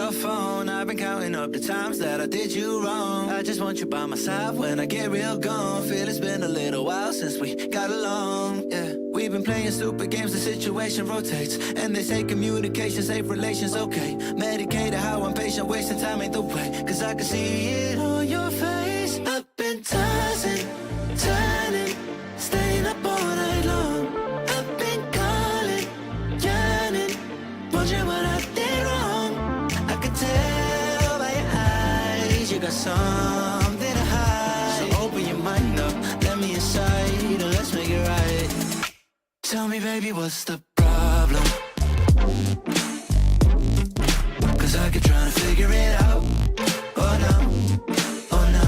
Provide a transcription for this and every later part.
your phone. I've been counting up the times that I did you wrong. I just want you by my side when I get real gone. Feel it's been a little while since we got along, yeah. We've been playing stupid games, the situation rotates. And they say communication, safe relations, okay. Medicated how I'm patient, wasting time ain't the way. Cause I can see it on your face. I've been tossing, turning, staying up all night long. I've been calling, yearning, wondering what I did wrong. I can tell by your eyes you got something to hide. So open your mind up, let me inside, and let's make it right. Tell me, baby, what's the problem? Cause I keep trying to figure it out. Oh no, oh no.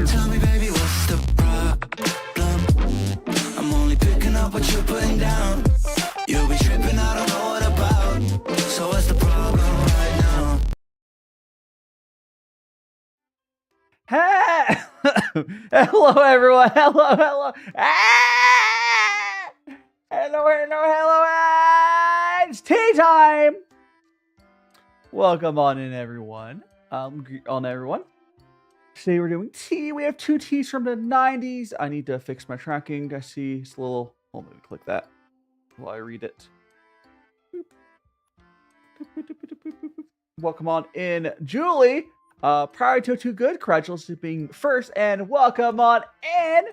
Tell me, baby, what's the problem? I'm only picking up what you're putting down. You'll be tripping, I don't know what about. So what's the problem right now? Hey! Hello, everyone. Hello. Hello. It's tea time. Welcome on in, everyone. Everyone. Today we're doing tea. We have 2 teas from the 90s. I need to fix my tracking. I see it's a little... Hold on, let me click that while I read it. Welcome on in, Julie. Prior to Too Good, congratulations being first, and welcome on in.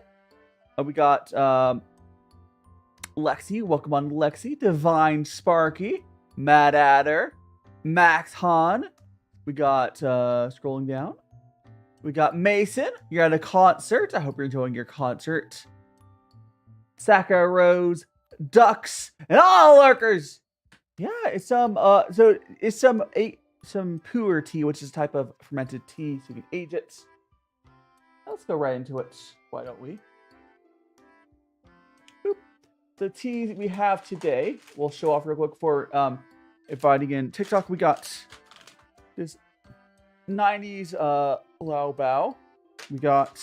We got Lexi, welcome on Lexi, Divine Sparky, Mad Adder, Max Han. We got scrolling down. We got Mason. You're at a concert. I hope you're enjoying your concert. Sakura Rose, Ducks, and all lurkers. Yeah, it's some puer tea, which is a type of fermented tea, so you can age it. Let's go right into it. Why don't we? Boop. The tea that we have today, we'll show off real quick for inviting in TikTok. We got this 90s Liubao. We got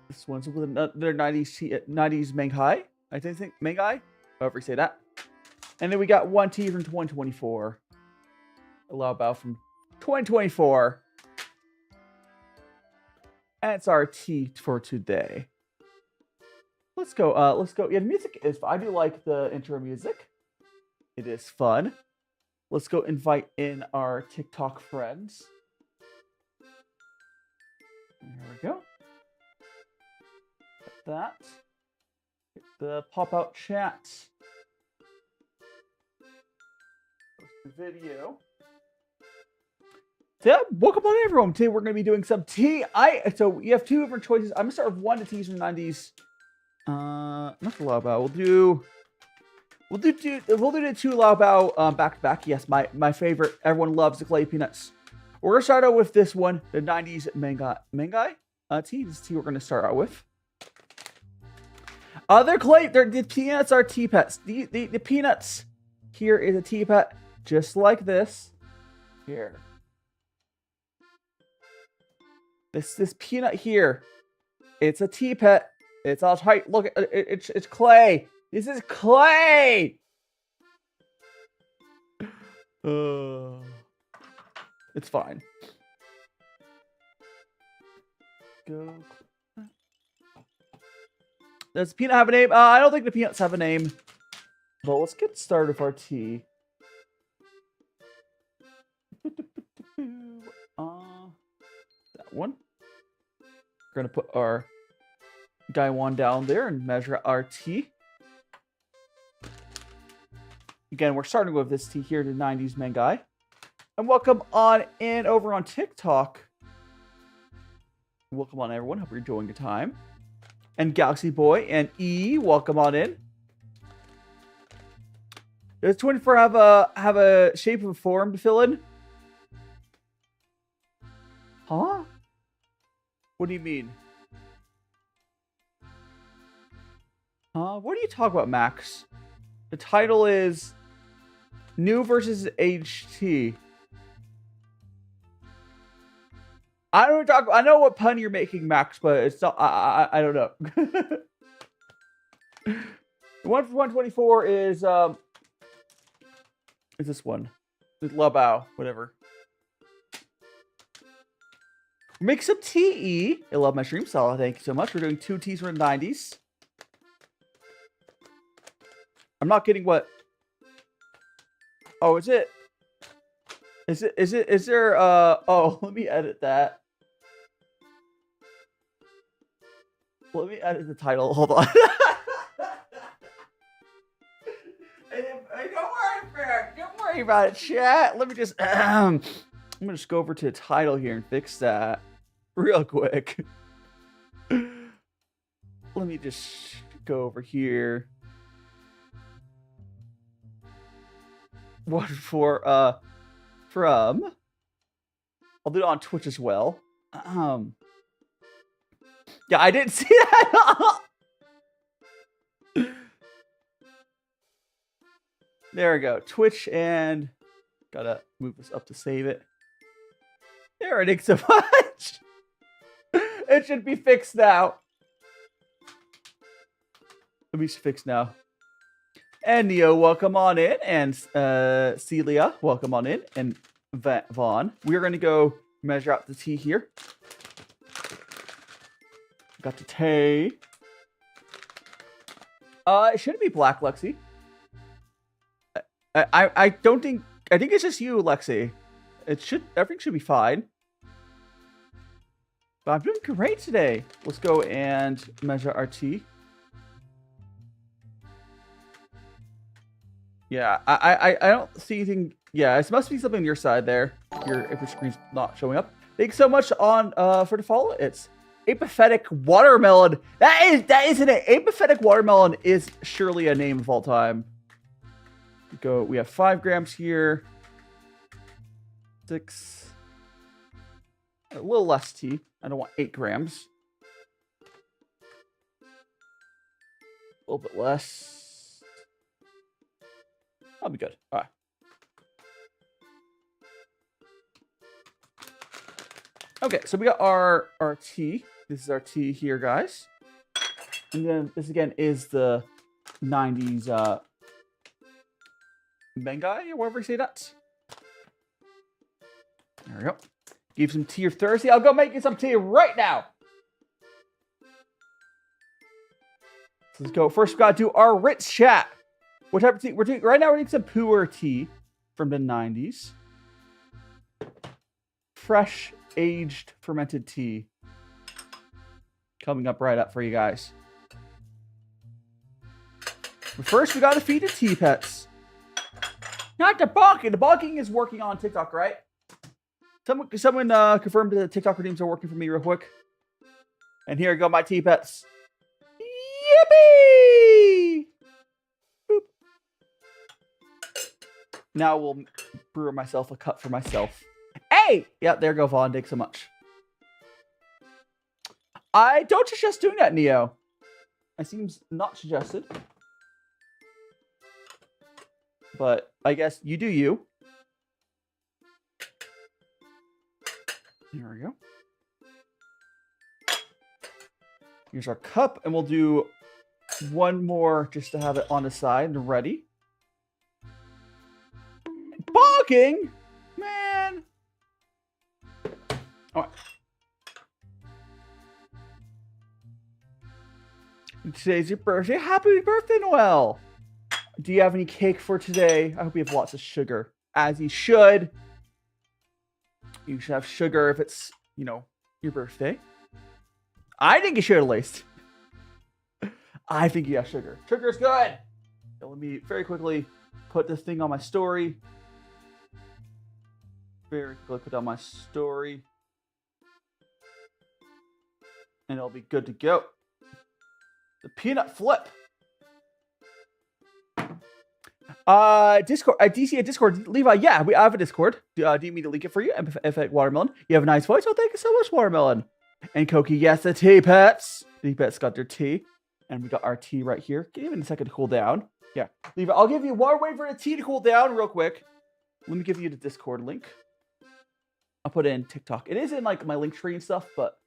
this one's with another 90s menghai. I think menghai, however you say that. And then we got one tea from 2024. A Liubao from 2024. And it's our tea for today. Let's go. Yeah, the music is fun. I do like the intro music. It is fun. Let's go invite in our TikTok friends. There we go. Get that. Get the pop-out chat. Post the video. So yeah, welcome on everyone. Today we're going to be doing some tea. So we have 2 different choices. I'm going to start with one of the teas from the 90s. Not the Liubao. We'll do the 2 Liubao back to back. Yes, my favorite. Everyone loves the clay peanuts. We're gonna start out with this one, the 90s menghai tea. This tea we're gonna start out with. The peanuts are tea pets. The peanuts here is a tea pet, just like this. Here. This peanut here, it's a tea pet. It's all tight. Look, it's clay. This is clay. It's fine. Go. Does the peanut have a name? I don't think the peanuts have a name. But let's get started with our tea. That one. We're gonna put our Gaiwan down there and measure our tea. Again, we're starting with this tea here, the 90s menghai. And welcome on in over on TikTok. Welcome on everyone. Hope you're enjoying your time. And Galaxy Boy and E, welcome on in. Does 24 have a shape or form to fill in? Huh? What do you mean? Huh? What are you talking about, Max? The title is New versus HT. I don't talk. I know what pun you're making, Max, but it's not. I don't know. The one for 124 is this one. Liubao, whatever. Make some tea. I love my stream style. Thank you so much. We're doing 2 teas from the 90s. I'm not getting what. Oh, is it? Is there, oh, let me edit that. Let me edit the title. Hold on. Don't worry about it, chat. Let me just, I'm gonna just go over to the title here and fix that real quick. Let me just go over here. What for, from, I'll do it on Twitch as well. Yeah, I didn't see that. There we go. Twitch, and gotta move this up to save it. There it is so much. It should be fixed now. Let me fix now. And Neo, welcome on in. And Celia, welcome on in. And Vaughn. We're going to go measure out the tea here. Got the tea. It shouldn't be black, Lexi. I don't think... I think it's just you, Lexi. Everything should be fine. But I'm doing great today. Let's go and measure our tea. Yeah, I don't see anything. Yeah, it must be something on your side there. If your screen's not showing up. Thanks so much on for the follow. It's Apathetic Watermelon. That isn't it. Apathetic Watermelon is surely a name of all time. We have 5 grams here. 6. A little less tea. I don't want 8 grams. A little bit less. I'll be good. All right. Okay, so we got our tea. This is our tea here, guys. And then this again is the 90s menghai, or whatever you say that. There we go. Give some tea or thirsty. I'll go make you some tea right now. So let's go. First, we gotta do our Ritz chat. What type of tea? We're doing right now. We're doing some puer tea from the 90s. Fresh, aged, fermented tea. Coming up right up for you guys. But first, we gotta feed the tea pets. Not the bonking. The bonking is working on TikTok, right? Someone confirmed that the TikTok redeems are working for me real quick. And here go my tea pets. Yippee! Boop. Now we'll brew myself a cup for myself. Hey! Yeah, there go Vaughn. Thanks so much. I don't suggest doing that, Neo. It seems not suggested. But I guess you do you. Here we go. Here's our cup, and we'll do one more just to have it on the side and ready. Bonking! Man! All right. Today's your birthday. Happy birthday, Noel! Do you have any cake for today? I hope you have lots of sugar. As you should. You should have sugar if it's, you know, your birthday. I think you should at least. I think you have sugar. Sugar's good. So let me very quickly put this thing on my story. Very quickly put on my story. And it'll be good to go. The peanut flip. Discord, DC at Discord, Levi. Yeah, I have a Discord. Do you need me to link it for you? If Watermelon, you have a nice voice. Oh, thank you so much, Watermelon. And Koki, yes, the tea pets. The tea pets got their tea, and we got our tea right here. Give me a second to cool down. Yeah, Levi, I'll give you one. Wait for the tea to cool down real quick. Let me give you the Discord link. I'll put it in TikTok. It is in like my link tree and stuff, but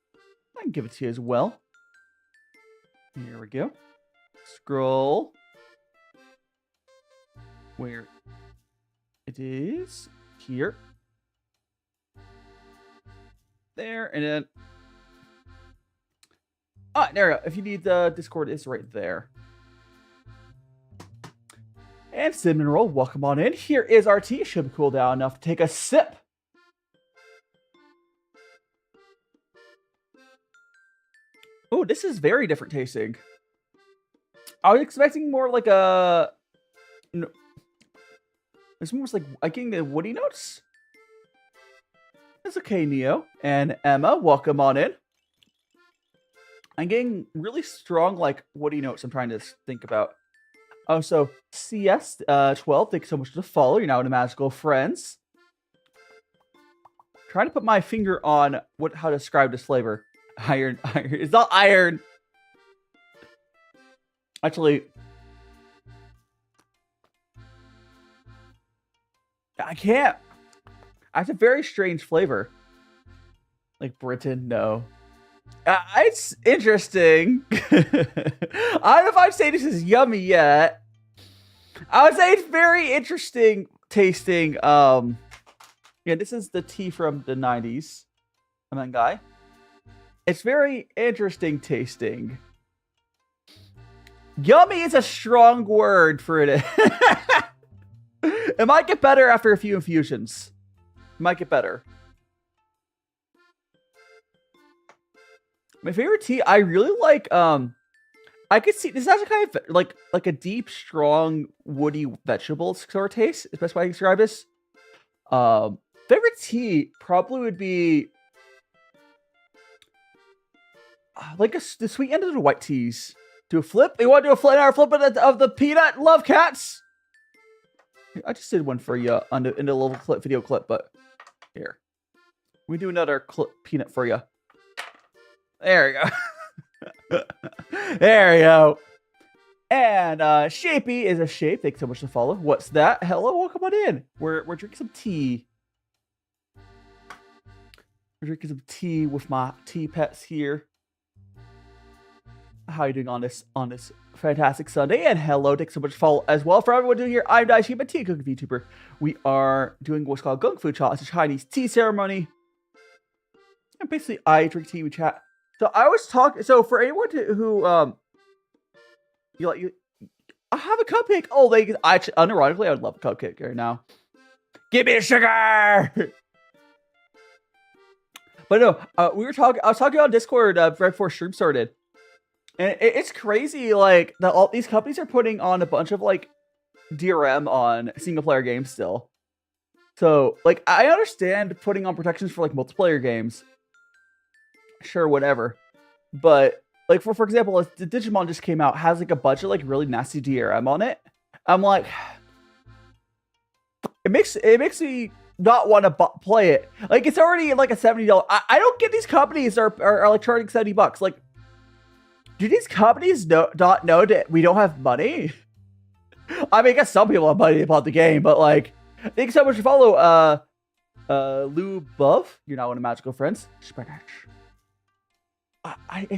I can give it to you as well. Here we go. Scroll. Where it is. here. There, and then... Ah, there we go. If you need the Discord, it's right there. And cinnamon roll, welcome on in. Here is our tea. It should cool down enough to take a sip. Oh, this is very different tasting. I was expecting more like a... No, it's more like I getting the woody notes. It's okay, Neo and Emma. Welcome on in. I'm getting really strong like woody notes. I'm trying to think about. Oh, so CS 12. Thanks so much for the follow. You're now in a Magical Friends. Trying to put my finger on how to describe this flavor. Iron. It's not iron. Actually, I can't. It's a very strange flavor. Like Britain, no. It's interesting. I don't know if I'd say this is yummy yet. I would say it's very interesting tasting. Yeah, this is the tea from the 90s. Menghai. It's very interesting tasting. Yummy is a strong word for it. It might get better after a few infusions. It might get better. My favorite tea, I really like, I could see, this is actually kind of like a deep, strong, woody vegetable sort of taste. Is the best way I can describe this. Favorite tea probably would be like the sweet end of the white teas. Do a flip? You want to do a flip of the peanut love cats? I just did one for you in the little video clip, but here. We do another peanut for you. There we go. There we go. And Shapey is a shape. Thanks so much for the follow. What's that? Hello, welcome on in. We're drinking some tea. We're drinking some tea with my tea pets here. How are you doing on this fantastic Sunday? And hello, thanks so much for follow as well. For everyone doing here, I'm DaiShimaVT, cooking VTuber. We are doing what's called gongfucha. It's a Chinese tea ceremony. And basically, I drink tea, we chat. So I was talking. So for anyone who I have a cupcake. Oh, unironically, I would love a cupcake right now. Give me a sugar. But no, I was talking on Discord right before stream started. And it's crazy, like, that all these companies are putting on a bunch of, like, DRM on single-player games still. So, like, I understand putting on protections for, like, multiplayer games. Sure, whatever. But, like, for example, the Digimon just came out, has, like, a bunch of, like, really nasty DRM on it. I'm like... It makes me not want to play it. Like, it's already, like, a $70... I don't get these companies are like, charging $70. Like... Do these companies not know that we don't have money? I mean, I guess some people have money to bought the game, but like, thanks so much for follow. Liubao, you're now one of Magical Friends. It's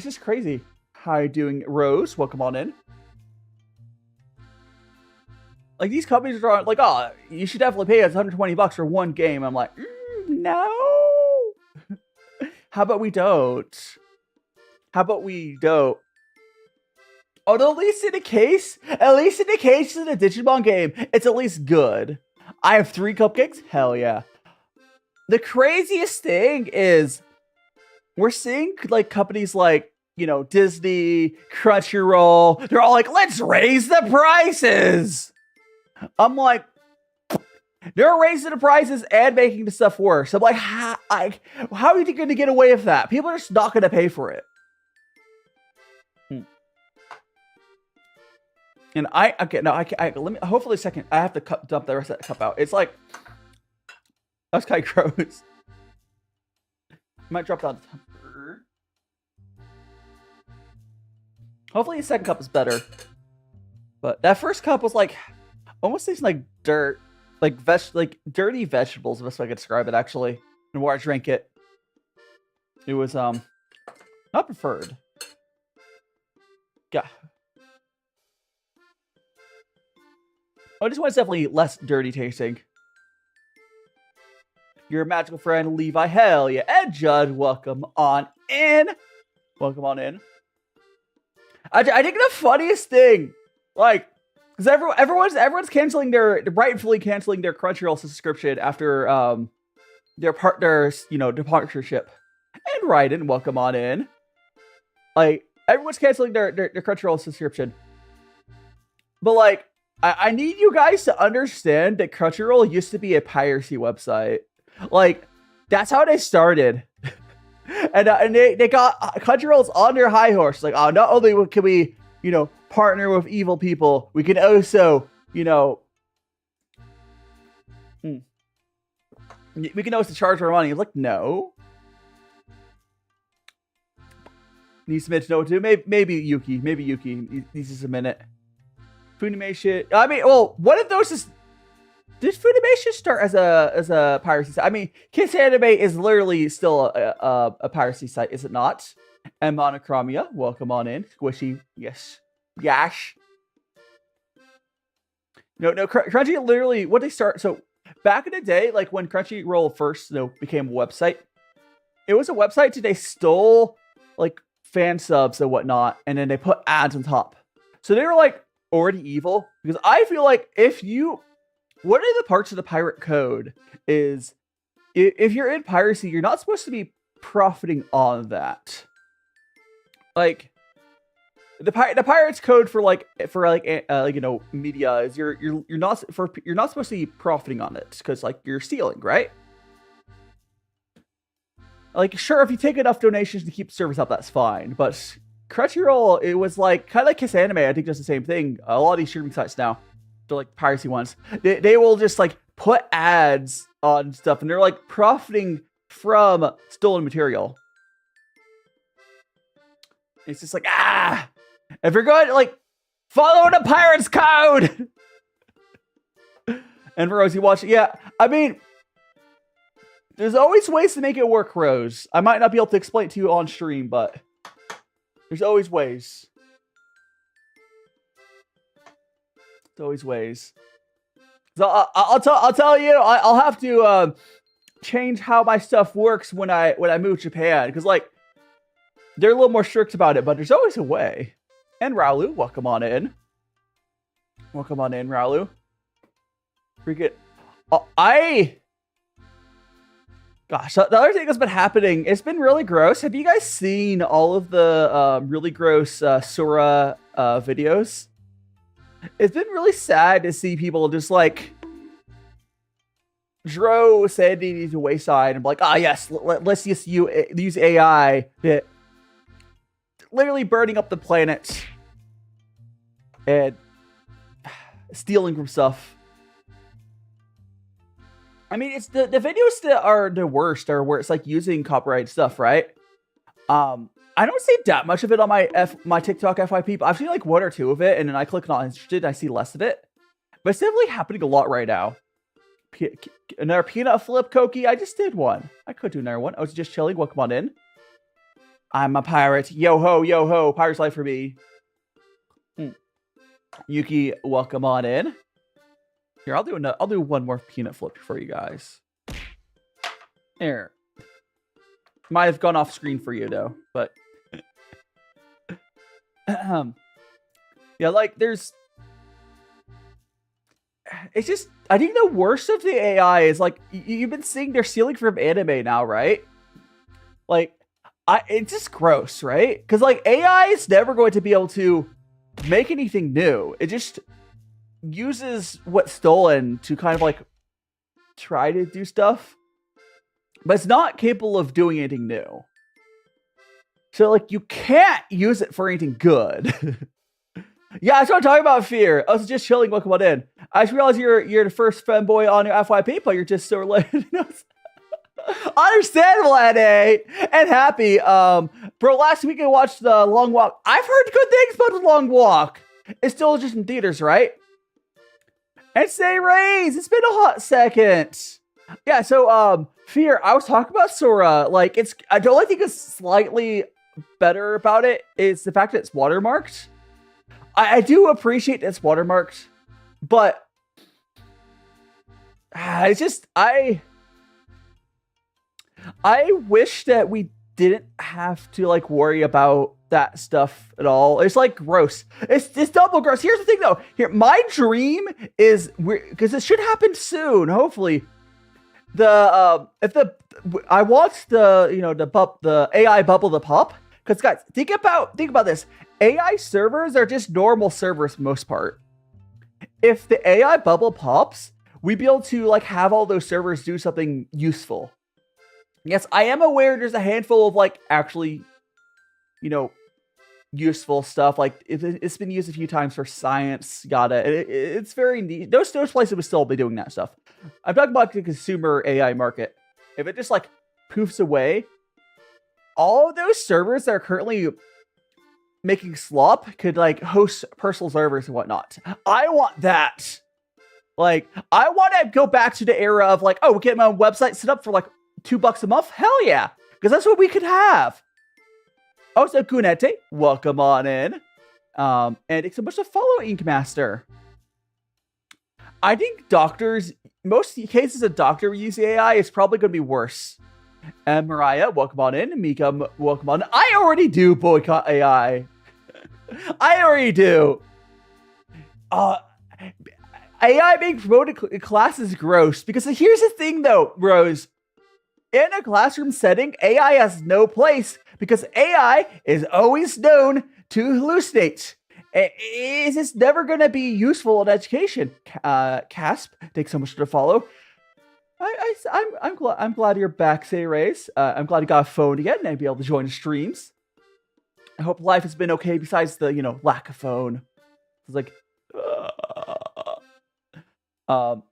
just crazy. How are you doing, Rose? Welcome on in. Like, these companies are like, oh, you should definitely pay us $120 for one game. I'm like, no. How about we don't? How about we don't? Although at least in the case of the Digimon game, it's at least good. I have 3 cupcakes? Hell yeah. The craziest thing is we're seeing like companies like, you know, Disney, Crunchyroll, they're all like, let's raise the prices. I'm like, they're raising the prices and making the stuff worse. I'm like, how are you going to get away with that? People are just not going to pay for it. And let me, hopefully a second, I have to dump the rest of that cup out. It's like, that's kind of gross. Might drop down. Hopefully the second cup is better. But that first cup was like, almost tastes like dirt. Like dirty vegetables, the best way I could describe it, actually. The more I drank it. It was, not preferred. Yeah. Oh, this one's definitely less dirty tasting. your magical friend Levi, hell yeah, and Judd, welcome on in. Welcome on in. I think the funniest thing, like, because everyone's canceling rightfully canceling their Crunchyroll subscription after their partner's departureship. And Raiden, welcome on in. Like, everyone's canceling their Crunchyroll subscription. But like, I need you guys to understand that Crunchyroll used to be a piracy website. Like, that's how they started. and they got Crunchyroll's on their high horse. Like, oh, not only can we, partner with evil people, we can also, we can also charge our money. Like, no. Needs a minute to know what to do. Maybe Yuki needs a minute. Funimation. I mean, well, one of those is. Did Funimation start as a piracy site? I mean, Kiss Anime is literally still a piracy site, is it not? And Monochromia, welcome on in. Squishy, yes, yash. No, Crunchy literally what they start. So back in the day, like when Crunchyroll first became a website, it was a website that they stole like fan subs and whatnot, and then they put ads on top. So they were like already evil, because I feel like one of the parts of the pirate code is if you're in piracy, you're not supposed to be profiting on that. Like the pirates code for media is you're not supposed to be profiting on it, because like you're stealing, right? Like, sure, if you take enough donations to keep the service up, that's fine. But Crunchyroll, it was like kind of like Kiss Anime. I think does the same thing. A lot of these streaming sites now, they're like piracy ones. They will just like put ads on stuff, and they're like profiting from stolen material. It's just like, if you're going to like follow the pirate's code. And Rose, you watch it? Yeah, I mean, there's always ways to make it work, Rose. I might not be able to explain it to you on stream, but there's always ways. There's always ways. So I'll tell you, I'll have to change how my stuff works when I move to Japan, because like they're a little more strict about it, but there's always a way. And Raulu, welcome on in. Welcome on in, Raulu. Freaking, gosh, the other thing that's been happening, it's been really gross. Have you guys seen all of the really gross Sora videos? It's been really sad to see people just like throw sanity to the wayside and be like, yes, let's just use AI that literally burning up the planet and stealing from stuff. I mean, it's the videos that are the worst are where it's like using copyright stuff, right? I don't see that much of it on my TikTok FYP, but I've seen like one or two of it, and then I click not interested, and I see less of it. But it's definitely happening a lot right now. Another peanut flip, Koki. I just did one. I could do another one. I was just chilling. Welcome on in. I'm a pirate. Yo ho, pirate's life for me. Yuki, welcome on in. Here, I'll do one more peanut flip for you guys. There. Might have gone off screen for you though, but yeah, like it's just, I think the worst of the AI is like you've been seeing they're stealing from anime now, right? Like it's just gross, right? Because like AI is never going to be able to make anything new. It just uses what's stolen to kind of like try to do stuff, but it's not capable of doing anything new. So like you can't use it for anything good. Yeah, that's what I'm talking about, Fear. I was just chilling. Welcome on in. I just realized you're the first fanboy on your FYP, but you're just so related. Understandable, NA, and happy. Bro, last week I watched The Long Walk. I've heard good things about The Long Walk. It's still just in theaters, right? And say Raise, it's been a hot second. Yeah, so Fear, I was talking about Sora. Like, I don't think it's slightly better about it is the fact that it's watermarked. I do appreciate that it's watermarked, but it's just I wish that we didn't have to like worry about that stuff at all. It's like gross. It's double gross. Here's the thing though. Here, my dream is because it should happen soon. Hopefully, I want the AI bubble to pop. Because guys, think about this. AI servers are just normal servers for the most part. If the AI bubble pops, we'd be able to like have all those servers do something useful. Yes, I am aware there's a handful of like actually, useful stuff. Like it's been used a few times for science, it's very neat. Those places would still be doing that stuff. I'm talking about the consumer AI market. If it just like poofs away, all of those servers that are currently making slop could like host personal servers and whatnot. I want that. Like, I want to go back to the era of like, oh, get my own website set up for like $2 a month. Hell yeah, because that's what we could have. Also, Kunete, welcome on in. And it's so much to follow Ink Master. I think most cases of doctor use AI is probably going to be worse. And Mariah, welcome on in. Mika, welcome on in. I already do boycott AI. I already do. AI being promoted in class is gross. Because here's the thing though, Rose. In a classroom setting, AI has no place because AI is always known to hallucinate. It's just never going to be useful in education. Casp, thanks so much for the follow. I'm glad you're back, Say Race. I'm glad you got a phone again and be able to join the streams. I hope life has been okay besides the lack of phone. It's like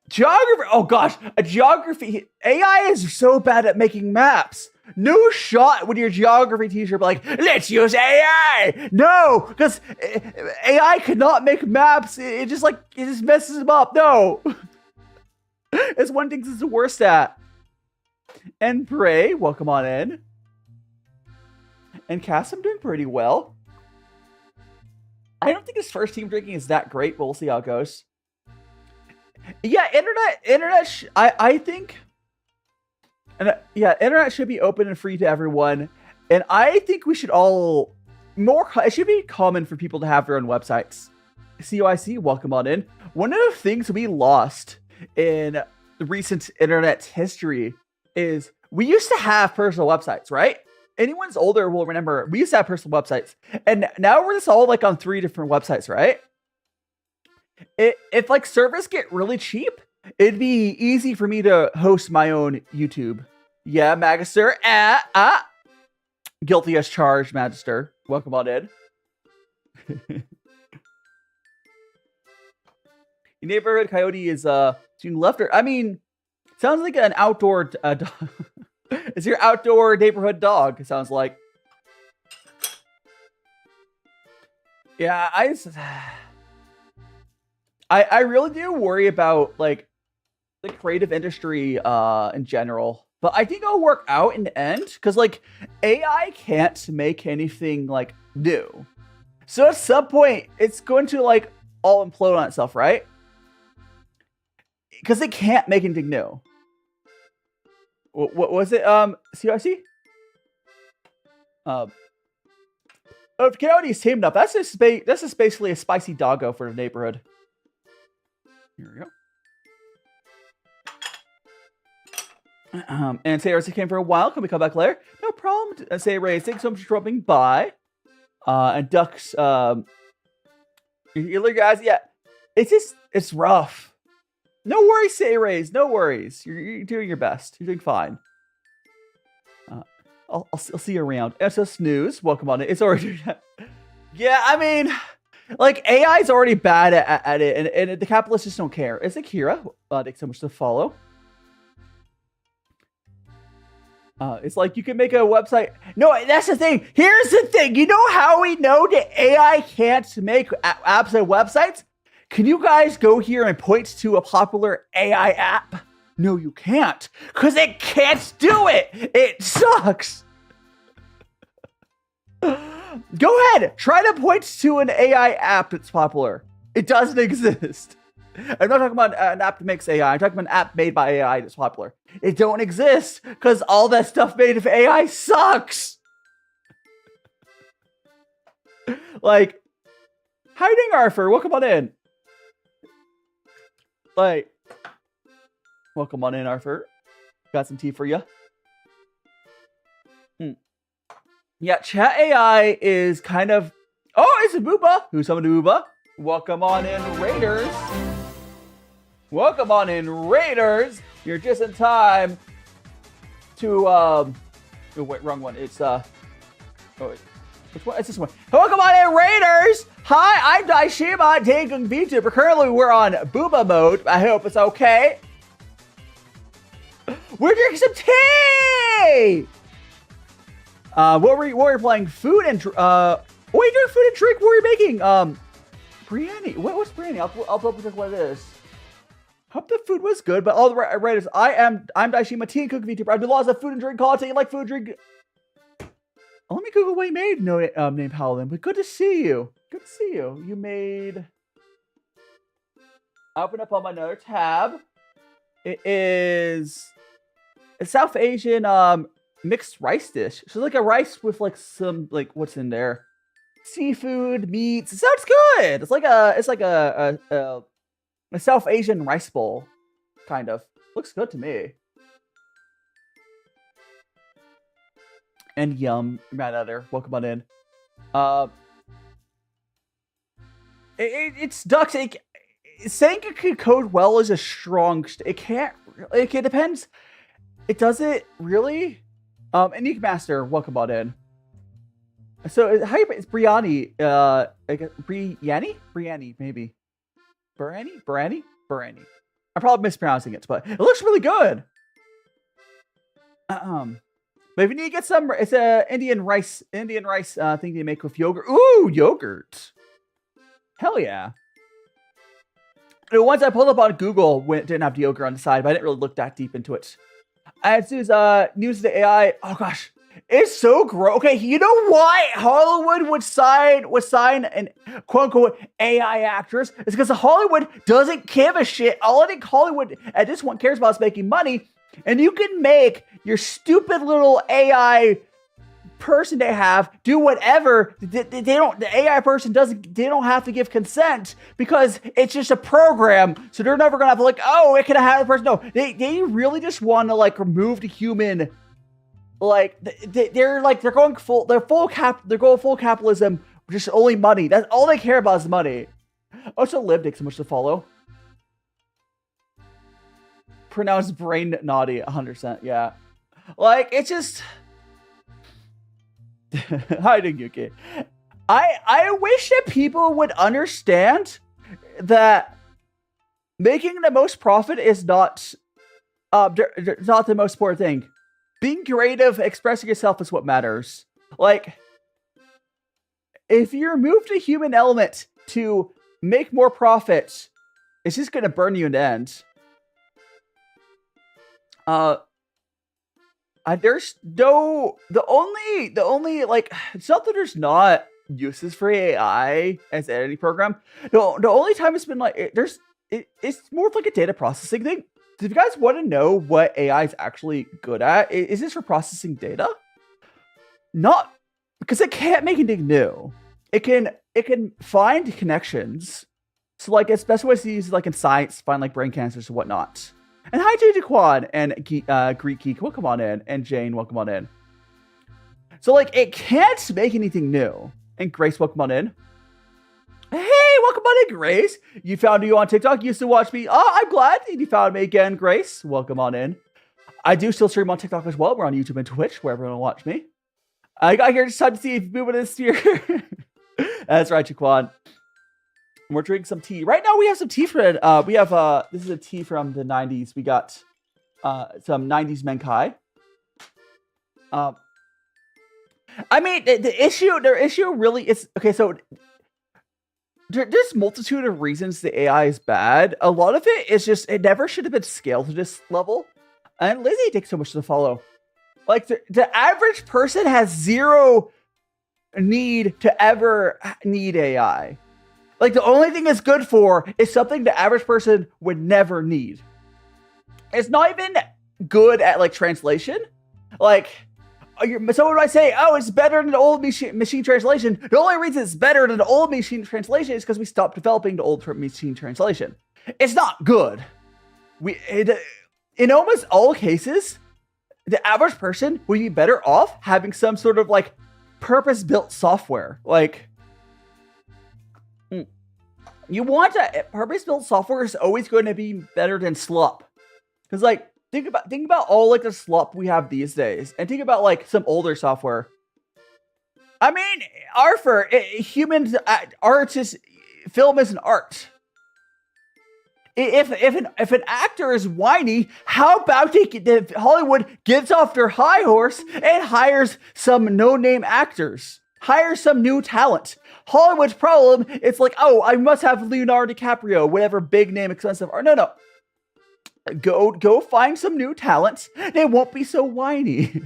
geography. Oh gosh, a geography AI is so bad at making maps. No shot with your geography teacher be like, let's use AI. No, because AI cannot make maps. It just messes them up. No. It's one thing it's the worst at. And Bray, welcome on in. And Cass, I'm doing pretty well. I don't think his first team drinking is that great, but we'll see how it goes. Yeah, internet. I think, internet should be open and free to everyone, and I think we should all it should be common for people to have their own websites. COIC, welcome on in. One of the things we lost in the recent internet history is we used to have personal websites, right? Anyone's older will remember we used to have personal websites, and now we're just all like on 3 different websites, right? If like servers get really cheap, it'd be easy for me to host my own YouTube. Yeah, Magister. Guilty as charged, Magister. Welcome on in. Your neighborhood coyote is doing left or I mean, sounds like an outdoor dog. It's your outdoor neighborhood dog, it sounds like. Yeah, I really do worry about like the creative industry in general, but I think it'll work out in the end because like AI can't make anything like new, so at some point it's going to like all implode on itself, right? Because it can't make anything new. What was it? CIC? If Coyote's teamed up, that's just basically a spicy doggo for the neighborhood. Here we go. And Say RC came for a while. Can we come back later? No problem. Say Ray, thanks so much for dropping by. And Ducks, you look guys, yeah. It's rough. No worries, Say Rays. No worries. You're doing your best. You're doing fine. I'll see you around. SS News, welcome on it. It's already. Yeah, I mean, like AI is already bad at it, and the capitalists just don't care. It's Akira. Thanks so much to follow. It's like you can make a website. No, that's the thing. Here's the thing. You know how we know that AI can't make apps and websites? Can you guys go here and point to a popular AI app? No, you can't. Because it can't do it. It sucks. Go ahead. Try to point to an AI app that's popular. It doesn't exist. I'm not talking about an app that makes AI. I'm talking about an app made by AI that's popular. It don't exist because all that stuff made of AI sucks. Like, hiding Arthur, welcome on in. Like, welcome on in, Arthur. Got some tea for you. Yeah, chat AI is kind of... Oh, it's a Booba. Who's summoned a Booba? Welcome on in, Raiders. Welcome on in, Raiders. You're just in time to... Oh, wait, wrong one. It's... Oh, wait. Which one? It's this one. Welcome on in, Raiders. Hi, I'm DaiShimaVT, GongfuTea. Currently, we're on Booba mode. I hope it's okay. We're drinking some tea! What were you playing? Food and... what are you doing? Food and drink? What were you making? Biryani. What's biryani? I'll double check what it is. Hope the food was good, but all the writers. I'm DaiShimaVT, GongfuTea. I do lots of food and drink content. You like food and drink? Let me Google what you made. No name Paladin, but good to see you. Good to see you. You made... I open up on my another tab. It is a South Asian mixed rice dish. So like a rice with like some like what's in there? Seafood, meats. It sounds good. It's like a South Asian rice bowl, kind of. Looks good to me. And yum, Matt Other, welcome on in. It's ducks. Saying it can code well is a strong. It can't. It depends. It does it really. Enique Master, welcome on in. So how you? It's biryani. I guess biryani, maybe. Biryani. I'm probably mispronouncing it, but it looks really good. But if you need to get some, it's a Indian rice thing they make with yogurt. Ooh, yogurt. Hell yeah. The ones I pulled up on Google didn't have the yogurt on the side, but I didn't really look that deep into it. As soon as news of the AI, oh gosh, it's so gross. Okay, you know why Hollywood would sign an quote unquote AI actress? It's because Hollywood doesn't give a shit. All I think Hollywood at this point cares about is making money. And you can make your stupid little AI person they have do whatever. They don't. The AI person doesn't. They don't have to give consent because it's just a program. So they're never gonna have to like, oh, it could have had a person. No, they really just want to like remove the human. Like they're going full. They're going full capitalism. Just only money. That's all they care about is money. Also, Lib, thanks so much to follow. Pronounced brain naughty 100%. Yeah, like it's just hiding Yuki. I wish that people would understand that making the most profit is not the most important thing. Being creative, expressing yourself is what matters. Like if you remove the human element to make more profit, it's just gonna burn you in the end. There's no, the only like, it's not that there's not uses for AI as an editing program. The only time it's been like, it's more of like a data processing thing. If you guys want to know what AI is actually good at, is this for processing data? Not, because it can't make anything new. It can find connections. So like, its best way to use it like in science, find like brain cancers and whatnot. And hi, JJ Quad and Greek Geek, welcome on in, and Jane, welcome on in. So like, it can't make anything new. And Grace, welcome on in. Hey, welcome on in, Grace. You found you on TikTok. You used to watch me. Oh, I'm glad you found me again, Grace. Welcome on in. I do still stream on TikTok as well. We're on YouTube and Twitch, wherever you want to watch me. I got here just time to see if moving is here. That's right, Jaquan. We're drinking some tea. Right now we have some tea for it. We have this is a tea from the 90s. We got some 90s menghai. I mean the issue really is okay, so there's multitude of reasons the AI is bad. A lot of it is just it never should have been scaled to this level. And Lizzie, thanks so much to follow. Like the average person has zero need to ever need AI. Like, the only thing it's good for is something the average person would never need. It's not even good at, like, translation. Like, someone might say, oh, it's better than the old machine translation. The only reason it's better than the old machine translation is because we stopped developing the old machine translation. It's not good. In almost all cases, the average person would be better off having some sort of, like, purpose-built software. Like, you want purpose-built software is always going to be better than slop. Because, like, think about all, like, the slop we have these days, and think about, like, some older software. I mean, humans, art is, film is an art. If an actor is whiny, how about Hollywood gets off their high horse and hires some no-name actors? Hire some new talent. Hollywood's problem, it's like, oh, I must have Leonardo DiCaprio, whatever big name, expensive art. No. Go find some new talent. They won't be so whiny.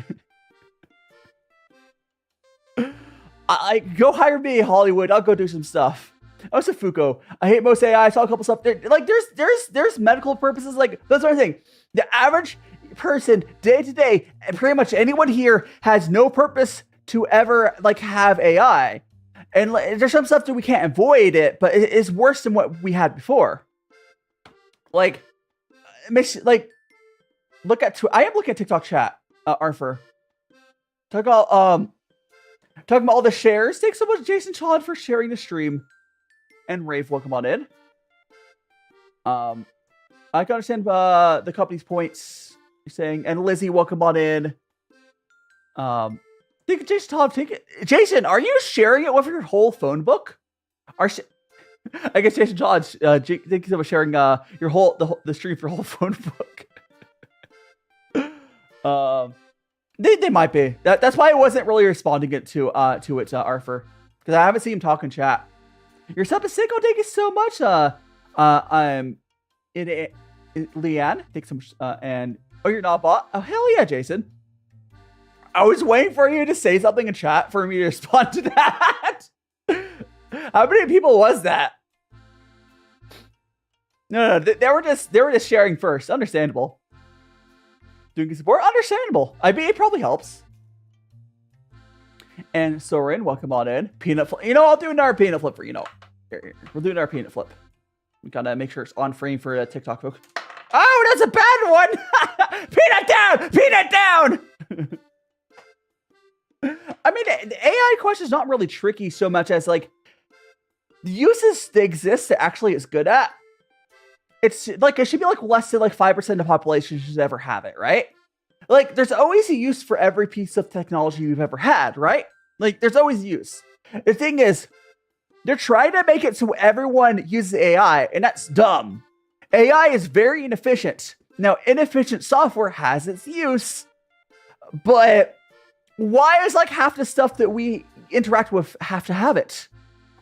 Go hire me, Hollywood. I'll go do some stuff. Also, Foucault. I hate most AI. I saw a couple stuff there. Like, there's medical purposes. Like, that's what I'm saying. The average person, day to day, and pretty much anyone here has no purpose to ever, like, have AI. And there's some stuff that we can't avoid it, but it's worse than what we had before. Like, I am looking at TikTok chat, Arthur. Talking about all the shares. Thanks so much, Jason Chod, for sharing the stream. And Rave, welcome on in. I can understand the company's points you're saying. And Lizzie, welcome on in. Think Jason Todd, Jason, are you sharing it with your whole phone book? I guess Jason Todd, thank you so much for sharing your the stream for your whole phone book. They might be. That's why I wasn't really responding to it, Arthur, because I haven't seen him talk in chat. Your sub is sick. Oh, thank you so much. Leanne, thanks so much. And you're not bot. Oh, hell yeah, Jason. I was waiting for you to say something in chat for me to respond to that. How many people was that? No, they were just sharing first. Understandable. Doing support, understandable. I mean, it probably helps. And Soren, welcome on in. Peanut flip. I'll do another peanut flip for you. Here. We'll do another peanut flip. We gotta make sure it's on frame for TikTok folks. Oh, that's a bad one. Peanut down. I mean, the AI question is not really tricky so much as, like, the uses that exist that actually it's good at. It's like, it should be like less than like 5% of the population should ever have it, right? Like, there's always a use for every piece of technology you've ever had, right? Like, there's always use. The thing is, they're trying to make it so everyone uses AI, and that's dumb. AI is very inefficient. Now, inefficient software has its use, but why is like half the stuff that we interact with have to have it?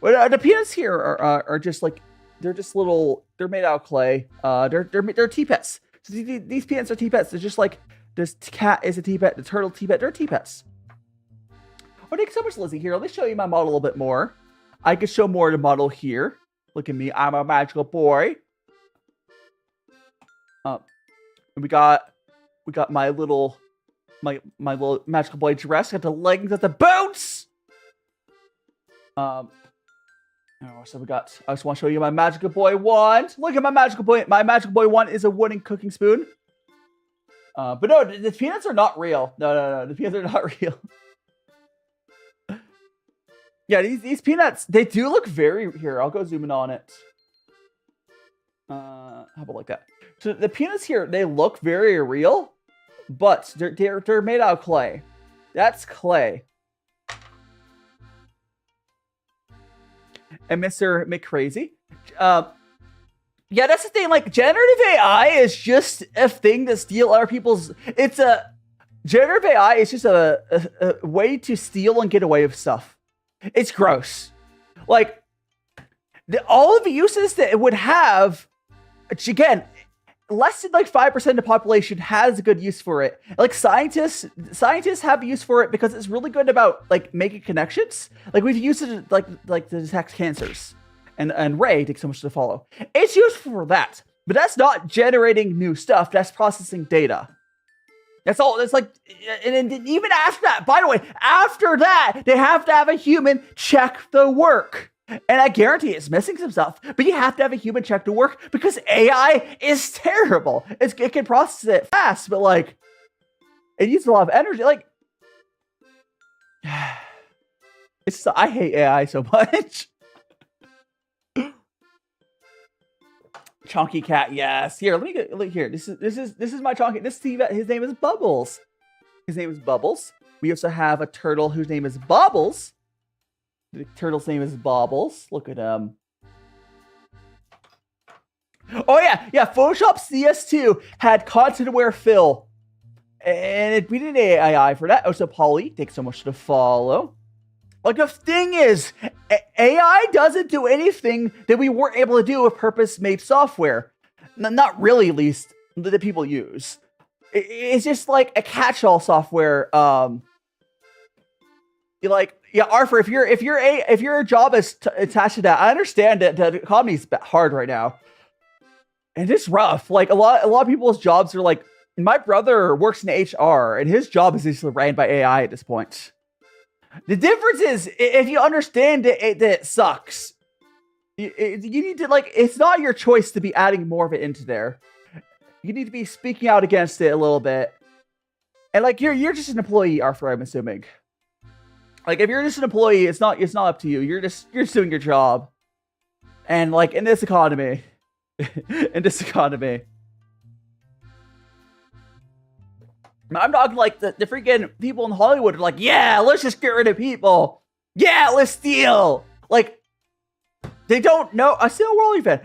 Well, the peanuts here are just like, they're just little, they're made out of clay. They're tea-pets. So these peanuts are tea-pets. They're just like, this cat is a tea-pet, the turtle tea-pet, they're tea-pets. Oh, thanks so much, Lizzie. Here, let me show you my model a little bit more. I could show more of the model here. Look at me, I'm a magical boy. We got my little magical boy dress. Got the leggings, got the boots. So I just want to show you my magical boy wand. Look at my magical boy. My magical boy wand is a wooden cooking spoon. But no, the peanuts are not real. No, the peanuts are not real. Yeah, these peanuts, they do look very, here, I'll go zoom in on it. How about like that? So the peanuts here, they look very real, but they're made out of clay. That's clay. And Mr. McCrazy. Yeah, that's the thing, like, generative AI is just a thing to steal other people's, generative AI is just a way to steal and get away with stuff. It's gross. Like, all of the uses that it would have, which again, less than like 5% of the population has a good use for it. Like, scientists have use for it because it's really good about like making connections. Like, we've used it like to detect cancers. and Ray takes so much to follow. It's useful for that, but that's not generating new stuff. That's processing data. That's all. It's like, and even after that, by the way, after that, they have to have a human check the work. And I guarantee it's missing some stuff, but you have to have a human check the work because AI is terrible. It can process it fast, but like, it uses a lot of energy. Like, I hate AI so much. Chonky cat, yes. Here, let me get look here. This is my chonky. His name is Bubbles. His name is Bubbles. We also have a turtle whose name is Bobbles. The turtle's name is Bobbles. Look at him. Oh yeah. Photoshop CS2 had content aware fill, and we did AI for that. Also, Polly takes so much to follow. Like, the thing is, AI doesn't do anything that we weren't able to do with purpose-made software. Not really, at least, that people use. It's just like a catch-all software. Arthur, if your job is attached to that, I understand that the economy's hard right now, and it's rough. Like, a lot of people's jobs are like, my brother works in HR, and his job is basically ran by AI at this point. The difference is, if you understand that it sucks, you need to, like, it's not your choice to be adding more of it into there. You need to be speaking out against it a little bit. And like, you're just an employee, Arthur, I'm assuming. Like, if you're just an employee, it's not up to you. You're just doing your job. And like, in this economy, I'm talking like the freaking people in Hollywood are like, yeah, let's just get rid of people. Yeah, let's steal. Like, they don't know. I still world event.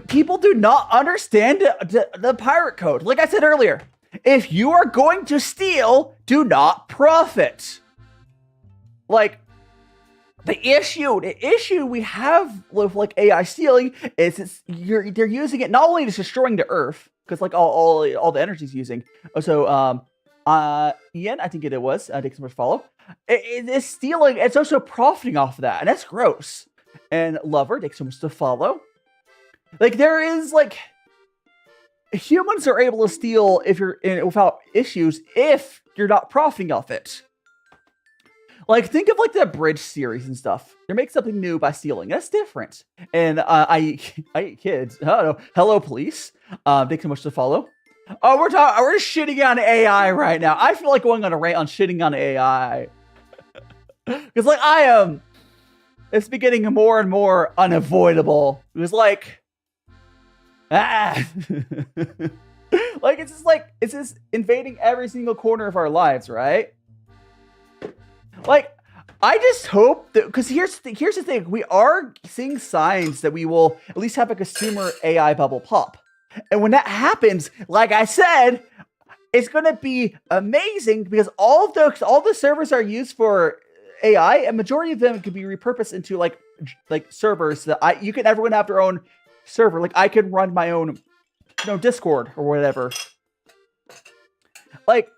People do not understand the pirate code. Like I said earlier, if you are going to steal, do not profit. Like, the issue we have with like AI stealing is they're using it not only to destroying the earth, because like all the energy is using. Also, Ian, I think it was. I think someone follow. It's stealing. It's also profiting off of that, and that's gross. And Lover takes so much to follow. Like, there is like, humans are able to steal if you're in without issues if you're not profiting off it. Like, think of like the Bridge series and stuff. They make something new by stealing. That's different. And I eat kids. I don't know. Hello, police. Thanks so much to follow. Oh, we're just shitting on AI right now. I feel like going on a rant on shitting on AI. Because like it's becoming more and more unavoidable. It was like, like, it's just invading every single corner of our lives, right? Like, I just hope that, because here's the thing, we are seeing signs that we will at least have a consumer AI bubble pop. And when that happens, like I said, it's going to be amazing because all the servers are used for AI, and majority of them could be repurposed into like servers that everyone have their own server. Like, I could run my own, Discord or whatever. Like,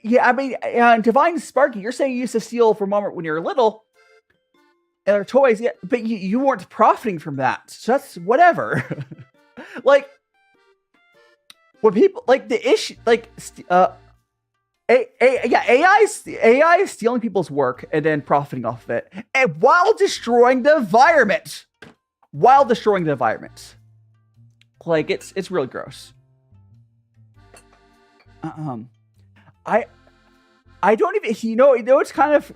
yeah, I mean, Divine Sparky, you're saying you used to steal for a moment when you were little, and their toys, yeah, but you weren't profiting from that. So that's whatever. Like, when people like the issue, like, AI is stealing people's work and then profiting off of it, and while destroying the environment. Like, it's really gross. I don't even, it's kind of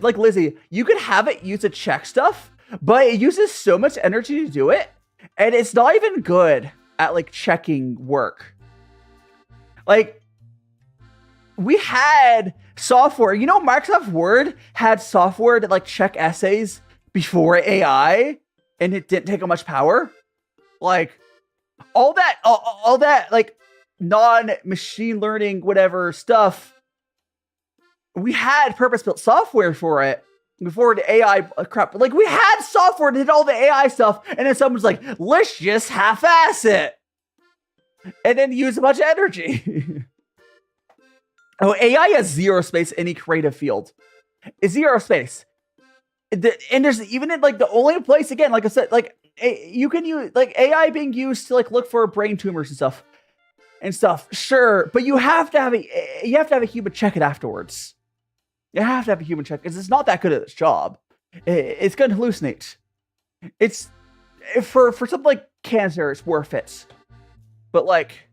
like, Lizzie, you could have it use to check stuff, but it uses so much energy to do it, and it's not even good at like checking work. Like, we had software, Microsoft Word had software to like check essays before AI, and it didn't take much power. Like, all that like non-machine learning whatever stuff, we had purpose-built software for it before the AI crap. Like, we had software that did all the AI stuff, and then someone's like, let's just half-ass it and then use a bunch of energy. Oh, AI has zero space in any creative field. It's zero space. And there's even in like the only place again, like I said, like you can use like AI being used to like look for brain tumors and stuff. Sure, but you have to have a human check it afterwards. You have to have a human check because it's not that good at its job. It's going to hallucinate. It's for something like cancer, it's worth it. But like,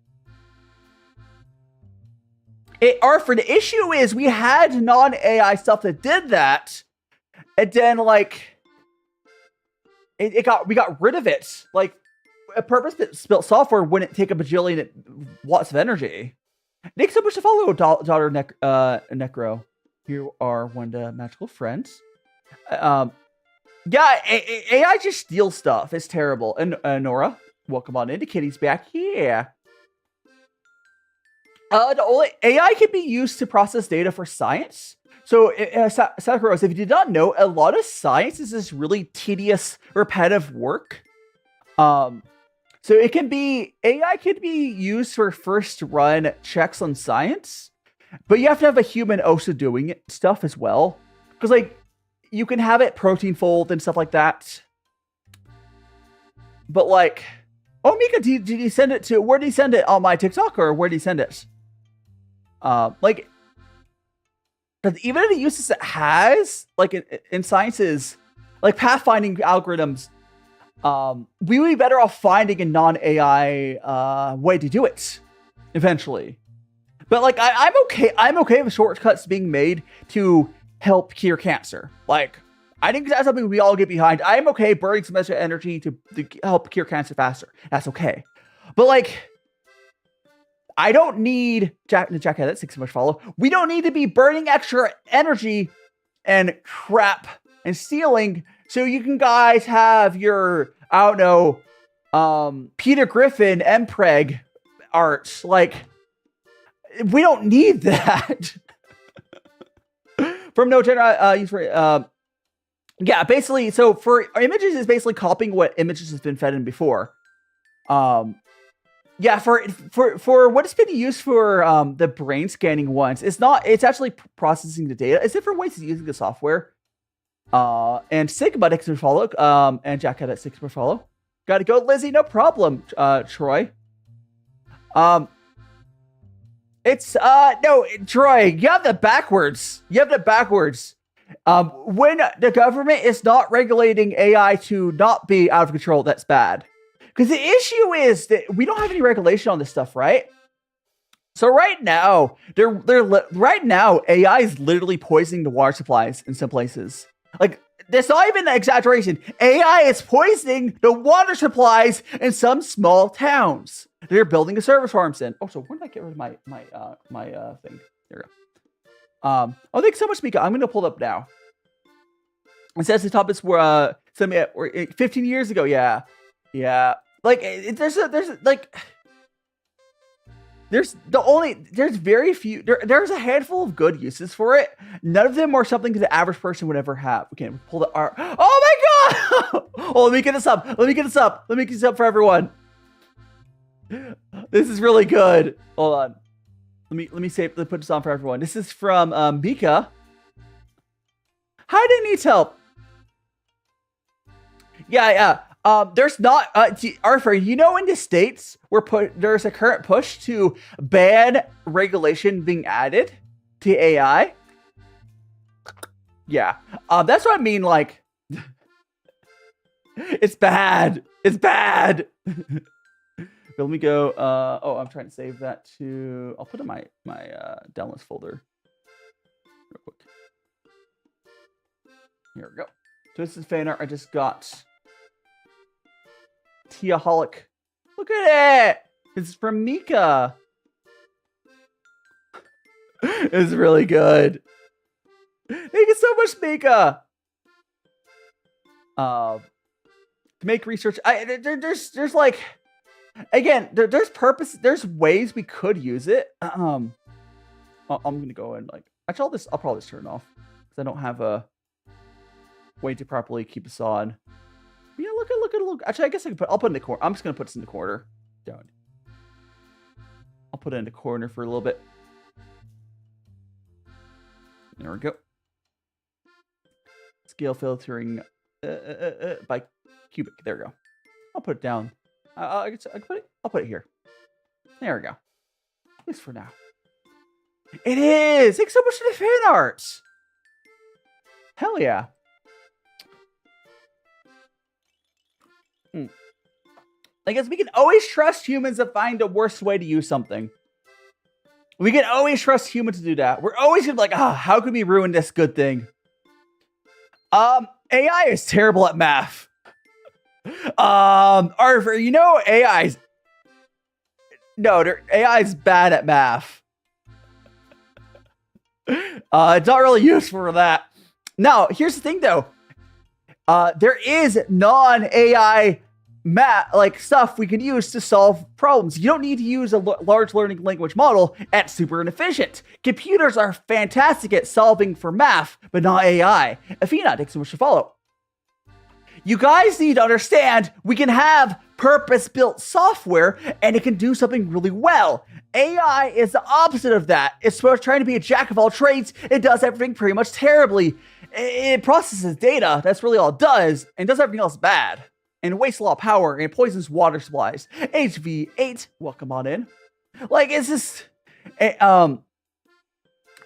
Arthur, the issue is we had non-AI stuff that did that, and then like we got rid of it. Like a purpose-built software wouldn't take a bajillion watts of energy. Thanks so much to follow, daughter Necro. You are one of the magical friends. Yeah, AI just steals stuff. It's terrible. And Nora, welcome on in. The kitty's back here. The only AI can be used to process data for science. So, Sakaros, if you did not know, a lot of science is this really tedious, repetitive work. So AI can be used for first run checks on science, but you have to have a human also doing stuff as well. Because like you can have it protein fold and stuff like that. But like, oh Mika, did you send it to, where did you send it? On my TikTok or where did you send it? Like, because even the uses it has, like in sciences, like pathfinding algorithms, we would be better off finding a non-AI way to do it eventually. But like, I'm okay with shortcuts being made to help cure cancer. Like, I think that's something we all get behind. I'm okay burning some extra energy to help cure cancer faster. That's okay. But like, I don't need Jack. That's 6 much follow. We don't need to be burning extra energy and crap and stealing so you can guys have your, I don't know, Peter Griffin Mpreg art. Like, we don't need that. From no general use for yeah, basically, so for images is basically copying what images has been fed in before. Yeah, for what it's been used for the brain scanning ones, it's actually processing the data. It's different ways of using the software. And Sigma next to follow, and Jack had that 6 follow. Gotta go, Lizzie, no problem, Troy. It's no, Troy, you have that backwards. When the government is not regulating AI to not be out of control, that's bad. Because the issue is that we don't have any regulation on this stuff, right? So right now, right now, AI is literally poisoning the water supplies in some places. Like, that's not even an exaggeration. AI is poisoning the water supplies in some small towns. They're building a service farms in. Oh, so where did I get rid of my thing? There we go. Oh, thanks so much, Mika. I'm gonna pull it up now. It says the topics were 15 years ago. Yeah. Like there's very few. There's a handful of good uses for it. None of them are something that the average person would ever have. We can pull the art. Oh my god! Oh, let me get this up. Let me get this up for everyone. This is really good. Hold on. Let me put this on for everyone. This is from Mika. Hi, they need help. Yeah. There's not Arthur, you know, in the States there's a current push to ban regulation being added to AI. Yeah. That's what I mean, like it's bad. Let me go. Oh, I'm trying to save that to. I'll put in my downloads folder real quick. Here we go. So this is fan art I just got. Teaholic. Look at it. It's from Mika. It's really good. Thank you so much, Mika. To make research, there's like. Again, there's ways we could use it. I'm gonna go and like actually I'll probably just turn it off because I don't have a way to properly keep this on. Yeah, look. Actually, I guess I'll put it in the corner. I'm just gonna put this in the corner. Down. I'll put it in the corner for a little bit. There we go. scale filtering by cubic. There we go. I'll put it down. I'll put it here. There we go. At least for now. It is! Thanks so much for the fan art! Hell yeah. I guess we can always trust humans to find the worst way to use something. We can always trust humans to do that. We're always gonna be like, how could we ruin this good thing? AI is terrible at math. Arthur, you know AI is bad at math. It's not really useful for that. Now, here's the thing though. There is non-AI stuff we can use to solve problems. You don't need to use a large learning language model. That's super inefficient. Computers are fantastic at solving for math, but not AI. Athena, thanks so much to follow. You guys need to understand we can have purpose-built software and it can do something really well. AI is the opposite of that. It's trying to be a jack of all trades. It does everything pretty much terribly. It processes data. That's really all it does. And does everything else bad. And wastes a lot of power and poisons water supplies. HV8, welcome on in. It's just...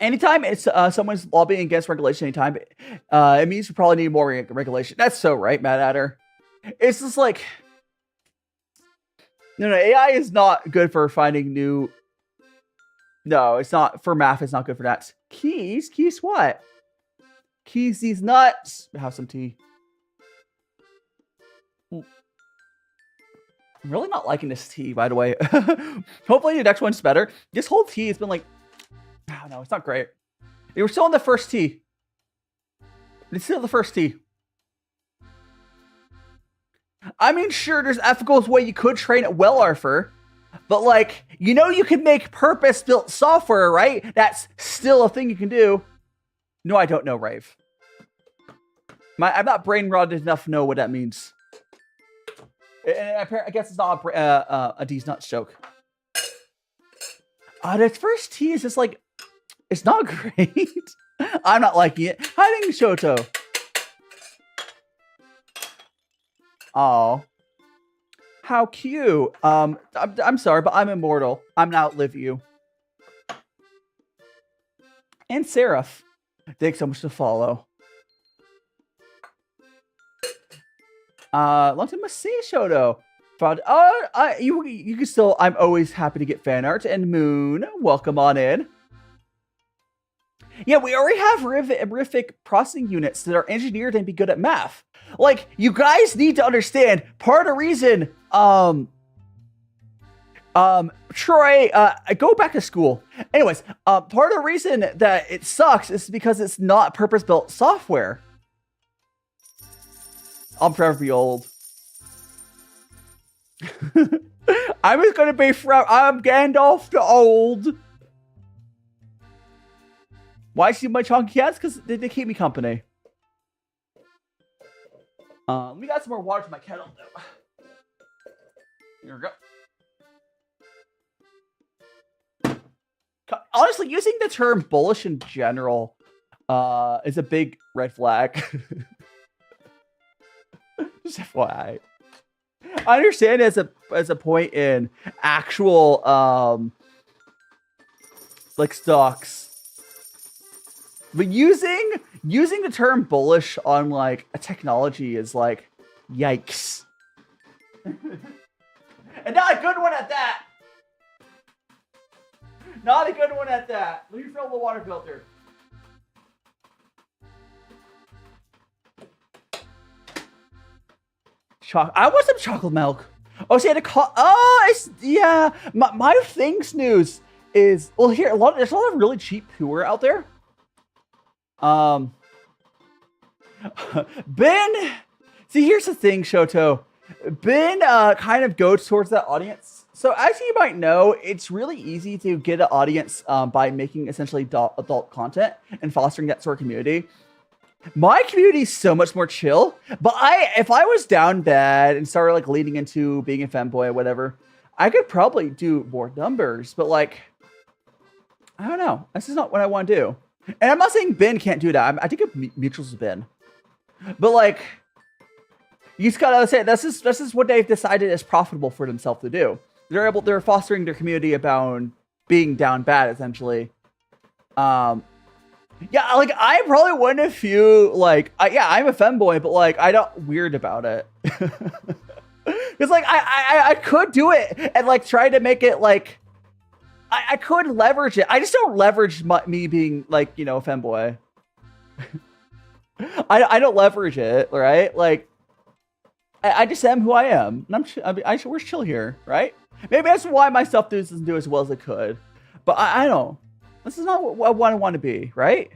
anytime it's someone's lobbying against regulation anytime, it means we probably need more regulation. That's so right, Mad Adder. It's just like... No, AI is not good for finding new... No, it's not. For math, it's not good for that. Keys? Keys what? Keys these nuts. Have some tea. I'm really not liking this tea, by the way. Hopefully the next one's better. This whole tea has been like... I don't know, it's not great. They were still in the first tea. It's still the first tea. I mean, sure, there's ethical way you could train it well, Arthur. But, you can make purpose-built software, right? That's still a thing you can do. No, I don't know, Rave. I'm not brain-rotted enough to know what that means. I guess it's not a D's nuts joke. This first tea is just it's not great. I'm not liking it. Hi, Shoto. Oh, how cute. I'm sorry, but I'm immortal. I'm gonna outlive you. And Seraph, thanks so much to follow. Long time must see, Shoto. You can still. I'm always happy to get fan art. And Moon, welcome on in. Yeah, we already have horrific processing units that are engineered and be good at math. You guys need to understand part of the reason, Troy, go back to school. Anyways, part of the reason that it sucks is because it's not purpose-built software. I'll forever be old. I'm just gonna be I'm Gandalf the old. Why see my chunky cats? Because they keep me company. Let me got some more water to my kettle, though. Here we go. Honestly, using the term bullish in general is a big red flag. Just FYI. I understand as a point in actual stocks. But using the term bullish on a technology is yikes. And not a good one at that. Not a good one at that. Let me fill the water filter. I want some chocolate milk. Oh, so you had to call. Oh, yeah. My thing's news is here. There's a lot of really cheap puer out there. Ben, see, here's the thing, Shoto. Ben kind of goes towards that audience. So as you might know, it's really easy to get an audience by making essentially adult content and fostering that sort of community. My community is so much more chill. But if I was down bad and started leading into being a femboy or whatever, I could probably do more numbers. But I don't know. This is not what I want to do. And I'm not saying Ben can't do that. I think it mutuals with Ben. But like, you just gotta say this is what they've decided is profitable for themselves to do. They're fostering their community about being down bad, essentially. Yeah, like I probably wouldn't if you like. I'm a femboy, but like I don't weird about it. Because like I could do it and like try to make it like I could leverage it. I just don't leverage me being like, you know, a femboy. I don't leverage it, right? Like I just am who I am, and we're chill here, right? Maybe that's why my stuff doesn't do as well as it could, but I don't. This is not what I want to be, right?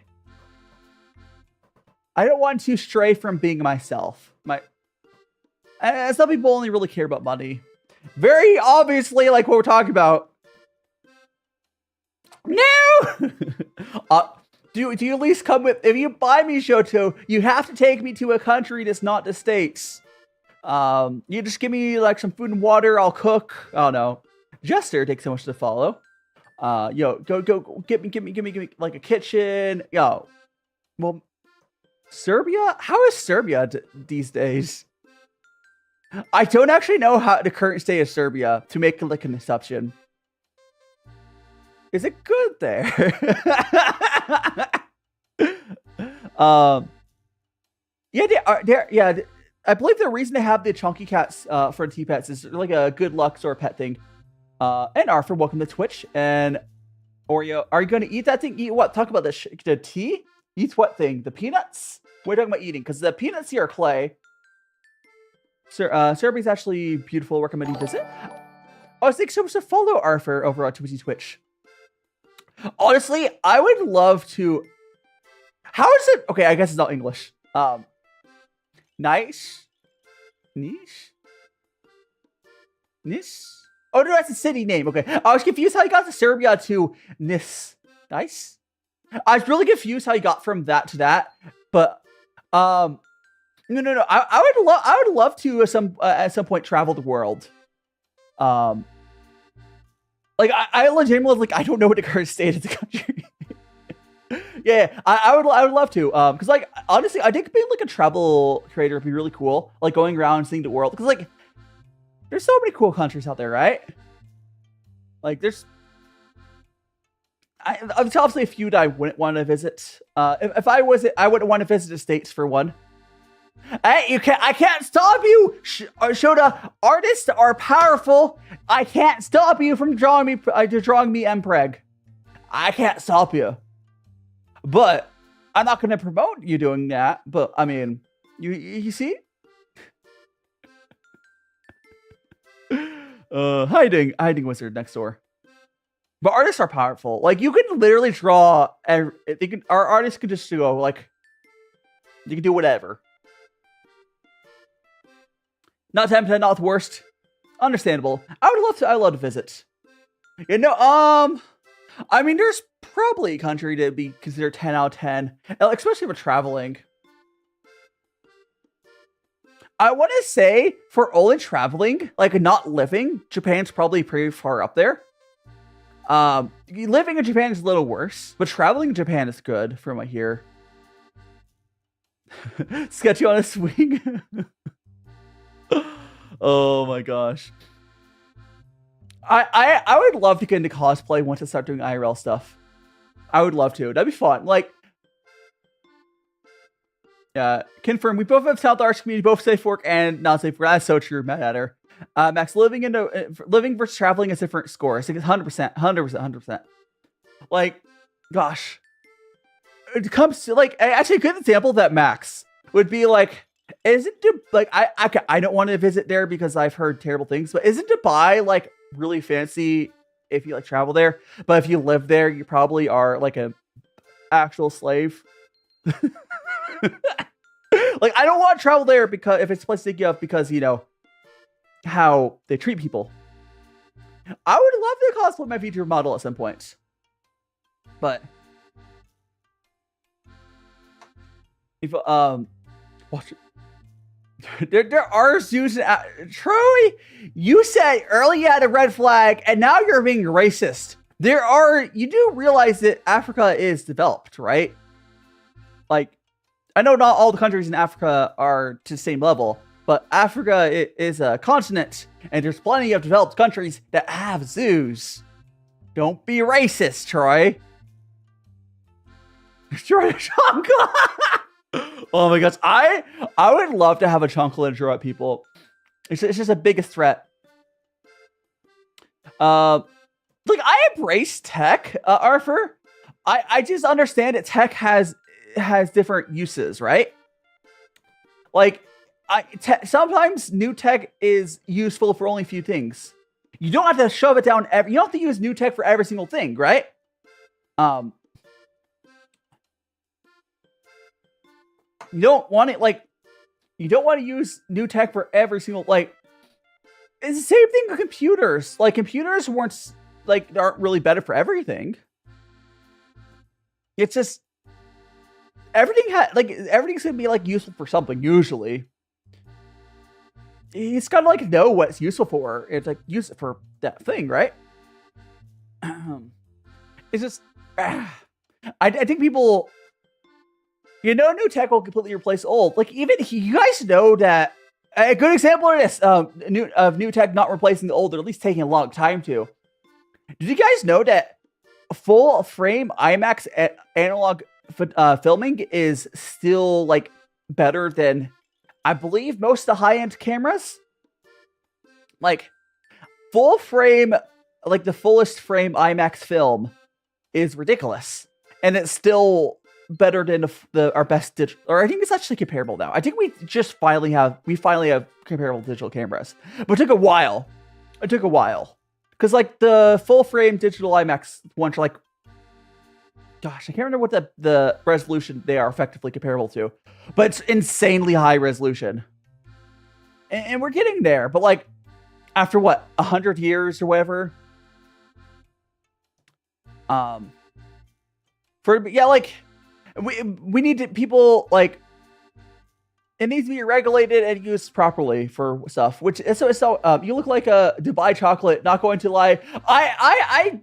I don't want to stray from being myself. And some people only really care about money. Very obviously, like what we're talking about. No! Do you at least come with... If you buy me Shoto, you have to take me to a country that's not the States. You just give me like some food and water, I'll cook. Oh no. Jester takes so much to follow. Yo, go, give me like a kitchen. Yo, well, Serbia? How is Serbia these days? I don't actually know how the current state of Serbia to make like an assumption. Is it good there? Yeah, I believe the reason to have the chunky cats for the T-Pets is like a good luck sort of pet thing. And Arthur, welcome to Twitch. And Oreo, are you going to eat that thing? Eat what? Talk about the tea? Eat what thing? The peanuts? We're talking about eating, because the peanuts here are clay. Serbia's actually beautiful. Recommend you visit. Oh, thanks so much to follow Arthur over on Twitch. Honestly, I would love to... How is it? Okay, I guess it's not English. Nice? Niche? Nis? Oh, no, that's a city name. Okay. I was confused how you got to Serbia to Nis. Nice? I was really confused how you got from that to that. But, no. I would love to at some point travel the world. Like, I legitimately, like, I don't know what the current state of the country. Yeah, I would love to. Because, like, honestly, I think being, like, a travel creator would be really cool. Like, going around and seeing the world. Because, like, there's so many cool countries out there, right? Like, there's obviously a few that I wouldn't want to visit. If I wouldn't want to visit the States for one. Hey, I can't stop you, Shota. Artists are powerful. I can't stop you from drawing me Mpreg. I can't stop you. But I'm not going to promote you doing that. But I mean, you see? Hiding wizard next door. But artists are powerful. Like, you can literally draw, and our artists can just go like, you can do whatever. Not 10, not the worst. Understandable. I'd love to visit. You know, I mean, there's probably a country to be considered 10 out of 10, especially for traveling. I want to say, for only traveling, like not living, Japan's probably pretty far up there. Living in Japan is a little worse, but traveling in Japan is good from what I hear. Sketchy on a swing. Oh my gosh. I would love to get into cosplay once I start doing IRL stuff. I would love to. That'd be fun. Like, confirm. We both have South Arts community, both safe work and not safe work. That's so true, Matt Adder. Max, living versus traveling is different scores. I think it's 100%. Like, gosh, it comes to like actually a good example of that, Max, would be like, isn't like I don't want to visit there because I've heard terrible things, but isn't Dubai like really fancy if you like travel there? But if you live there, you probably are like a actual slave. Like, I don't want to travel there because if it's a place to give because, you know, how they treat people. I would love to cosplay my VTuber model at some point. But if watch it. There are zoos in Troy, you said earlier you had a red flag and now you're being racist. You do realize that Africa is developed, right? Like, I know not all the countries in Africa are to the same level, but Africa is a continent, and there's plenty of developed countries that have zoos. Don't be racist, Troy. Troy chocolate. Oh my gosh, I would love to have a chocolate draw at people. It's just the biggest threat. Like I embrace tech, Arthur. I just understand that tech has different uses, right? Like sometimes new tech is useful for only a few things. You don't have to shove it down you don't have to use new tech for every single thing, right? You don't want it like you don't want to use new tech for every single like it's the same thing with computers. Like computers aren't really better for everything. It's just everything's gonna be like useful for something usually. It's gotta like know what it's useful for. It's like use it for that thing, right? It's just I think people, new tech will completely replace old. Like even you guys know that a good example of this new tech not replacing the old, or at least taking a long time to. Did you guys know that full frame IMAX analog filming is still like better than I believe most of the high-end cameras? Like full frame, like the fullest frame IMAX film is ridiculous, and it's still better than our best digital. Or I think it's actually comparable now. I think we finally have comparable digital cameras, but it took a while. Because like the full frame digital IMAX ones are like, gosh, I can't remember what the resolution they are effectively comparable to, but it's insanely high resolution. And we're getting there, but like after what, 100 years or whatever. Like we need to people like it needs to be regulated and used properly for stuff. Which so you look like a Dubai chocolate. Not going to lie, I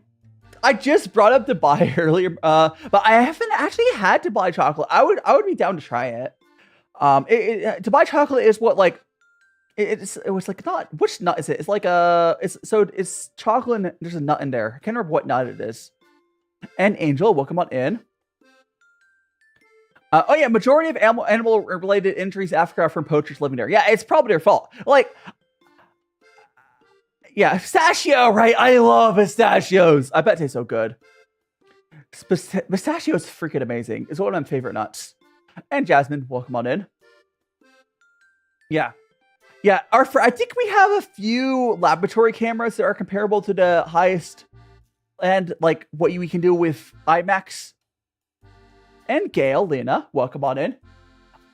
just brought up Dubai earlier, but I haven't actually had Dubai chocolate. I would be down to try it. Dubai chocolate is what like it was like not which nut is it? It's like it's chocolate. And there's a nut in there. I can't remember what nut it is. And Angel, welcome on in. Oh yeah, majority of animal related injuries in Africa are from poachers living there. Yeah, it's probably their fault. Like, yeah, pistachio, right? I love pistachios. I bet they taste so good. Pistachio is freaking amazing. It's one of my favorite nuts. And Jasmine, welcome on in. Yeah. I think we have a few laboratory cameras that are comparable to the highest and like what we can do with IMAX. And Gail, Lena, welcome on in.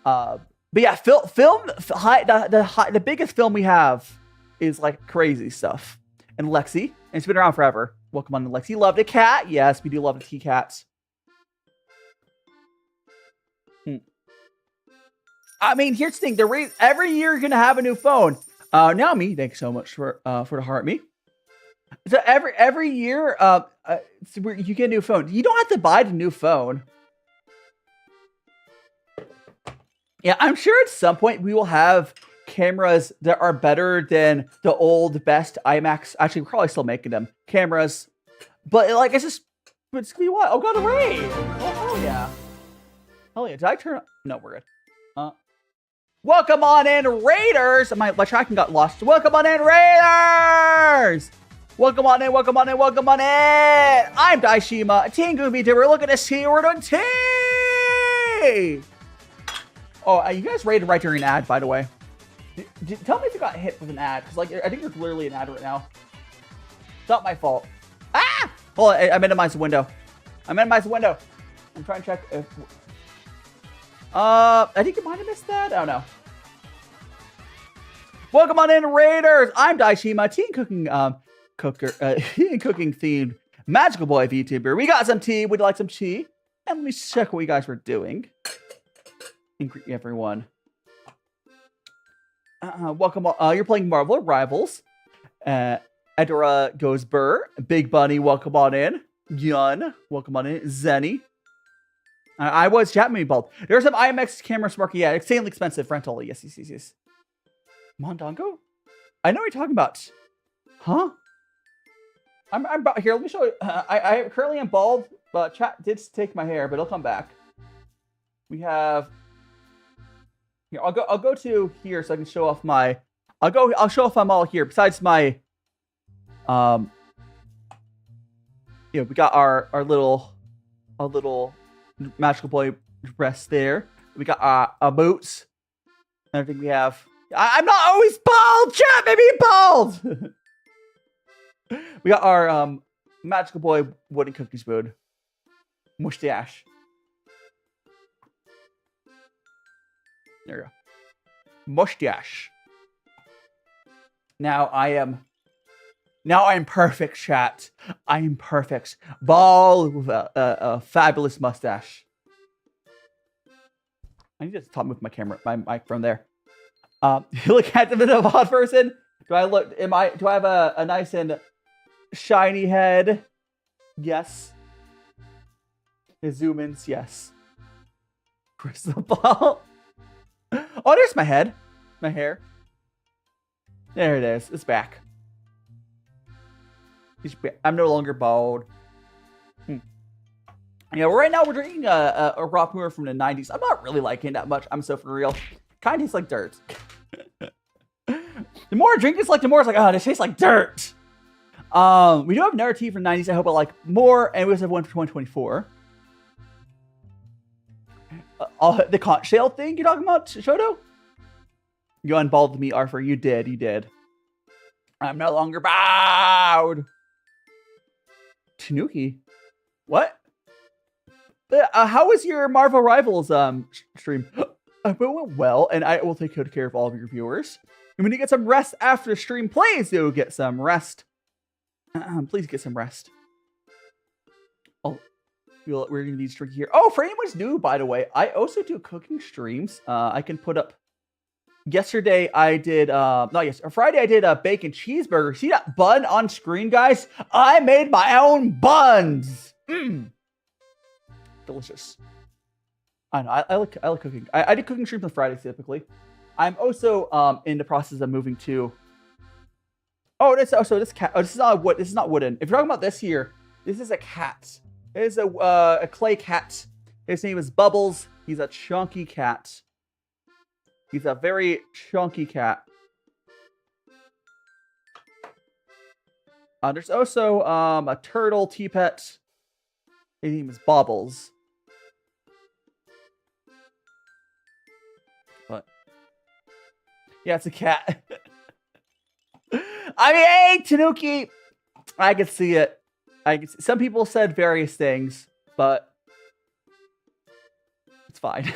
But yeah, the biggest film we have is like crazy stuff. And Lexi, and it's been around forever. Welcome on in, Lexi. Love the cat. Yes, we do love the tea cats. I mean, here's the thing. Every year you're gonna have a new phone. Naomi, thanks so much for the heart me. So every year, you get a new phone. You don't have to buy the new phone. Yeah, I'm sure at some point we will have cameras that are better than the old best IMAX. Actually, we're probably still making them cameras, but like it's gonna be what? Oh god, a raid! Oh hell yeah! Hell yeah! Did I turn? No, we're good. Welcome on in, Raiders! My tracking got lost. Welcome on in, Raiders! Welcome on in, welcome on in, welcome on in! I'm DaiShimaVT, GongfuTea. Look at this tea, we're doing tea! Oh, you guys rated right during an ad, by the way. Tell me if you got hit with an ad, because like I think there's literally an ad right now. It's not my fault. Ah! Hold on, I minimized the window. I'm trying to check if... I think you might have missed that. I don't know. Welcome on in, Raiders. I'm DaiShimaVT, cooking themed magical boy VTuber. We got some tea. Would you like some tea? And let me check what you guys were doing. Everyone. Welcome. You're playing Marvel Rivals. Edora goes Burr. Big Bunny, welcome on in. Yun, welcome on in. Zenny. I was chat me bald. There's some IMX camera sparky. Yeah, insanely expensive rental. Yes. Mondongo? I know what you're talking about. Huh? I'm here. Let me show you. I currently am bald, but chat did take my hair, but it'll come back. We have. Here, I'll go to here so I can show off my. I'll show off I'm all here. Besides my. We got our little magical boy dress there. We got our boots. And everything we have. I'm not always bald, chat. Maybe bald. We got our magical boy wooden cookie spoon. Mustache. There we go. Mustache. Now I am perfect, chat. I am perfect. Bald with a fabulous mustache. I need to stop moving my mic from there. You look at the bit of a odd person. Do I have a nice and shiny head? Yes. The zoom ins, yes. Crystal ball. Oh, there's my head. My hair. There it is. It's back. I'm no longer bald. Yeah, right now we're drinking a raw puer from the 90s. I'm not really liking it that much. I'm so for real. Kind of tastes like dirt. The more I drink this, the more it's like, oh, this tastes like dirt. We do have another tea from the 90s. I hope I like more. And we also have one for 2024. The conch shell thing you're talking about, Shoto? You unbalded me, Arthur. You did. I'm no longer bowed. Tanuki? What? How was your Marvel Rivals stream? It went well, and I will take good care of all of your viewers. And when you get some rest after the stream, please do get some rest. Please get some rest. Oh, we're going to need to drink here. Oh, for anyone who's new, by the way, I also do cooking streams. I can put up. Yesterday, I did, Friday, I did a bacon cheeseburger. See that bun on screen, guys? I made my own buns. Delicious. I know, I like cooking. I do cooking streams on Fridays, typically. I'm also, in the process of moving to, this cat, this is not wood, this is not wooden. If you're talking about this here, this is a cat. It is a clay cat. His name is Bubbles. He's a chunky cat. He's a very chunky cat. There's also a turtle tea pet. His name is Bobbles. What? Yeah, it's a cat. I mean, hey, Tanuki! I can see it. Some people said various things, but it's fine.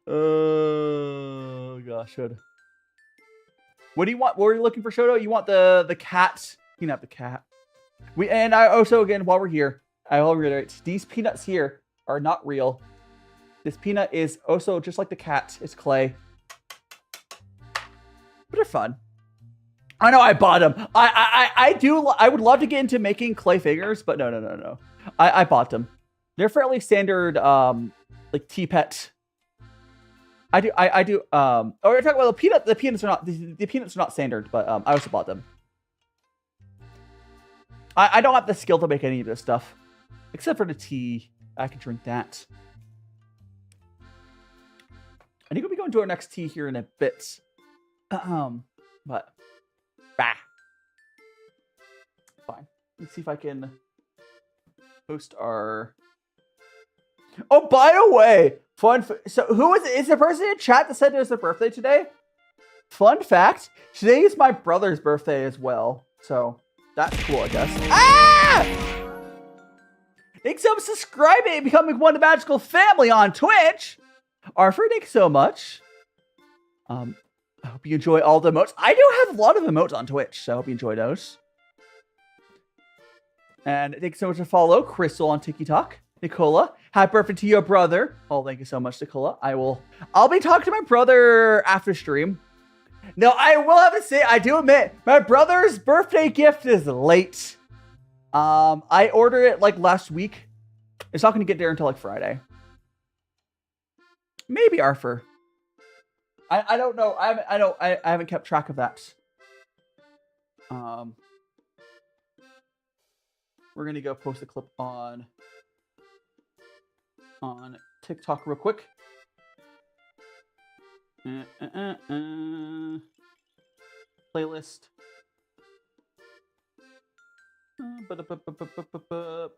Oh gosh, Shoto. What do you want? What were you looking for, Shoto? You want the cat? You can have the cat. I also, again, while we're here, I will reiterate, these peanuts here are not real. This peanut is also just like the cat. It's clay. But they're fun. I know I bought them. I would love to get into making clay figures, but no. I bought them. They're fairly standard, like tea pet. I do. Oh, you're talking about the peanuts are not. The peanuts are not standard, but I also bought them. I don't have the skill to make any of this stuff, except for the tea. I can drink that. I think we'll be going to our next tea here in a bit. But fine. Let's see if I can post our. Oh, by the way, so who is it? Is the person in chat that said it was their birthday today? Fun fact: today is my brother's birthday as well, so that's cool, I guess. Ah! Thanks so much for subscribing and becoming one of the magical family on Twitch. Arthur, thanks so much. I hope you enjoy all the emotes. I do have a lot of emotes on Twitch, so I hope you enjoy those. And thanks so much for follow Crystal on TikTok. Nicola, happy birthday to your brother. Oh, thank you so much, Nicola. I'll be talking to my brother after stream. No, I will have to say, I do admit, my brother's birthday gift is late. I ordered it like last week, It's not going to get there until like Friday. Maybe Arthur. I don't know. I haven't kept track of that. We're gonna go post a clip on TikTok real quick. Playlist.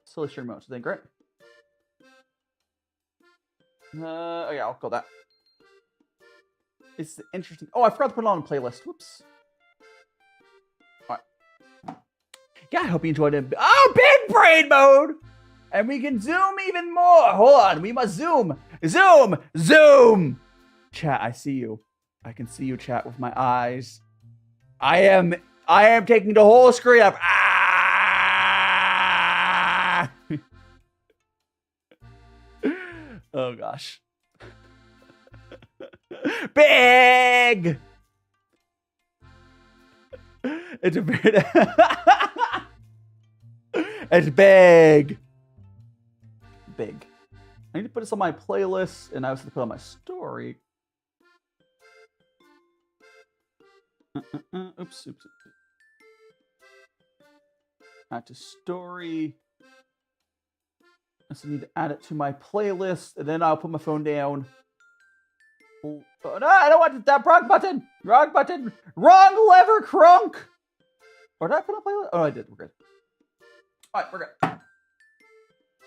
Silly stream modes, I think, right? Oh yeah, I'll call that. It's interesting. Oh, I forgot to put it on a playlist. Whoops. All right. Yeah, I hope you enjoyed it. Oh, big brain mode! And we can zoom even more. Hold on, we must zoom. Zoom! Zoom! Chat, I see you. I can see you, chat, with my eyes. I am taking the whole screen up. Ah! Oh, gosh. Big! It's a bit... It's big. Big. I need to put this on my playlist, and I was going to put it on my story. Oops. Add to story. I just need to add it to my playlist, and then I'll put my phone down. Oh, no, I don't want that. Wrong button. Wrong button. Wrong lever, crunk. Or did I put on playlist? Oh, I did. We're good. All right, we're good.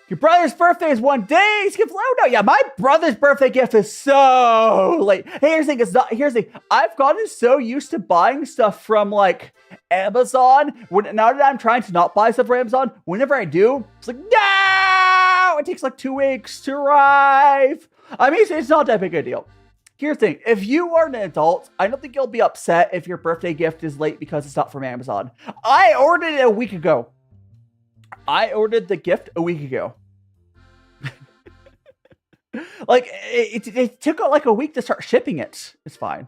Your brother's birthday is 1 day. Skip. Oh no, yeah, my brother's birthday gift is so late. Hey, here's the thing. Here's the thing. I've gotten so used to buying stuff from like Amazon. Now that I'm trying to not buy stuff from Amazon, whenever I do, it's like no. It takes like 2 weeks to arrive. I mean, it's not that big a deal. Here's the thing. If you are an adult, I don't think you'll be upset if your birthday gift is late because it's not from Amazon. I ordered it a week ago. I ordered the gift a week ago. Like, it took like a week to start shipping it. It's fine.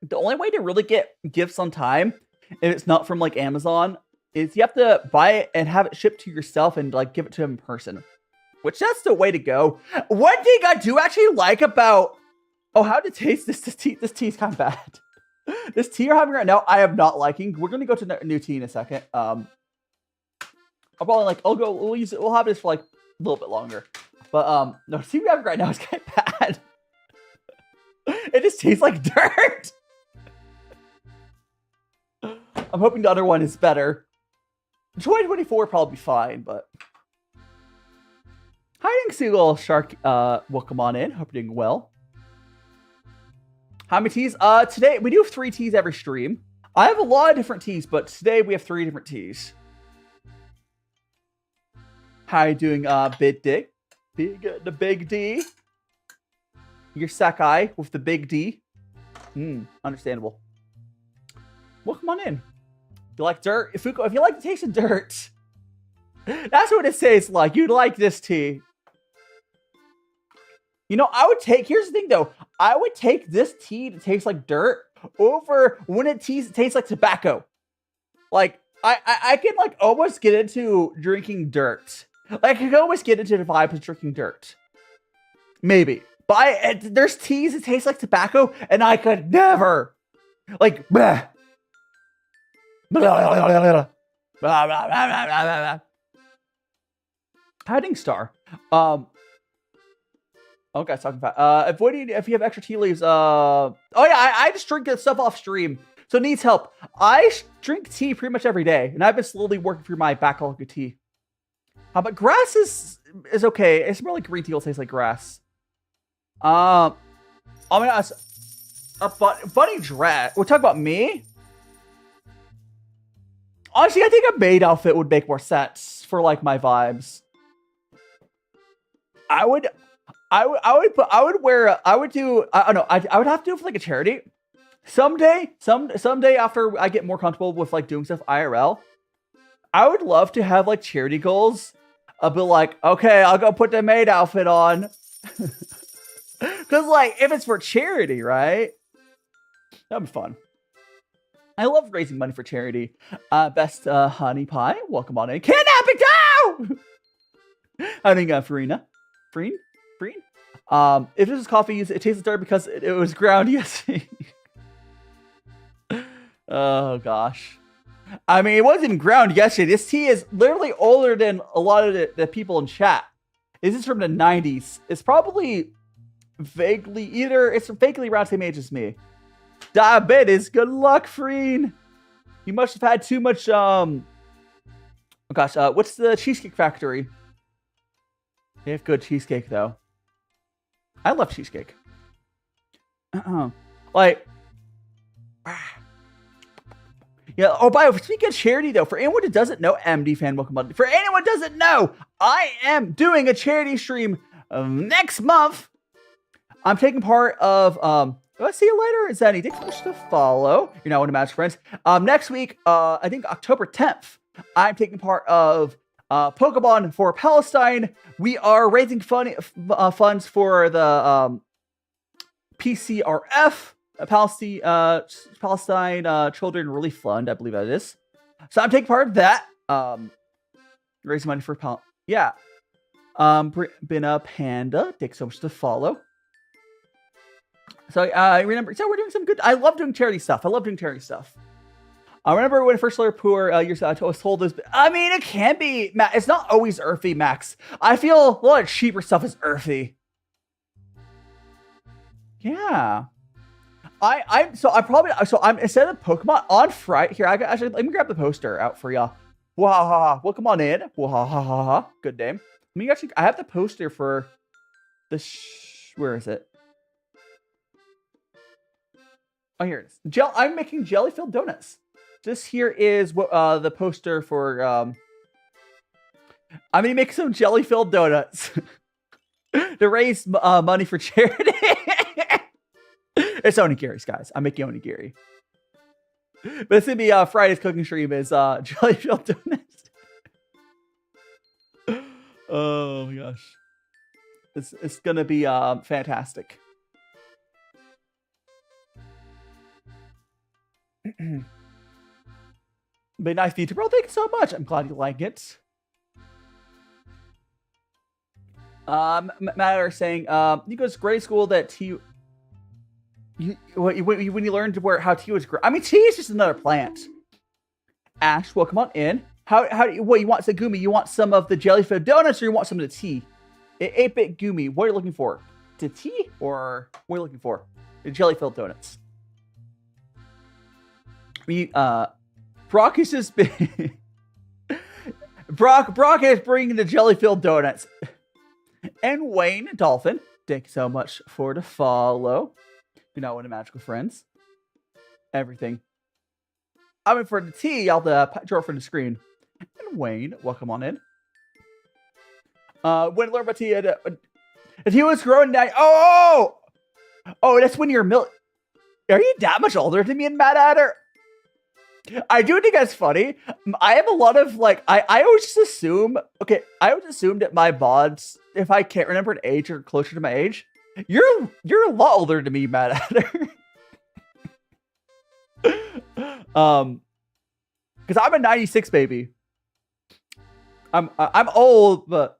The only way to really get gifts on time, if it's not from like Amazon, is you have to buy it and have it shipped to yourself and like give it to them in person. Which that's the way to go. One thing I do actually like about... Oh, how to taste this tea? This tea is kind of bad. This tea you're having right now, I am not liking. We're going to go to new tea in a second. I'll probably like, we'll use it. We'll have this for like a little bit longer. But, no, tea we're having right now is kind of bad. It just tastes like dirt. I'm hoping the other one is better. 2024 will probably be fine, but... Hiding Seagull Shark, welcome on in. Hope you're doing well. How many teas? Today, we do have 3 teas every stream. I have a lot of different teas, but today we have 3 different teas. How you doing, Big D? The Big D? Your Sakai with the Big D? Understandable. Welcome on in. You like dirt? If you like the taste of dirt, that's what it tastes like. You'd like this tea. You know, here's the thing though. I would take this tea to taste like dirt over when it tastes like tobacco. Like, I can like almost get into drinking dirt. Like, I can almost get into the vibe of drinking dirt. Maybe. But there's teas that taste like tobacco, and I could never. Like, bleh. Hiding Star. Okay, talking about if you have extra tea leaves. Oh yeah, I just drink this stuff off stream, so it needs help. I drink tea pretty much every day, and I've been slowly working through my backlog of tea. But grass is okay. It's more like green tea will taste like grass. I'm gonna ask Bunny Drat. We're talking about me. Honestly, I think a maid outfit would make more sense for like my vibes. I would have to do it for like a charity. Someday after I get more comfortable with like doing stuff IRL, I would love to have like charity goals. I'll be like, okay, I'll go put the maid outfit on. Cause like if it's for charity, right? That'd be fun. I love raising money for charity. Best honey pie, welcome on in. Kidnapping too! I think Farina. Freen? If this is coffee, it tastes dark because it was ground yesterday. Oh gosh. I mean, it wasn't ground yesterday. This tea is literally older than a lot of the people in chat. This is from the 90s. It's probably vaguely around the same age as me. Diabetes, good luck, Freen. You must have had too much, oh gosh, what's the Cheesecake Factory? They have good cheesecake, though. I love cheesecake. Like, yeah. Oh, by the way, speaking of charity, though, for anyone who doesn't know, MD fan, welcome on. For anyone who doesn't know, I am doing a charity stream next month. I'm taking part of, I'll see you later, Zenny. Thanks so much to follow. You're now one of my friends. Next week, I think October 10th, I'm taking part of Pokemon for Palestine. We are raising funds for the PCRF, Palestine Children Relief Fund, I believe that is. So I'm taking part of that. Raising money for yeah. Been a panda. Thanks so much to follow. So remember, so we're doing some good. I love doing charity stuff. I remember when I first learned Pu'er, I was told this. I mean, it can be. It's not always earthy, Max. I feel a lot of cheaper stuff is earthy. Yeah. I'm instead of Pokemon on Friday here. Actually let me grab the poster out for y'all. Wahaha! Welcome on in. Wahaha! Good name. I have the poster for the. Where is it? Oh, here it is. I'm making jelly-filled donuts. This here is what the poster for. I'm gonna make some jelly-filled donuts to raise money for charity. It's onigiri's, guys. I'm making onigiri. But it's gonna be Friday's cooking stream is jelly-filled donuts. Oh my gosh, it's gonna be fantastic. But nice VTuber, bro. Thank you so much. I'm glad you like it. Matter saying, you go to grade school that when you learned how tea was grown. I mean, tea is just another plant. Ash, welcome on in. How do you want Sagumi? You want some of the jelly-filled donuts, or you want some of the tea? 8-bit Gumi. What are you looking for? The tea, or what are you looking for? The jelly-filled donuts. Brock is just been Brock is bringing the jelly-filled donuts. And Wayne Dolphin, thank you so much for the follow. You're not one of magical friends. Everything. I mean, for the tea, I'll draw from the screen. And Wayne, welcome on in. When I learned about tea, and he was growing down. Oh, that's when you're Are you that much older than me and Mad Adder? I do think that's funny. I have a lot of I always just assume. Okay, I always assume that my mods, if I can't remember an age or closer to my age, you're a lot older than me, Mad Adder. Because I'm a '96 baby. I'm old, but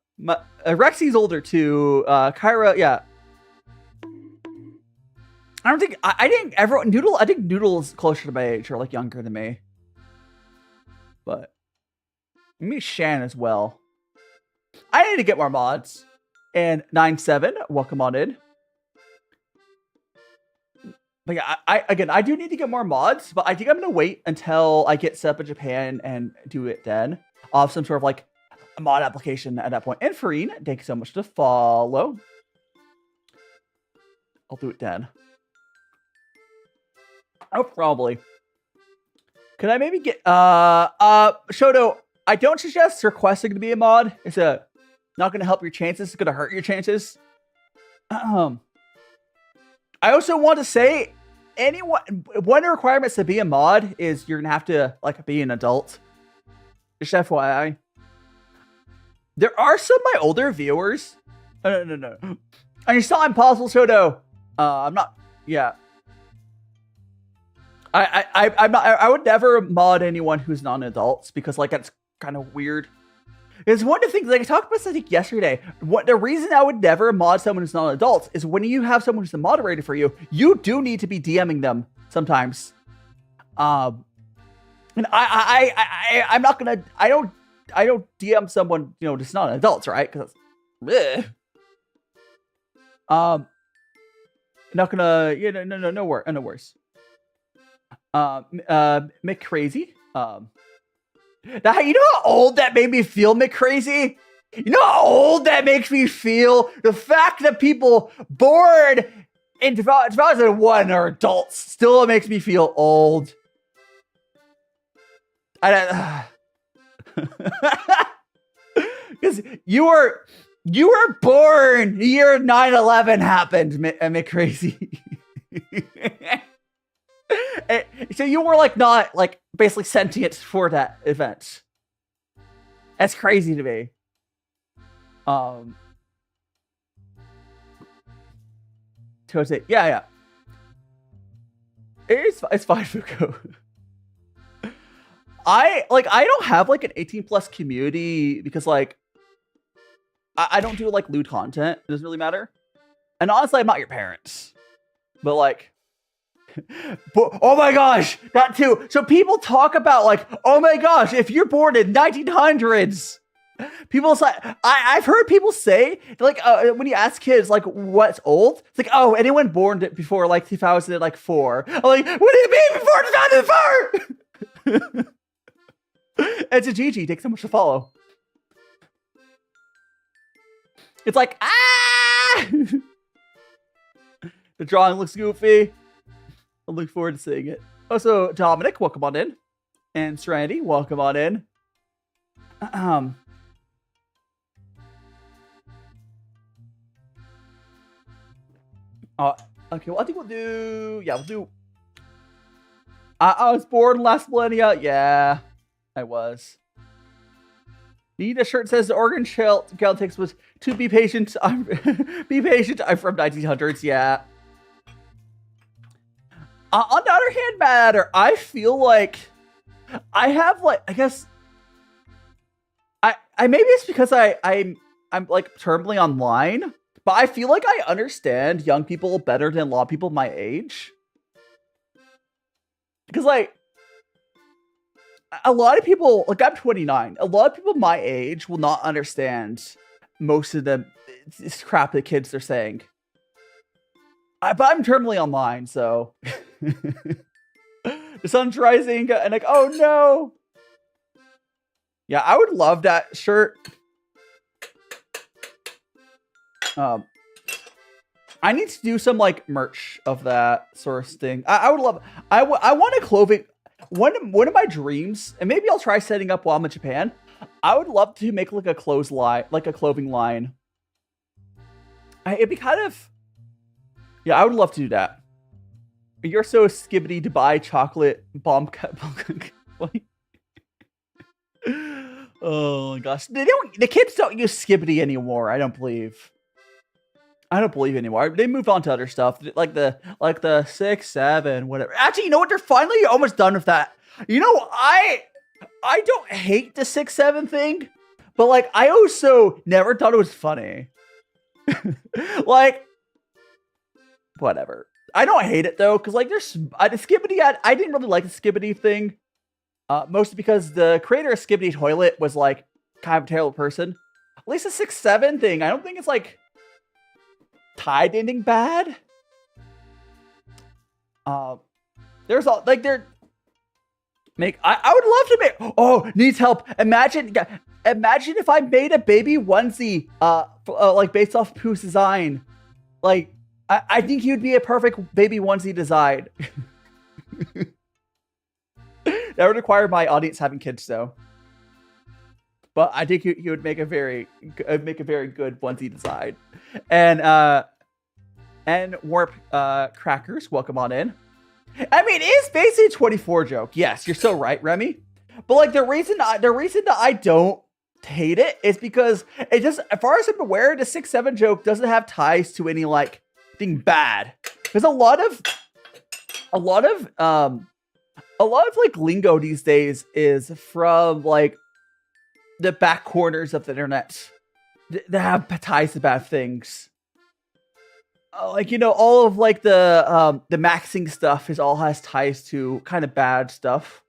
Rexy's older too. Kyra, yeah. I don't think I think everyone I think Noodle's closer to my age or younger than me. But me Shan as well. I need to get more mods. And 9-7, welcome on in. But yeah, I do need to get more mods, but I think I'm gonna wait until I get set up in Japan and do it then. I'll have some sort of a mod application at that point. And Farine, thank you so much to follow. I'll do it then. Oh, probably. Could I maybe get Shoto? I don't suggest requesting to be a mod. It's not going to help your chances. It's going to hurt your chances. I also want to say, one of the requirements to be a mod is you're going to have to be an adult. Just FYI. There are some of my older viewers. No. And you saw Impossible Shoto. I'm not. Yeah. I would never mod anyone who's non-adults because like that's kind of weird. It's one of the things like I talked about this I think yesterday. What the reason I would never mod someone who's non-adults is when you have someone who's the moderator for you, you do need to be DMing them sometimes. And I'm not gonna. I don't DM someone just not adults, right? Because not gonna. No worries. Mick Crazy. Now, you know how old that made me feel, Mick Crazy? You know how old that makes me feel? The fact that people born in 2001 are adults still makes me feel old. Because you were born the year 9/11 happened, Mick Crazy. So you were like not like basically sentient for that event. That's crazy to me. Yeah. It's fine, Fuko. I don't have like an 18+ community because like I don't do like lewd content. It doesn't really matter. And honestly, I'm not your parents. But like oh my gosh, that too. So people talk about like, oh my gosh, if you're born in 1900s, people say, I've heard people say like when you ask kids like what's old, it's like, oh, anyone born before like 2004. I'm like, what do you mean before 2004? It's a GG. Takes so much to follow. It's like the drawing looks goofy. I look forward to seeing it. Also, Dominic, welcome on in. And Serenity, welcome on in. Okay, well, I think we'll do... I was born last millennia. Yeah, I was. Need a shirt that says the Oregon Celtics was to be patient. Be patient. I'm from 1900s. Yeah. On the other hand, matter, I feel like I have like, I guess I maybe it's because I'm like terminally online, but I feel like I understand young people better than a lot of people my age. Because like a lot of people, like I'm 29, a lot of people my age will not understand most of the crap that kids are saying. But I'm terminally online, so the sun's rising, and like, oh no. Yeah, I would love that shirt. I need to do some like merch of that sort of thing. I would love. I want a clothing. One of my dreams, and maybe I'll try setting up while I'm in Japan. I would love to make like a clothing line. It'd be kind of. Yeah, I would love to do that. You're so skibbity to buy chocolate bomb cut. Oh my gosh, the kids don't use skibbity anymore. I don't believe anymore. They moved on to other stuff, like the 6, 7, whatever. Actually, you know what? They're finally almost done with that. You know, I don't hate the 6, 7 thing, but like I also never thought it was funny. Like. Whatever. I don't hate it though, because like there's the Skibbity. I didn't really like the Skibbity thing, mostly because the creator of Skibbity Toilet was like kind of a terrible person. At least the 6, 7 thing, I don't think it's like tied to anything bad. There's all like I would love to make. Oh, needs help. Imagine if I made a baby onesie, like based off Pooh's design, like. I think he would be a perfect baby onesie design. That would require my audience having kids, though. But I think he would make a very good onesie design. And Warp Crackers, welcome on in. I mean, it is basically a 24 joke. Yes, you're so right, Remy. But like the reason that I don't hate it is because it just, as far as I'm aware, the 6, 7 joke doesn't have ties to any like thing bad. There's a lot of a lot of like lingo these days is from like the back corners of the internet that have ties to bad things. Like, you know, all of like the maxing stuff is all has ties to kind of bad stuff.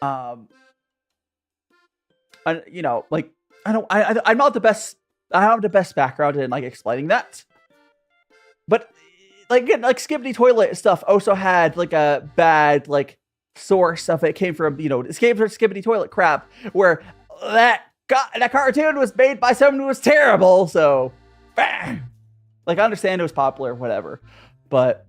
You know, like I'm not the best. I don't have the best background in like explaining that. But like Skibbity Toilet stuff also had like a bad like source of it. Came from, you know, it came from Skibbity Toilet crap, where that cartoon was made by someone who was terrible. So, bang! Like, I understand it was popular, whatever, but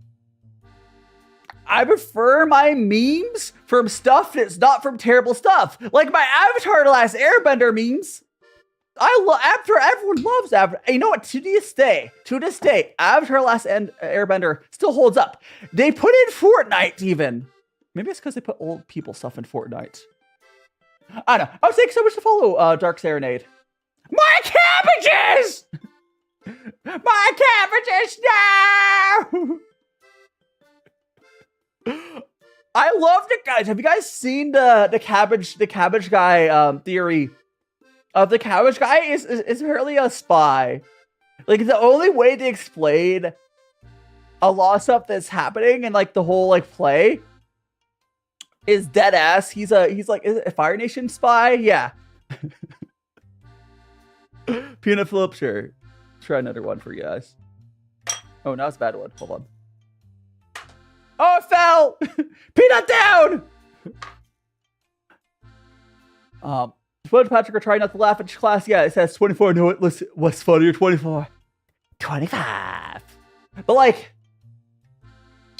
I prefer my memes from stuff that's not from terrible stuff. Like my Avatar The Last Airbender memes. I love Avatar. Everyone loves Avatar. And you know what? To this day, Avatar The Last Airbender still holds up. They put in Fortnite even. Maybe it's because they put old people stuff in Fortnite. I don't know. I was thanks so much to follow Dark Serenade. My cabbages! My cabbages now! I love the guys. Have you guys seen the cabbage guy theory? The cabbage guy is apparently a spy. Like, the only way to explain a lot of stuff that's happening and like the whole like play is dead ass. He's like, is it a Fire Nation spy? Yeah. Peanut Flip, sure. Try another one for you guys. Oh, now it's a bad one. Hold on. Oh, it fell! Peanut down! What Patrick are trying not to laugh at class? Yeah, it says 24. No, it listen, what's funnier? 24. 25. But like,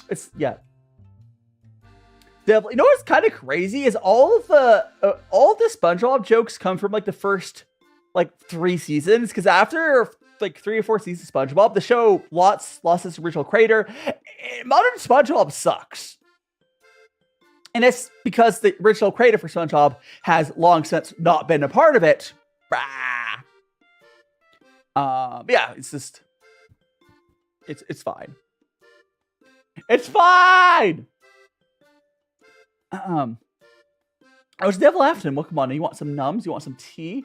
it's, yeah. Definitely. You know what's kind of crazy is all the SpongeBob jokes come from like the first like 3 seasons, because after like 3 or 4 seasons of SpongeBob, the show lost its original creator. Modern SpongeBob sucks. And it's because the original creator for SpongeBob has long since not been a part of it. Yeah, it's just, it's fine. It's fine. I was Devil Afton. Well, come on. You want some nums? You want some tea?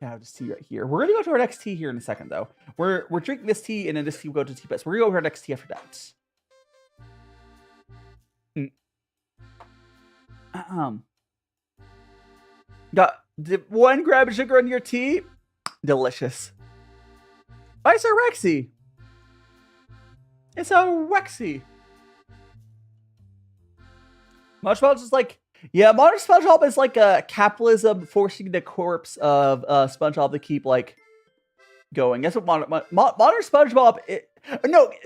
Yeah, just tea right here. We're gonna go to our next tea here in a second, though. We're drinking this tea, and then this tea will go to tea bits. We're gonna go to our next tea after that. Got the 1 gram of sugar in your tea. Delicious. Why is it Rexy? It's a Rexy. Mushmouth is like, yeah, modern SpongeBob is like a capitalism forcing the corpse of SpongeBob to keep like going. That's what modern SpongeBob. It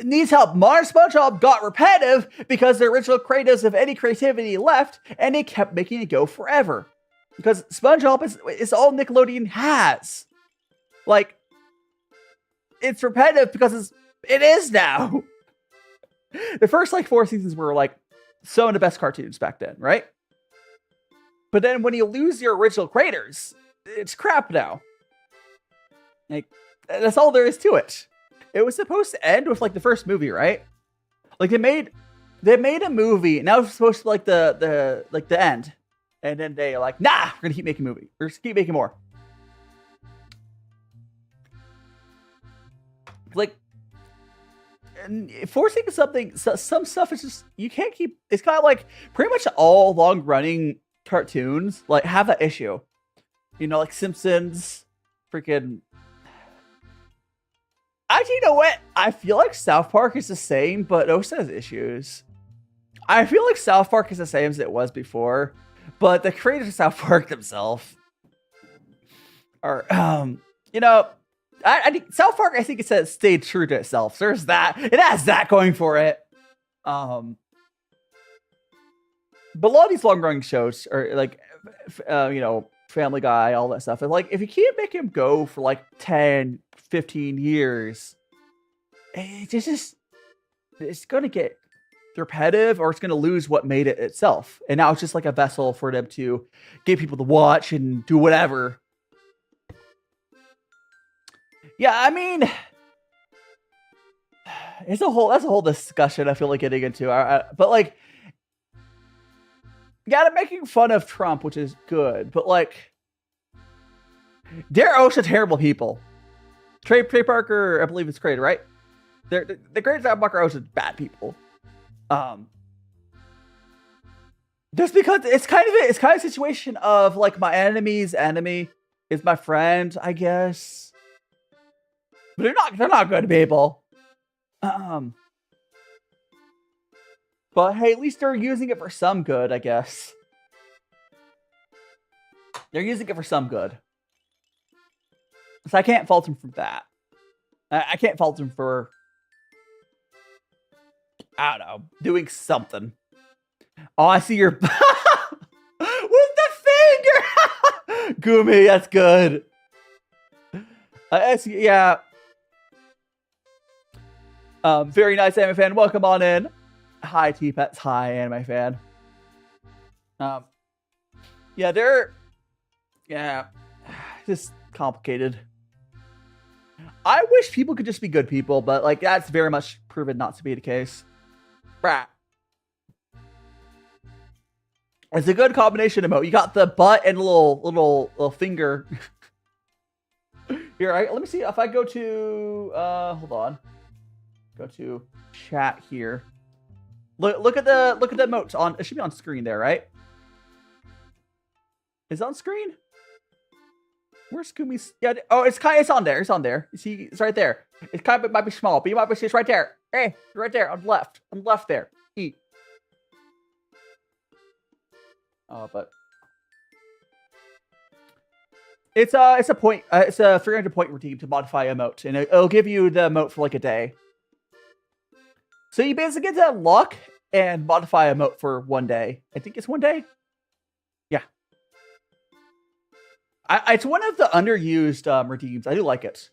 needs help. Modern SpongeBob got repetitive because the original creators of any creativity left, and they kept making it go forever. Because SpongeBob is all Nickelodeon has. Like, it's repetitive because it is now. The first like 4 seasons were like some of the best cartoons back then, right? But then when you lose your original creators, it's crap now. Like, that's all there is to it. It was supposed to end with like the first movie, right? Like they made a movie, and that was supposed to be like the end. And then they're like, nah, we're gonna keep making movie. We're just keep making more. Like, and forcing something, some stuff is just, you can't keep, it's kind of like pretty much all long running cartoons like have that issue. You know, like Simpsons, freaking. Actually, you know what? I feel like South Park is the same, but it also has issues. I feel like South Park is the same as it was before, but the creators of South Park themselves are, you know, I think South Park, I think it says stayed true to itself. So there's that. It has that going for it. But a lot of these long-running shows are like, you know, Family Guy, all that stuff. And like, if you can't make him go for like 10, 15 years, it's going to get repetitive, or it's going to lose what made it itself. And now it's just like a vessel for them to get people to watch and do whatever. Yeah, I mean, that's a whole discussion I feel like getting into. But like, Yeah, they're making fun of Trump, which is good, but like, they're also terrible people. Trey Parker, I believe it's created, right? The creators of Parker are also bad people. Just because it's kind of a situation of like my enemy's enemy is my friend, I guess. But they're not good people. But hey, at least they're using it for some good, I guess. They're using it for some good. So I can't fault them for that. I can't fault them for, I don't know, doing something. Oh, I see your... With the finger! Gumi, that's good. I see, yeah. Very nice, anime fan. Welcome on in. Hi, T-Pets. Hi, anime fan. Yeah, they're... Yeah. Just complicated. I wish people could just be good people, but like that's very much proven not to be the case. Brah. It's a good combination emote. You got the butt and little finger. Here, let me see if I go to hold on. Go to chat here. Look at the emotes on. It should be on screen there, right? Is it on screen? Where's Kumi's? Yeah. Oh, it's on there. It's on there. You see, it's right there. It might be small, but you might see it's right there. Hey, right there on the left. On the left there. E. Oh, but it's a point. It's a 300 point redeem to modify emote, and it'll give you the emote for like a day. So you basically get to unlock and modify emote for 1 day. I think it's 1 day. Yeah. It's one of the underused redeems. I do like it.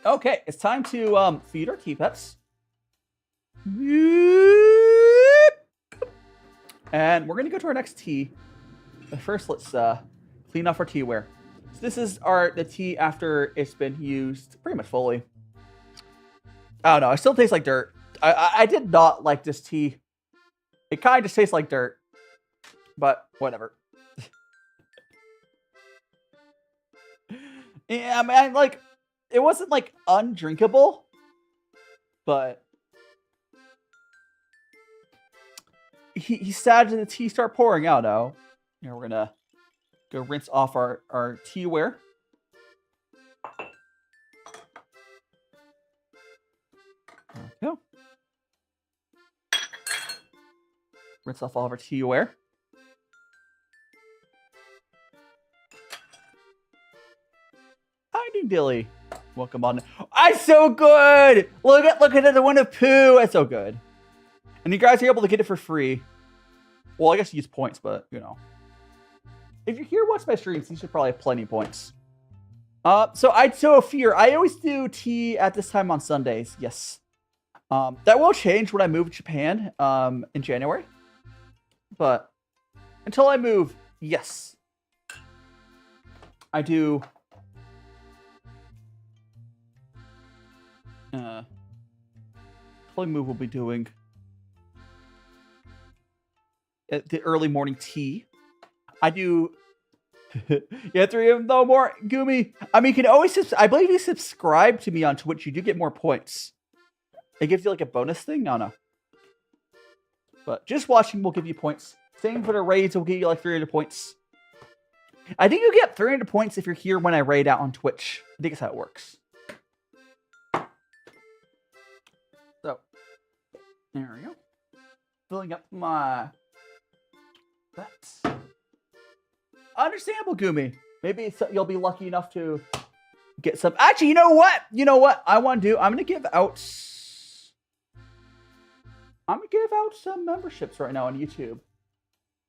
Okay, it's time to feed our T-Pets. And we're going to go to our next tea. But first, let's clean off our teaware. So this is the tea after it's been used pretty much fully. I don't know. It still tastes like dirt. I did not like this tea. It kind of just tastes like dirt. But whatever. Yeah, man, like, it wasn't, like, undrinkable. But he's sad that the tea start pouring out now. Here, we're gonna go rinse off our teaware. There we go. Rinse off all of our teaware. Hi, New Dilly. Welcome on. That's so good! Look at the one of Pooh. That's so good. And you guys are able to get it for free. Well, I guess you use points, but, you know. If you're here watching my streams, you should probably have plenty of points. So fear. I always do tea at this time on Sundays. Yes. That will change when I move to Japan in January. But until I move, yes. I do. Until I move, we'll be doing the early morning tea. I do. Yeah, 3 of them no more. Gumi. I mean, you can always. I believe you subscribe to me on Twitch. You do get more points. It gives you like a bonus thing. No. But just watching will give you points. Same for the raids. Will give you like 300 points. I think you get 300 points if you're here when I raid out on Twitch. I think that's how it works. So there we go. Filling up my. That's understandable, Gumi. Maybe you'll be lucky enough to get some. Actually, you know what? I want to do. I'm gonna give out some memberships right now on YouTube.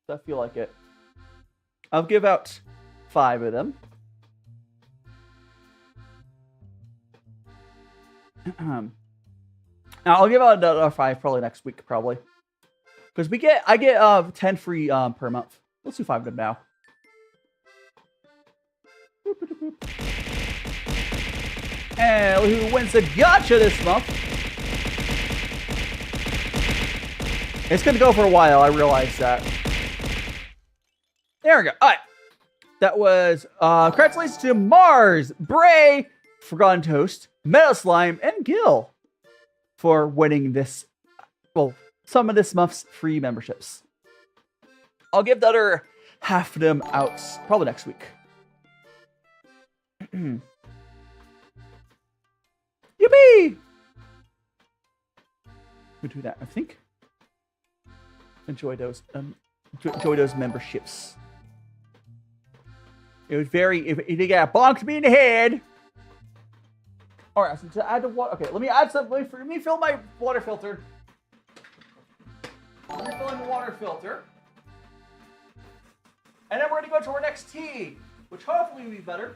So I feel like it. I'll give out 5 of them. Now I'll give out another 5 probably next week, probably. Because I get 10 free per month. Let's do 5 of them now. And who wins the gacha this month? It's gonna go for a while. I realize that. There we go. All right. That was congratulations to Mars, Bray, Forgotten Toast, Meadow Slime, and Gil for winning this. Well, some of this month's free memberships. I'll give the other half of them out probably next week. Yippee! We'll do that, I think. Enjoy those memberships. It was very. If you got bonked me in the head. All right, so to add the water. Okay, let me add some. Let me fill my water filter. Let me fill in the water filter. And then we're gonna go to our next tea, which hopefully will be better.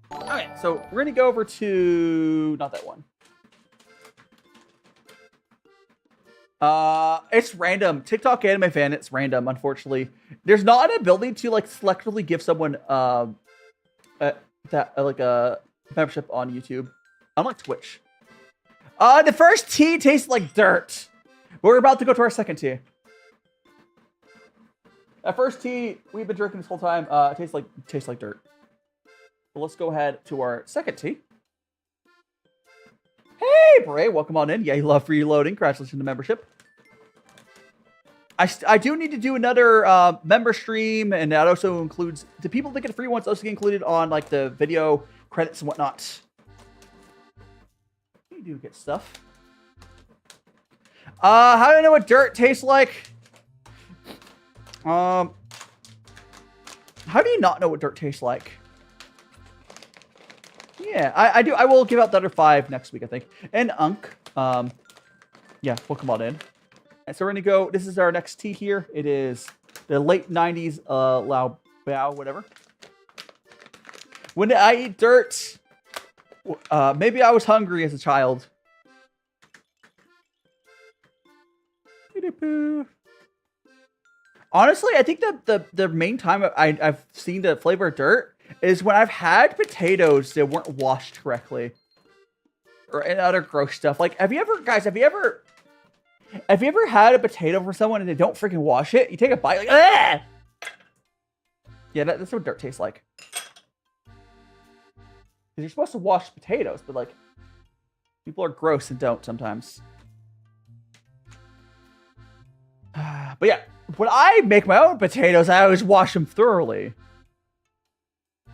Okay, so we're gonna go over to not that one. It's random. TikTok anime fan, it's random, unfortunately. There's not an ability to like selectively give someone like a membership on YouTube. Unlike Twitch. The first tea tastes like dirt. But we're about to go to our second tea. That first tea we've been drinking this whole time tastes like dirt. So let's go ahead to our second tea. Hey, Bray, welcome on in. Yeah, you love reloading. Congratulations on the membership. I do need to do another member stream, and that also includes the people that get free ones also get included on like the video credits and whatnot. You do get stuff. How do I know what dirt tastes like? How do you not know what dirt tastes like? Yeah, I do. I will give out the other 5 next week, I think. And Unk. Yeah, we'll come on in. And so we're gonna go. This is our next tea here. It is the late 90s Liubao, whatever. When did I eat dirt? Maybe I was hungry as a child. Honestly, I think the main time I've seen the flavor of dirt is when I've had potatoes that weren't washed correctly. Or and other gross stuff. Like, have you ever had a potato for someone and they don't freaking wash it? You take a bite, like, ah! Yeah, that's what dirt tastes like. Because you're supposed to wash potatoes, but like, people are gross and don't sometimes. But yeah, when I make my own potatoes, I always wash them thoroughly.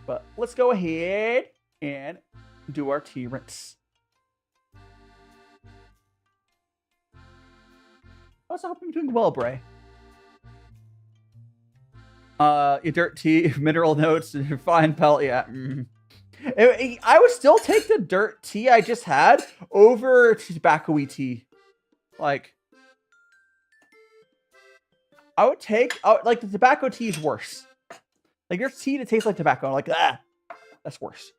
But let's go ahead and do our tea rinse. I also hope you're doing well, Bray. Your dirt tea, mineral notes, and fine pellet, yeah. I would still take the dirt tea I just had over tobacco-y tea. Like, I would take, like, the tobacco tea is worse. Like, there's tea that tastes like tobacco. I'm like, ah, that's worse.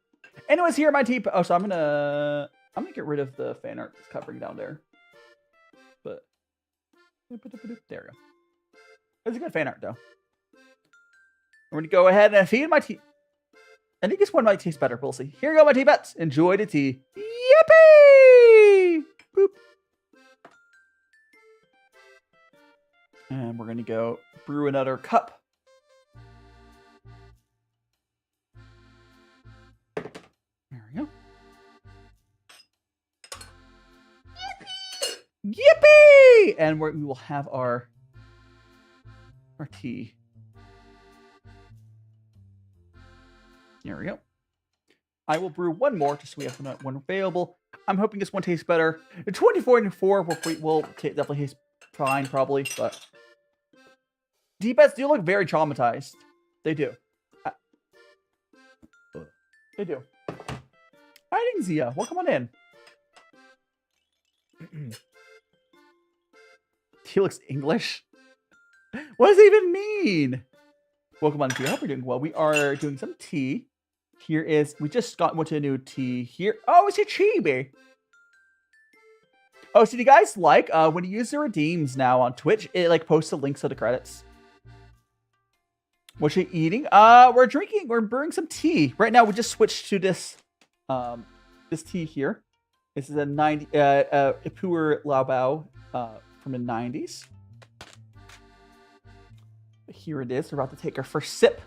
Anyways, here are my tea. Oh, so I'm gonna get rid of the fan art that's covering down there. But there we go. It's a good fan art, though. I'm gonna go ahead and feed my tea. I think this one might taste better. We'll see. Here you go, my tea bets. Enjoy the tea. Yippee! Boop. And we're gonna go brew another cup. There we go. Yippee! And we will have our tea. There we go. I will brew one more just so we have one available. I'm hoping this one tastes better. The 24 and 4 will definitely taste fine, probably, but D-bets do look very traumatized. They do. They do. Hi, Zia. Welcome on in. He looks English. What does it even mean? Welcome on tea. I hope you're doing well. We are doing some tea. Here is, we just went to a new tea here. Oh, it's a chibi. Oh, so do you guys like, when you use the redeems now on Twitch, it like posts the links to the credits. What you eating? We're brewing some tea. Right now, we just switched to this, this tea here. This is a puer Liubao from the 90s. Here it is. We're about to take our first sip.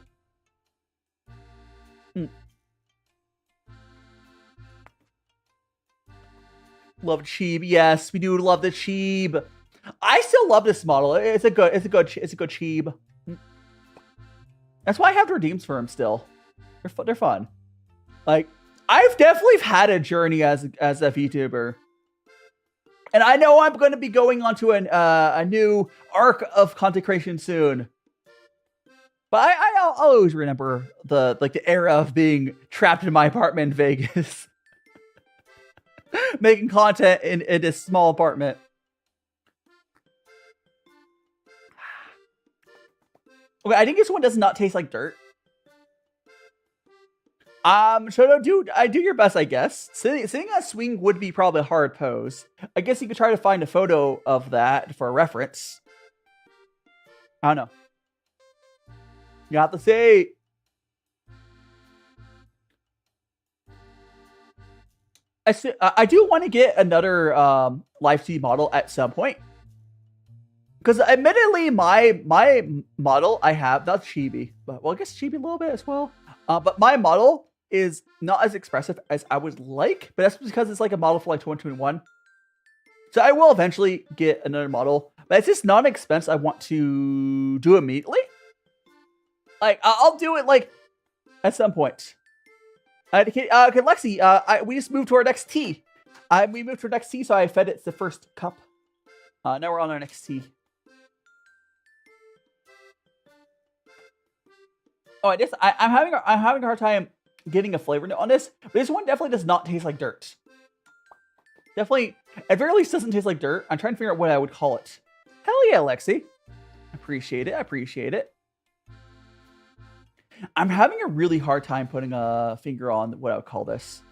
Love cheeb. Yes, we do love the cheeb. I still love this model. It's a good cheeb. That's why I have redeems for him still. They're fun. Like, I've definitely had a journey as a VTuber. And I know I'm going to be going on to a new arc of content creation soon. But I'll always remember the era of being trapped in my apartment in Vegas. Making content in this small apartment. Okay, I think this one does not taste like dirt. So do your best, I guess. Sitting on a swing would be probably a hard pose. I guess you could try to find a photo of that for a reference. I don't know. You have to say. I do want to get another live feed model at some point. Because admittedly, my model I have, not chibi, but well, I guess chibi a little bit as well. But my model is not as expressive as I would like, but that's because it's like a model for like 2021. So I will eventually get another model, but it's just not an expense I want to do immediately. Like, I'll do it like at some point. Okay, Lexi, we just moved to our next tea. We moved to our next tea, so I fed it the first cup. Now we're on our next tea. Oh, I'm having a hard time getting a flavor note on this, but this one definitely does not taste like dirt. Definitely, at very least, doesn't taste like dirt. I'm trying to figure out what I would call it. Hell yeah, Lexi. Appreciate it. I appreciate it. I'm having a really hard time putting a finger on what I would call this.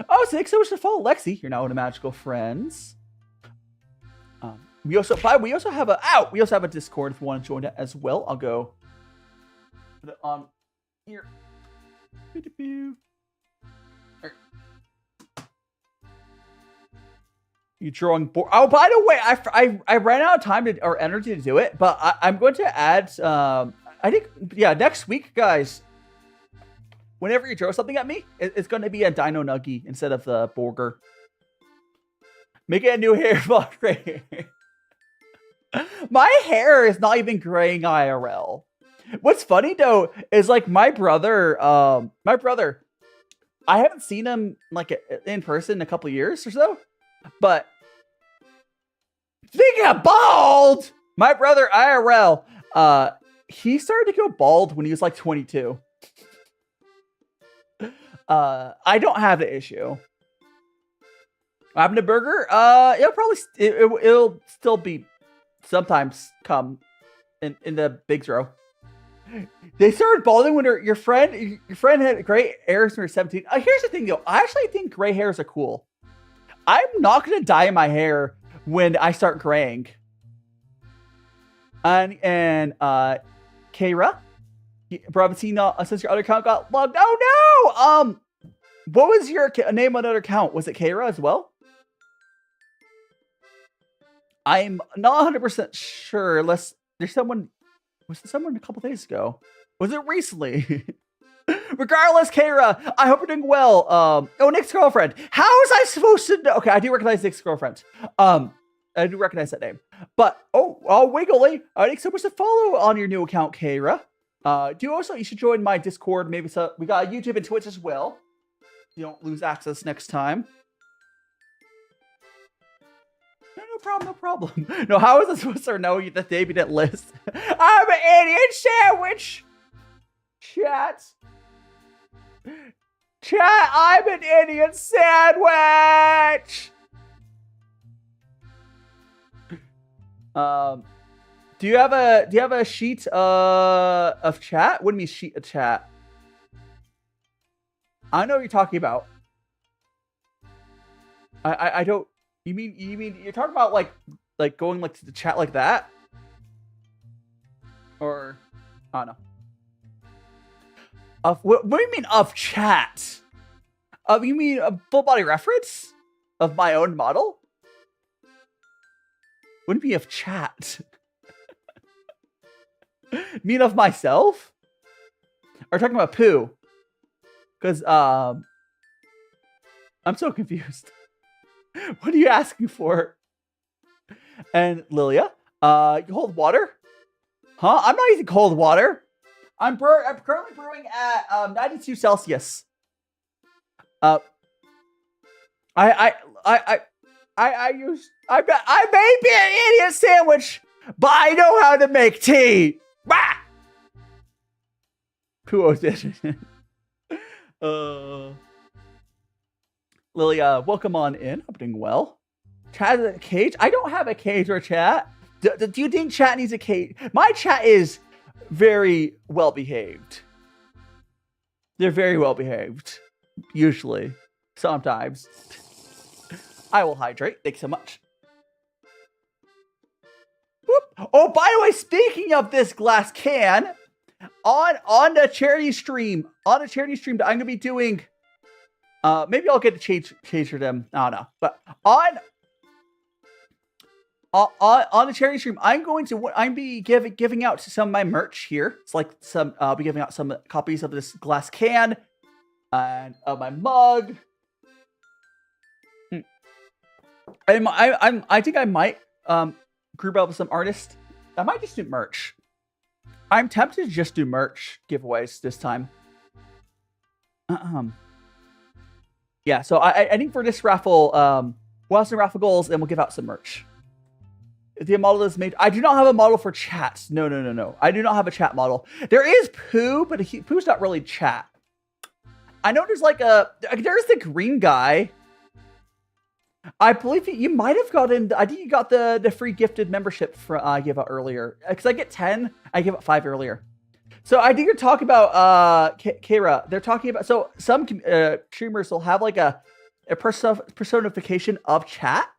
Oh, thanks so much for follow, Lexi. You're now in a magical friends. We also have a Discord if you want to join it as well. I'll go put it on here. You drawing board? Oh, by the way, I ran out of time or energy to do it, but I'm going to add. I think next week, guys. Whenever you throw something at me, it's going to be a Dino Nuggie instead of the Burger. Make it a new hair fall gray. My hair is not even graying IRL. What's funny though is like my brother. I haven't seen him like in person in a couple years or so, but speaking of bald, my brother IRL, he started to go bald when he was like 22. I don't have the issue. What happened to Burger? It'll still be sometimes come in the big throw. They started balding when your friend had gray hairs when you were 17. Here's the thing though, I actually think gray hairs are cool. I'm not gonna dye my hair when I start graying. And Kayra, Brabantino, since your other account got logged. Oh no! What was your name on another account? Was it Kayra as well? I'm not 100% sure. Unless there's someone. Was it someone a couple days ago? Was it recently? Regardless, Kayra, I hope you're doing well. Oh, Nick's girlfriend. How was I supposed to know? Okay, I do recognize Nick's girlfriend. I do recognize that name. But Wiggly, thanks so much to follow on your new account, Kayra. You should join my Discord. Maybe so. We got YouTube and Twitch as well. You don't lose access next time. No problem. No, how is this supposed to know that they didn't list? I'm an idiot sandwich. Chat, I'm an idiot sandwich. Do you have a sheet of chat? What do you mean sheet of chat? I know what you're talking about. I don't. You mean you're talking about like going like to the chat like that? Or I don't know. What do you mean of chat? You mean a full body reference of my own model? Wouldn't be of chat. Mean of myself? Or talking about poo? Because I'm so confused. What are you asking for? And Lilia, you hold water? Huh? I'm not using cold water. I'm currently brewing at 92 Celsius. I may be an idiot sandwich, but I know how to make tea. Bah! Who owes it? Lilia, welcome on in. I'm doing well. Chat has a cage? I don't have a cage or chat. Do you think chat needs a cage? My chat is very well behaved. They're very well behaved. Usually. Sometimes. I will hydrate. Thanks so much. Whoop. Oh, by the way, speaking of this glass can, on the charity stream, that I'm gonna be doing. Maybe I'll get to change for them. I don't know, but on the charity stream, I'm be giving out some of my merch here. It's like I'll be giving out some copies of this glass can and of my mug. I think I might group up with some artists. I might just do merch. I'm tempted to just do merch giveaways this time. Yeah, so I think for this raffle, we'll have some raffle goals and we'll give out some merch. If the model is made, I do not have a model for chats. No. I do not have a chat model. There is Pooh, but Pooh's not really chat. I know there's there's the green guy. I believe you might have gotten, I think you got the free gifted membership I gave out earlier. Because I get 10, I gave out 5 earlier. So I think you're talking about Kara. They're talking about, so some streamers will have like a personification of chat.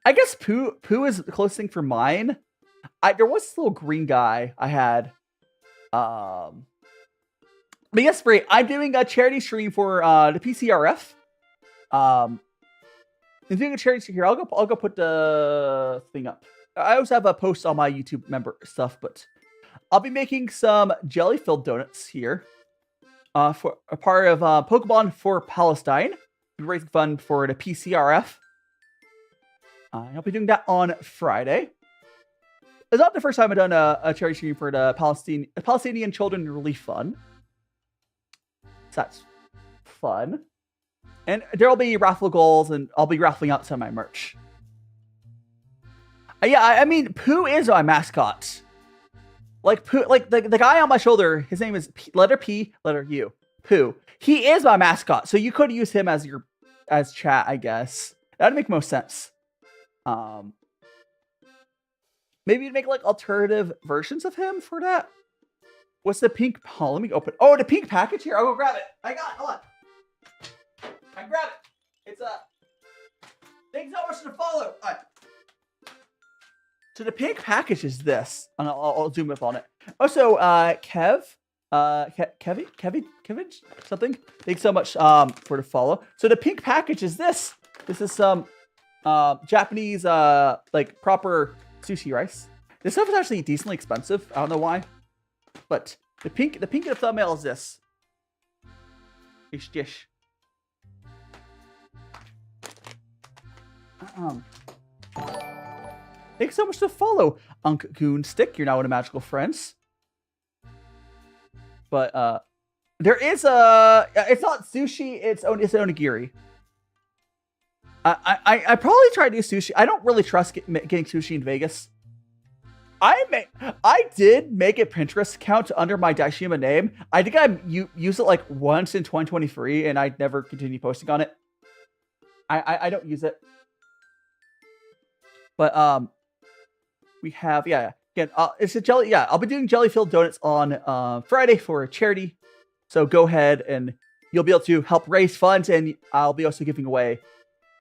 I guess Pooh is the closest thing for mine. There was this little green guy I had. But yes, I'm doing a charity stream for the PCRF. I'm doing a charity stream here. I'll go put the thing up. I also have a post on my YouTube member stuff, but I'll be making some jelly-filled donuts here for a part of Pokemon for Palestine. We're raising fund for the PCRF. I'll be doing that on Friday. It's not the first time I've done a charity stream for the Palestinian Children Relief Fund. So that's fun. And there'll be raffle goals, and I'll be raffling out some of my merch. Yeah, I mean, Pooh is my mascot. Like Pooh, like the guy on my shoulder, his name is letter P, letter U. Pooh. He is my mascot, so you could use him as chat, I guess. That'd make most sense. Maybe make like alternative versions of him for that. What's the pink? Oh, let me open. Oh, the pink package here. I'll go grab it. I got it. Hold on. I grab it. It's thanks so much for the follow. All right. So the pink package is this, and I'll zoom up on it. Also, Kevin, something. Thanks so much for the follow. So the pink package is this. This is some Japanese like proper sushi rice. This stuff is actually decently expensive. I don't know why, but the pink in the thumbnail is this. Ish dish. Thanks so much to follow, Unk Goonstick. You're now one of Magical Friends. But there is it's not sushi. It's onigiri. I probably tried to do sushi. I don't really trust getting sushi in Vegas. I did make a Pinterest account under my Daishima name. I think I used it like once in 2023, and I never continued posting on it. I don't use it. But we have again it's a jelly. Yeah, I'll be doing jelly-filled donuts on Friday for a charity. So go ahead and you'll be able to help raise funds, and I'll be also giving away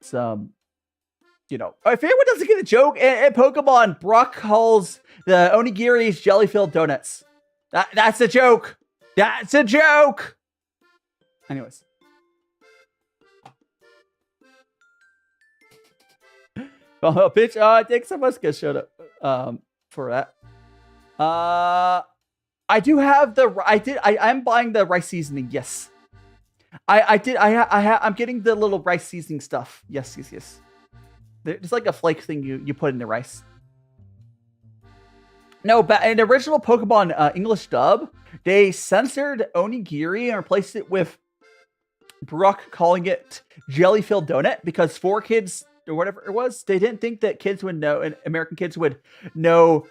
some, if anyone doesn't get a joke, in Pokemon, Brock calls the onigiris jelly-filled donuts. That's a joke. That's a joke. Anyways, Oh, bitch. I think someone's gonna show up for that. I do have I'm buying the rice seasoning. Yes. I'm getting the little rice seasoning stuff. Yes. It's like a flake thing you put in the rice. No, but in the original Pokemon English dub, they censored onigiri and replaced it with Brooke calling it jelly-filled donut because 4Kids or whatever it was, they didn't think that kids would know, and American kids would know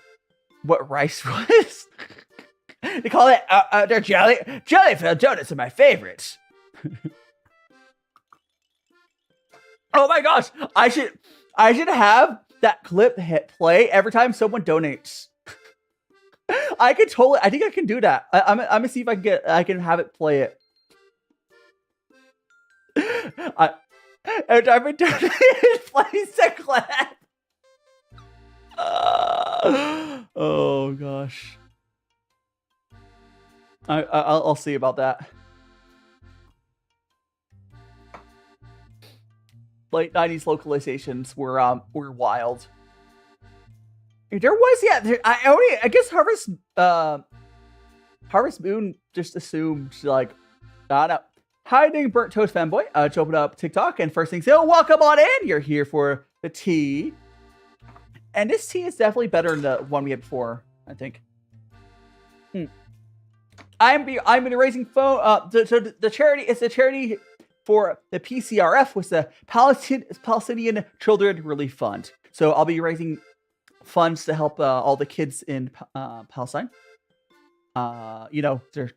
what rice was. They call it their jelly-filled donuts are my favorites. Oh my gosh, I should have that clip hit play every time someone donates. I think I can do that. I'm gonna see if I can have it play it. Every time I donate, it plays the clip. Oh gosh. I'll see about that. Late 90s localizations were wild. There was, yeah. I guess Harvest Moon just assumed, like, I don't know. Hiding Burnt Toast Fanboy to open up TikTok, and first thing, so welcome on in. You're here for the tea, and this tea is definitely better than the one we had before, I think. I'm been raising phone. So the charity is the charity for the PCRF, was the Palestinian Children Relief Fund. So I'll be raising funds to help all the kids in Palestine. You know, they're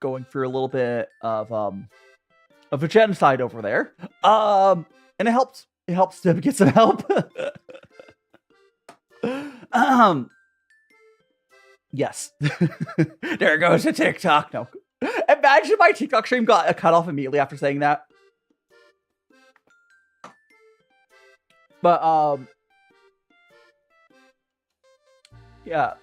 going through a little bit of a genocide over there. And it helps them get some help. Yes. There goes the TikTok. No. Imagine my TikTok stream got cut off immediately after saying that. But yeah.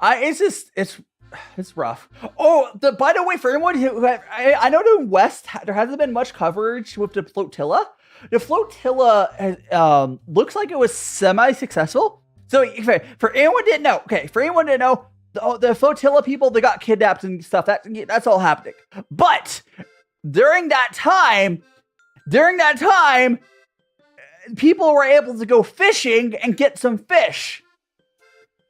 It's rough. Oh, by the way, for anyone who I know in the West there hasn't been much coverage with the flotilla. The flotilla looks like it was semi-successful. So for anyone didn't know, the flotilla people, they got kidnapped and stuff. That's all happening. But during that time, people were able to go fishing and get some fish.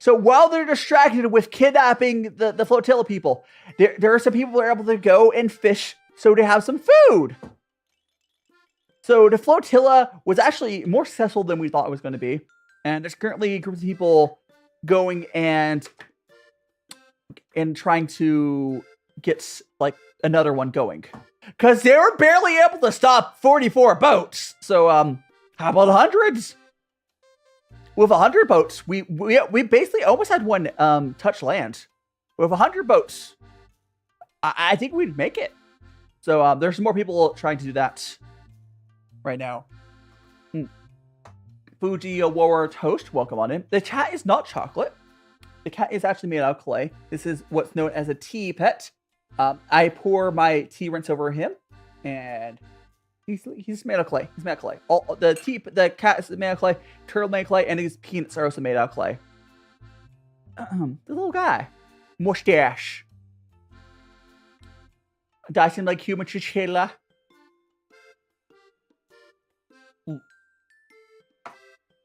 So while they're distracted with kidnapping the flotilla people, there are some people who are able to go and fish so to have some food. So the flotilla was actually more successful than we thought it was going to be. And there's currently a group of people going and trying to get like another one going. Because they were barely able to stop 44 boats. So how about hundreds? With 100 boats, we basically almost had one touch land. With 100 boats, I think we'd make it. So there's some more people trying to do that right now. Fuji War Toast, welcome on in. The cat is not chocolate. The cat is actually made out of clay. This is what's known as a tea pet. I pour my tea rinse over him, and he's made of clay. He's made of clay. The cat is made of clay. Turtle made of clay, and his peanuts are also made out of clay. The little guy, mustache. Dyson like human chinchilla.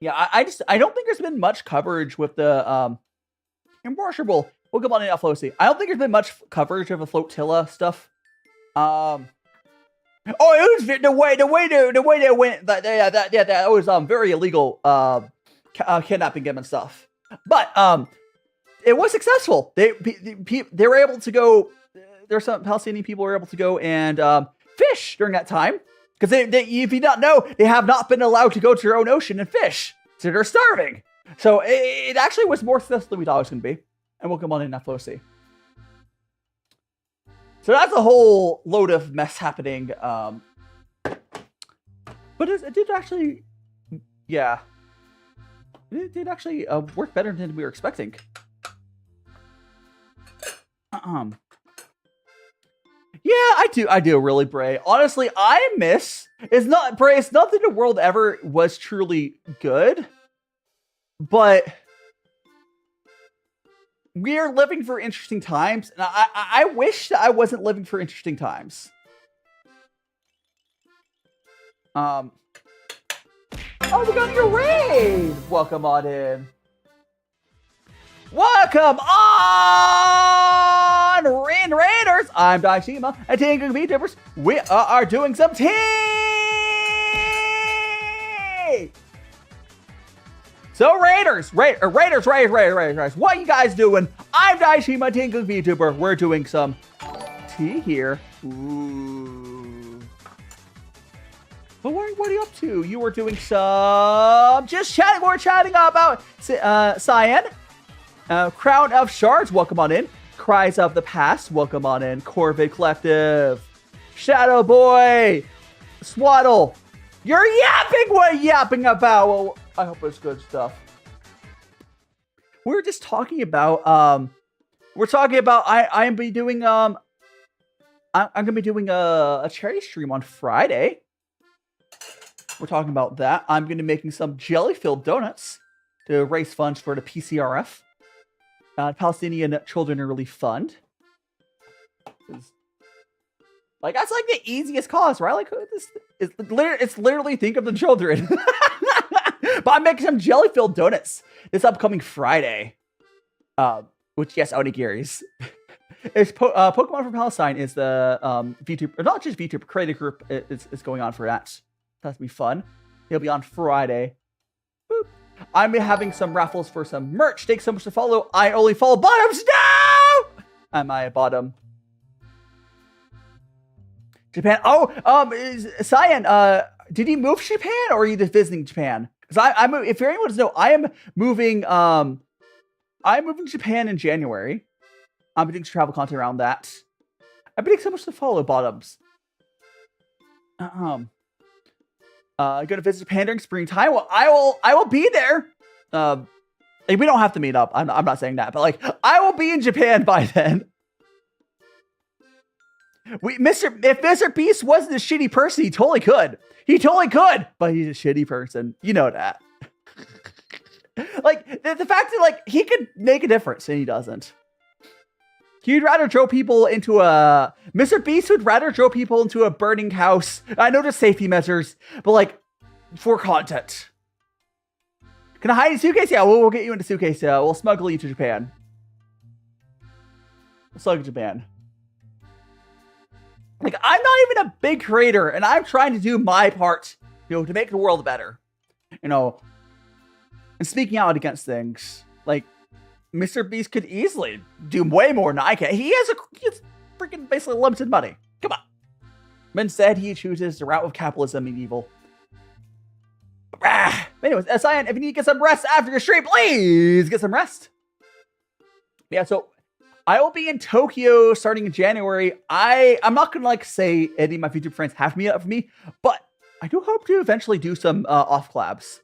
Yeah, I don't think there's been much coverage with the imperishable Pokemon in Alpha. I don't think there's been much coverage of the flotilla stuff. Oh, it was the way they went. That was very illegal. Kidnapping him and stuff. But it was successful. They were able to go. There's some Palestinian people who were able to go and fish during that time. Because if you don't know, they have not been allowed to go to their own ocean and fish. So they're starving. So it actually was more successful than we thought it was going to be. And we'll come on in that flow-see. So that's a whole load of mess happening. But it did actually, yeah. It did actually work better than we were expecting. Yeah, I do really, Bray. Honestly, I miss. It's not Bray. It's not that the world ever was truly good, but we are living for interesting times, and I wish that I wasn't living for interesting times. Oh, we got your raid! Welcome on in. Welcome on, Raiders! I'm DaiShima, and today on VTubers, we are doing some tea! So Raiders, what are you guys doing? I'm DaiShima, VTuber. We're doing some tea here. Ooh. But what are you up to? You were doing some just chatting. We're chatting about Cyan. Crown of Shards, welcome on in. Cries of the Past, welcome on in. Corvid Collective. Shadow Boy. Swaddle. You're yapping. What are you yapping about? Well, I hope it's good stuff. We were just talking about I'm gonna be doing a charity stream on Friday. We're talking about that. I'm gonna be making some jelly-filled donuts to raise funds for the PCRF. Palestinian Children Relief Fund. Like, that's like the easiest cause, right? Like, it's literally think of the children. But I'm making some jelly-filled donuts this upcoming Friday. Which, yes, Onigiris. It's Pokemon for Palestine is the VTuber, or not just VTuber, creative group is going on for that. That's be fun. It'll be on Friday. Boop. I'm having some raffles for some merch. Thanks so much to follow. I only follow bottoms now! Am I a bottom? Japan. Oh, Cyan, did you move to Japan or are you just visiting Japan? Because if anyone doesn't know, I am moving. I'm moving to Japan in January. I'm doing some travel content around that. I'm getting so much to follow bottoms. Going to visit Japan during springtime. Well, I will be there. We don't have to meet up. I'm not saying that, but like I will be in Japan by then. If Mr. Beast wasn't a shitty person, he totally could. But he's a shitty person. You know that. Like the fact that like he could make a difference and he doesn't. He'd rather throw people into a... Mr. Beast would rather throw people into a burning house. I know there's safety measures, but like, for content. Can I hide in a suitcase? Yeah, we'll get you into a suitcase. We'll smuggle you to Japan. We'll smuggle to Japan. Like, I'm not even a big creator, and I'm trying to do my part, to make the world better. And speaking out against things. Like, Mr. Beast could easily do way more than I can. He has freaking basically limited money. Come on. But instead, he chooses the route of capitalism and evil. Anyways, Cyan, if you need to get some rest after your stream, please get some rest. Yeah, so I will be in Tokyo starting in January. I'm not gonna say any of my YouTube friends have to meet up for me, but I do hope to eventually do some off collabs.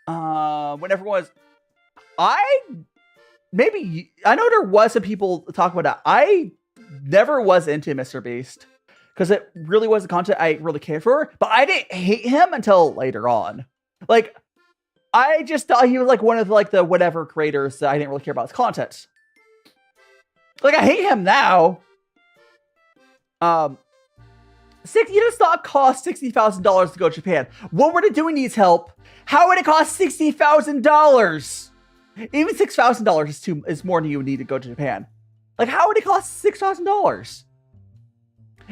When everyone was. I know there was some people talk about that. I never was into Mr. Beast because it really wasn't content I really cared for, but I didn't hate him until later on. Like, I just thought he was like one of the whatever creators that I didn't really care about his content. Like, I hate him now. It does not cost $60,000 to go to Japan. What would it do? Needs help. How would it cost $60,000? Even $6,000 is more than you would need to go to Japan. Like, how would it cost $6,000?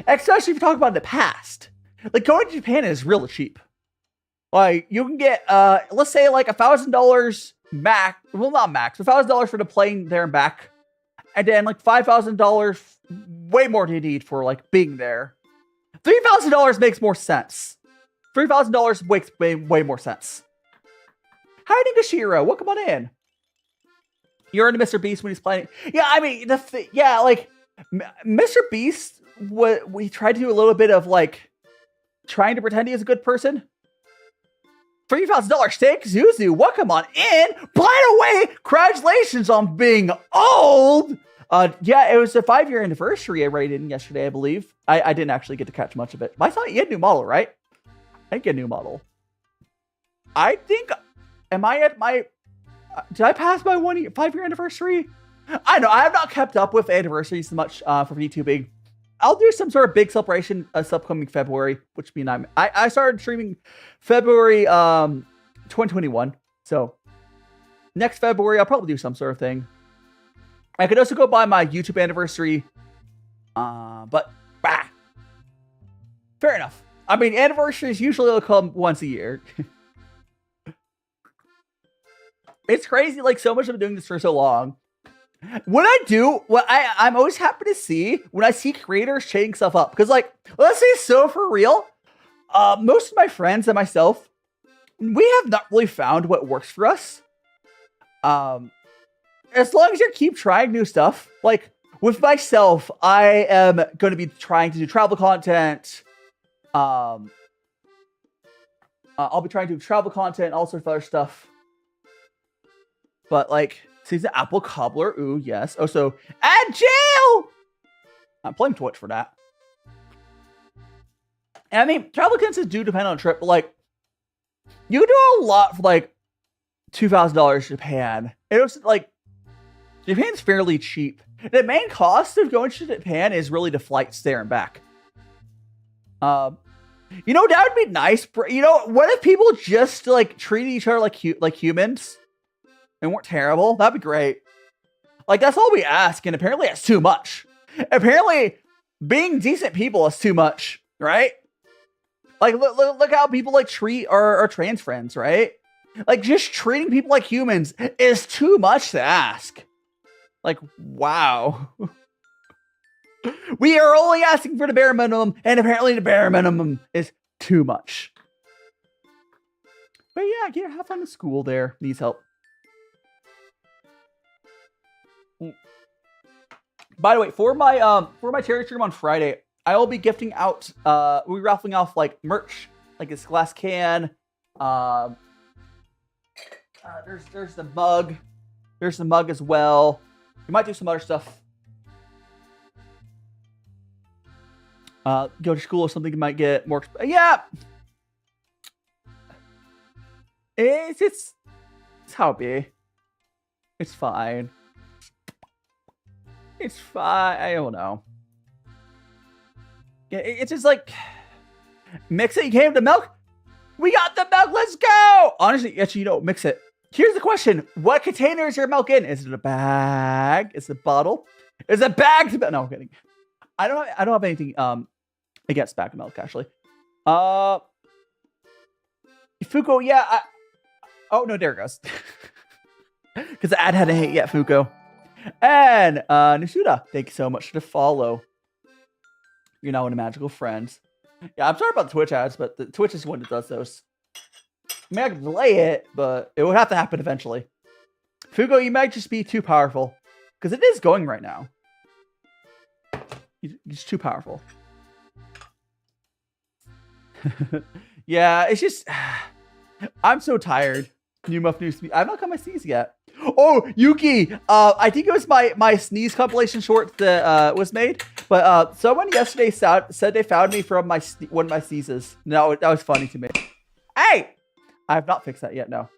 Especially if you talk about in the past. Like, going to Japan is really cheap. Like, you can get, let's say, like, $1,000 max. Well, not max. $1,000 for the plane there and back. And then, like, $5,000, way more than you need for, like, being there. $3,000 makes more sense. $3,000 makes way more sense. Hi, Nigashiro. Welcome on in. You're into Mr. Beast when he's playing. Yeah, I mean, Mr. Beast, we tried to do a little bit of, like, trying to pretend he is a good person. $3,000 steak, Zuzu, welcome on in. By the way, congratulations on being old. Yeah, it was a 5-year anniversary I rated in yesterday, I believe. I didn't actually get to catch much of it. But I thought you had a new model, right? I think you had a new model. I think, am I at my, did I pass my 5-year anniversary? I know, I have not kept up with anniversaries much for VTubing. I'll do some sort of big celebration this upcoming February, which means I started streaming February 2021. So next February, I'll probably do some sort of thing. I could also go by my YouTube anniversary. But fair enough. I mean, anniversaries usually will come once a year. It's crazy, like, so much I've been doing this for so long. What I'm always happy to see when I see creators changing stuff up. Because, like, let's say so for real, most of my friends and myself, we have not really found what works for us. As long as you keep trying new stuff, like, with myself, I am going to be trying to do travel content. I'll be trying to do travel content, all sorts of other stuff. But, like, season apple cobbler, ooh, yes. Oh, so, at jail! I'm playing Twitch for that. And I mean, travel content do depend on a trip, but, like, you can do a lot for, like, $2,000 to Japan. It was, like, Japan's fairly cheap. The main cost of going to Japan is really the flights there and back. You know, that would be nice. You know, what if people just, like, treated each other like humans? And weren't terrible? That'd be great. Like, that's all we ask, and apparently that's too much. Apparently, being decent people is too much, right? Like, look how people, like, treat our trans friends, right? Like, just treating people like humans is too much to ask. Like, wow. We are only asking for the bare minimum, and apparently the bare minimum is too much. But yeah, have fun in school there. Needs help. By the way, for my charity stream on Friday, I will be gifting out. We'll be raffling off, like, merch, like this glass can. There's the mug. There's the mug as well. We might do some other stuff. Go to school or something. You might get more. Yeah. It's how it be. It's fine. It's fine. I don't know. Yeah, it's just like, mix it. You came to milk. We got the milk. Let's go. Honestly, actually, you don't mix it. Here's the question: what container is your milk in? Is it a bag? Is it a bottle? Is it a bag? No, I'm kidding. I don't have anything against bag milk, actually. Fuko, yeah. Oh no, there it goes. Because the ad hadn't hit yet, Fuko. And Nisuda, thank you so much for the follow. You're now one of magical friends. Yeah, I'm sorry about the Twitch ads, but the Twitch is one that does those. I mean, I can delay it, but it would have to happen eventually. Fugo, you might just be too powerful. Because it is going right now. It's too powerful. Yeah, it's just... I'm so tired. New Muff News. I've not got my sneeze yet. Oh, Yuki! I think it was my sneeze compilation short that was made. But someone yesterday said they found me from one of my sneezes. No, that was funny to me. Hey! I have not fixed that yet, no.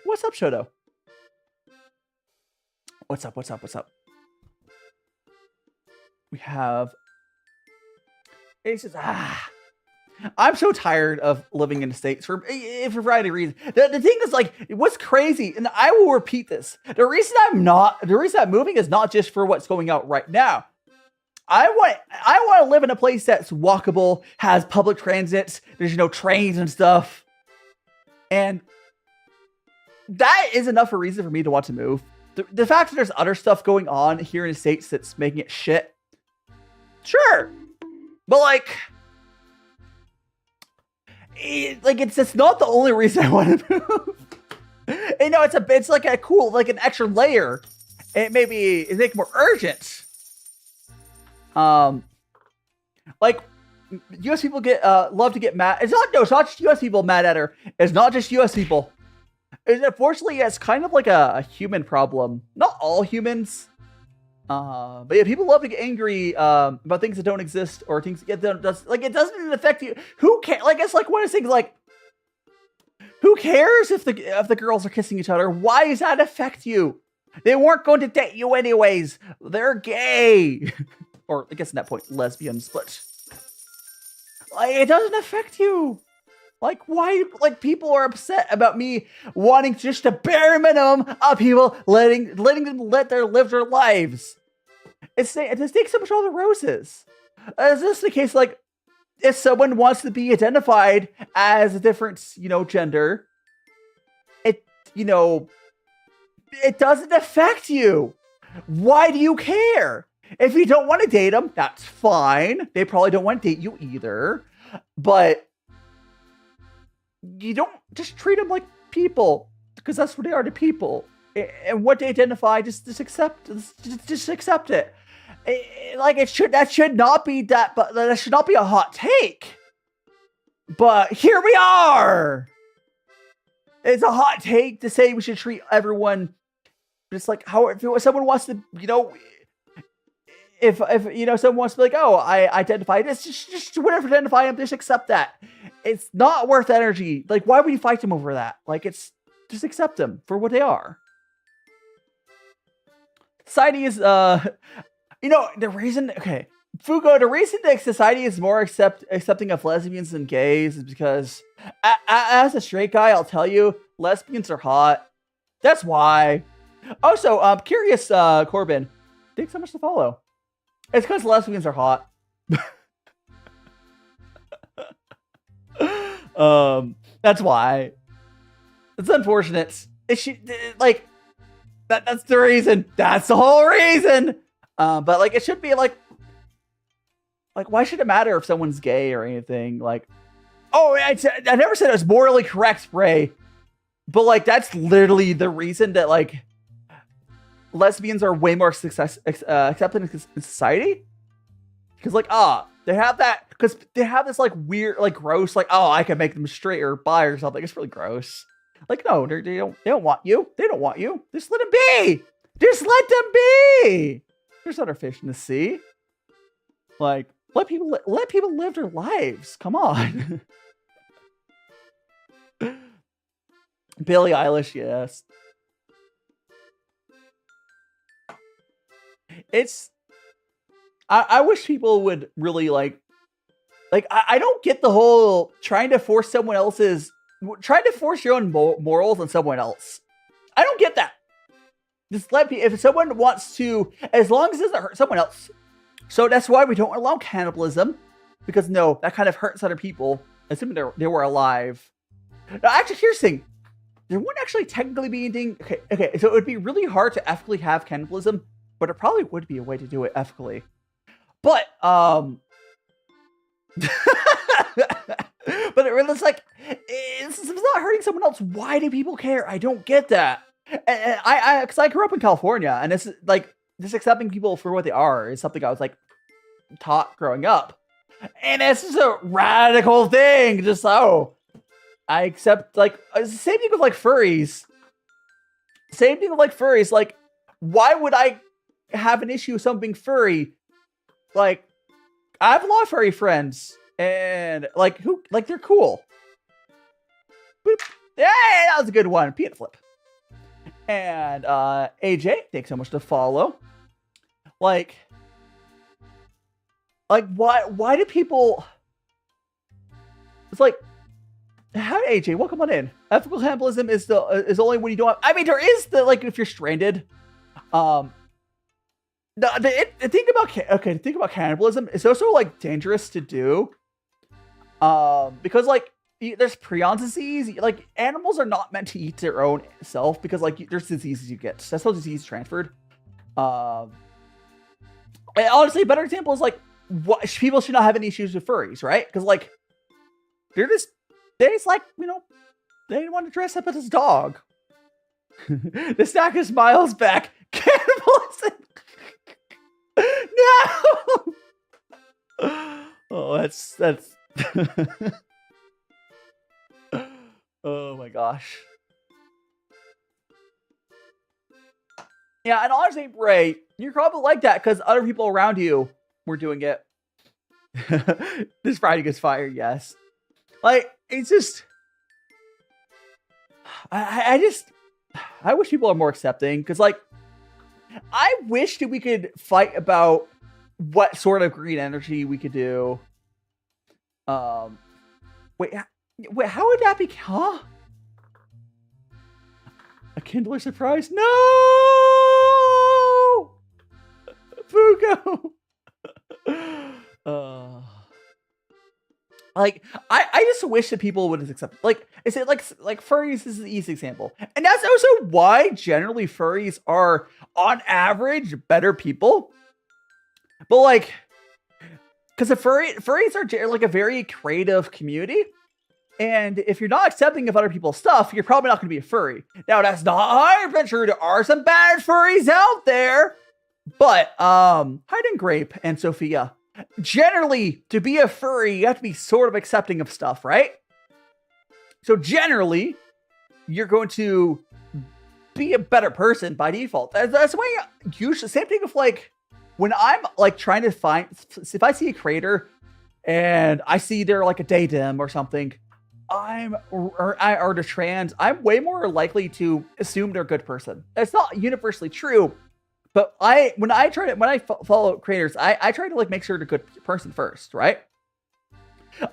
What's up, Shoto? What's up? We have... It's just... I'm so tired of living in the States for a variety of reasons. The thing is, like, what's crazy, and I will repeat this. The reason I'm moving is not just for what's going out right now. I want to live in a place that's walkable, has public transit, there's trains and stuff. And that is enough of a reason for me to want to move. The fact that there's other stuff going on here in the States that's making it shit. Sure. But like it's not the only reason I want to move. It's like a cool, like an extra layer. It make it more urgent. Like US people love to get mad. It's not just US people mad at her. It's not just US people. And unfortunately, it's kind of like a human problem. Not all humans. But yeah, people love to get angry about things that don't exist or things that like it doesn't even affect you. Who cares? Like it's like one of those things like who cares if the girls are kissing each other? Why does that affect you? They weren't going to date you anyways. They're gay. Or I guess at that point, lesbians, but like it doesn't affect you. Like why? Like people are upset about me wanting just the bare minimum of people letting them live their lives. It just takes so much all the roses. Is this the case? Like if someone wants to be identified as a different, gender, it doesn't affect you. Why do you care? If you don't want to date them, that's fine. They probably don't want to date you either. But you don't just treat them like people because that's what they are to people. And what they identify, just accept it. Like that should not be a hot take. But here we are. It's a hot take to say we should treat everyone just like how if someone wants to, if someone wants to be like, oh, I identify this, just whatever identify them, just accept that. It's not worth energy. Like, why would you fight them over that? Like, it's just accept them for what they are. Society is the reason Fugo, the reason that society is more accepting of lesbians than gays is because as a straight guy, I'll tell you, lesbians are hot. That's why. Also, curious Corbin, thanks so much to follow. It's because lesbians are hot. That's why. It's unfortunate. It should that's the reason. That's the whole reason. But like it should be like why should it matter if someone's gay or anything? Like, oh, I never said it was morally correct, Spray. But like that's literally the reason that like lesbians are way more accepted in society. Because like they have that because they have this like weird like gross like I can make them straight or bi or something. It's really gross. Like no, they don't want you. They don't want you. Just let them be. Just let them be. There's other fish in the sea. Like let people live their lives. Come on. Billie Eilish, yes. It's I wish people would really like I don't get the whole trying to force your own morals on someone else. I don't get that. Just if someone wants to, as long as it doesn't hurt someone else. So that's why we don't allow cannibalism, because no, that kind of hurts other people, assuming they were alive. Now, actually, here's the thing. There wouldn't actually technically be anything. Okay, so it would be really hard to ethically have cannibalism, but it probably would be a way to do it ethically. But but it's like it's not hurting someone else. Why do people care? I don't get that. And because I grew up in California, and it's like just accepting people for what they are is something I was like taught growing up, and it's just a radical thing. Just I accept like same thing with like furries. Same thing with like furries. Like, why would I have an issue with someone being furry? Like, I have a lot of furry friends, and like they're cool. Boop. Hey, that was a good one. Peanut flip. And AJ, thanks so much to follow. Like why do people? It's like, how AJ, welcome on in. Ethical cannibalism is only when you don't have. I mean, there is the like if you're stranded. The thing about cannibalism is also like dangerous to do. Because like there's prion disease. Like animals are not meant to eat their own self because like there's diseases you get. That's how disease is transferred. And honestly, a better example is like what people should not have any issues with furries, right? Because like they just like they want to dress up as a dog. The stack of smiles back. Cannibalism. No. Oh, that's. Oh my gosh. Yeah, and honestly, Ray, you're probably like that because other people around you were doing it. This Friday gets fired, yes. Like, it's just... I wish people are more accepting, because, like, I wish that we could fight about what sort of green energy we could do. Wait, how would that be? Huh? A Kindler surprise? No! Fugo! Like, I just wish that people would accept. Like, is it like furries is the easy example, and that's also why generally furries are on average better people. But like, because the furries are like a very creative community, and if you're not accepting of other people's stuff, you're probably not going to be a furry. Now that's not 100% true. There are some bad furries out there, but Hiding Grape and Sophia. Generally, to be a furry, you have to be sort of accepting of stuff, right? So generally, you're going to be a better person by default. That's why usually, same thing with like, when I'm like trying to find, if I see a creator and I see they're like a daydem or something, or they're trans, I'm way more likely to assume they're a good person. It's not universally true. But when I follow creators, I try to like make sure they're a good person first, right?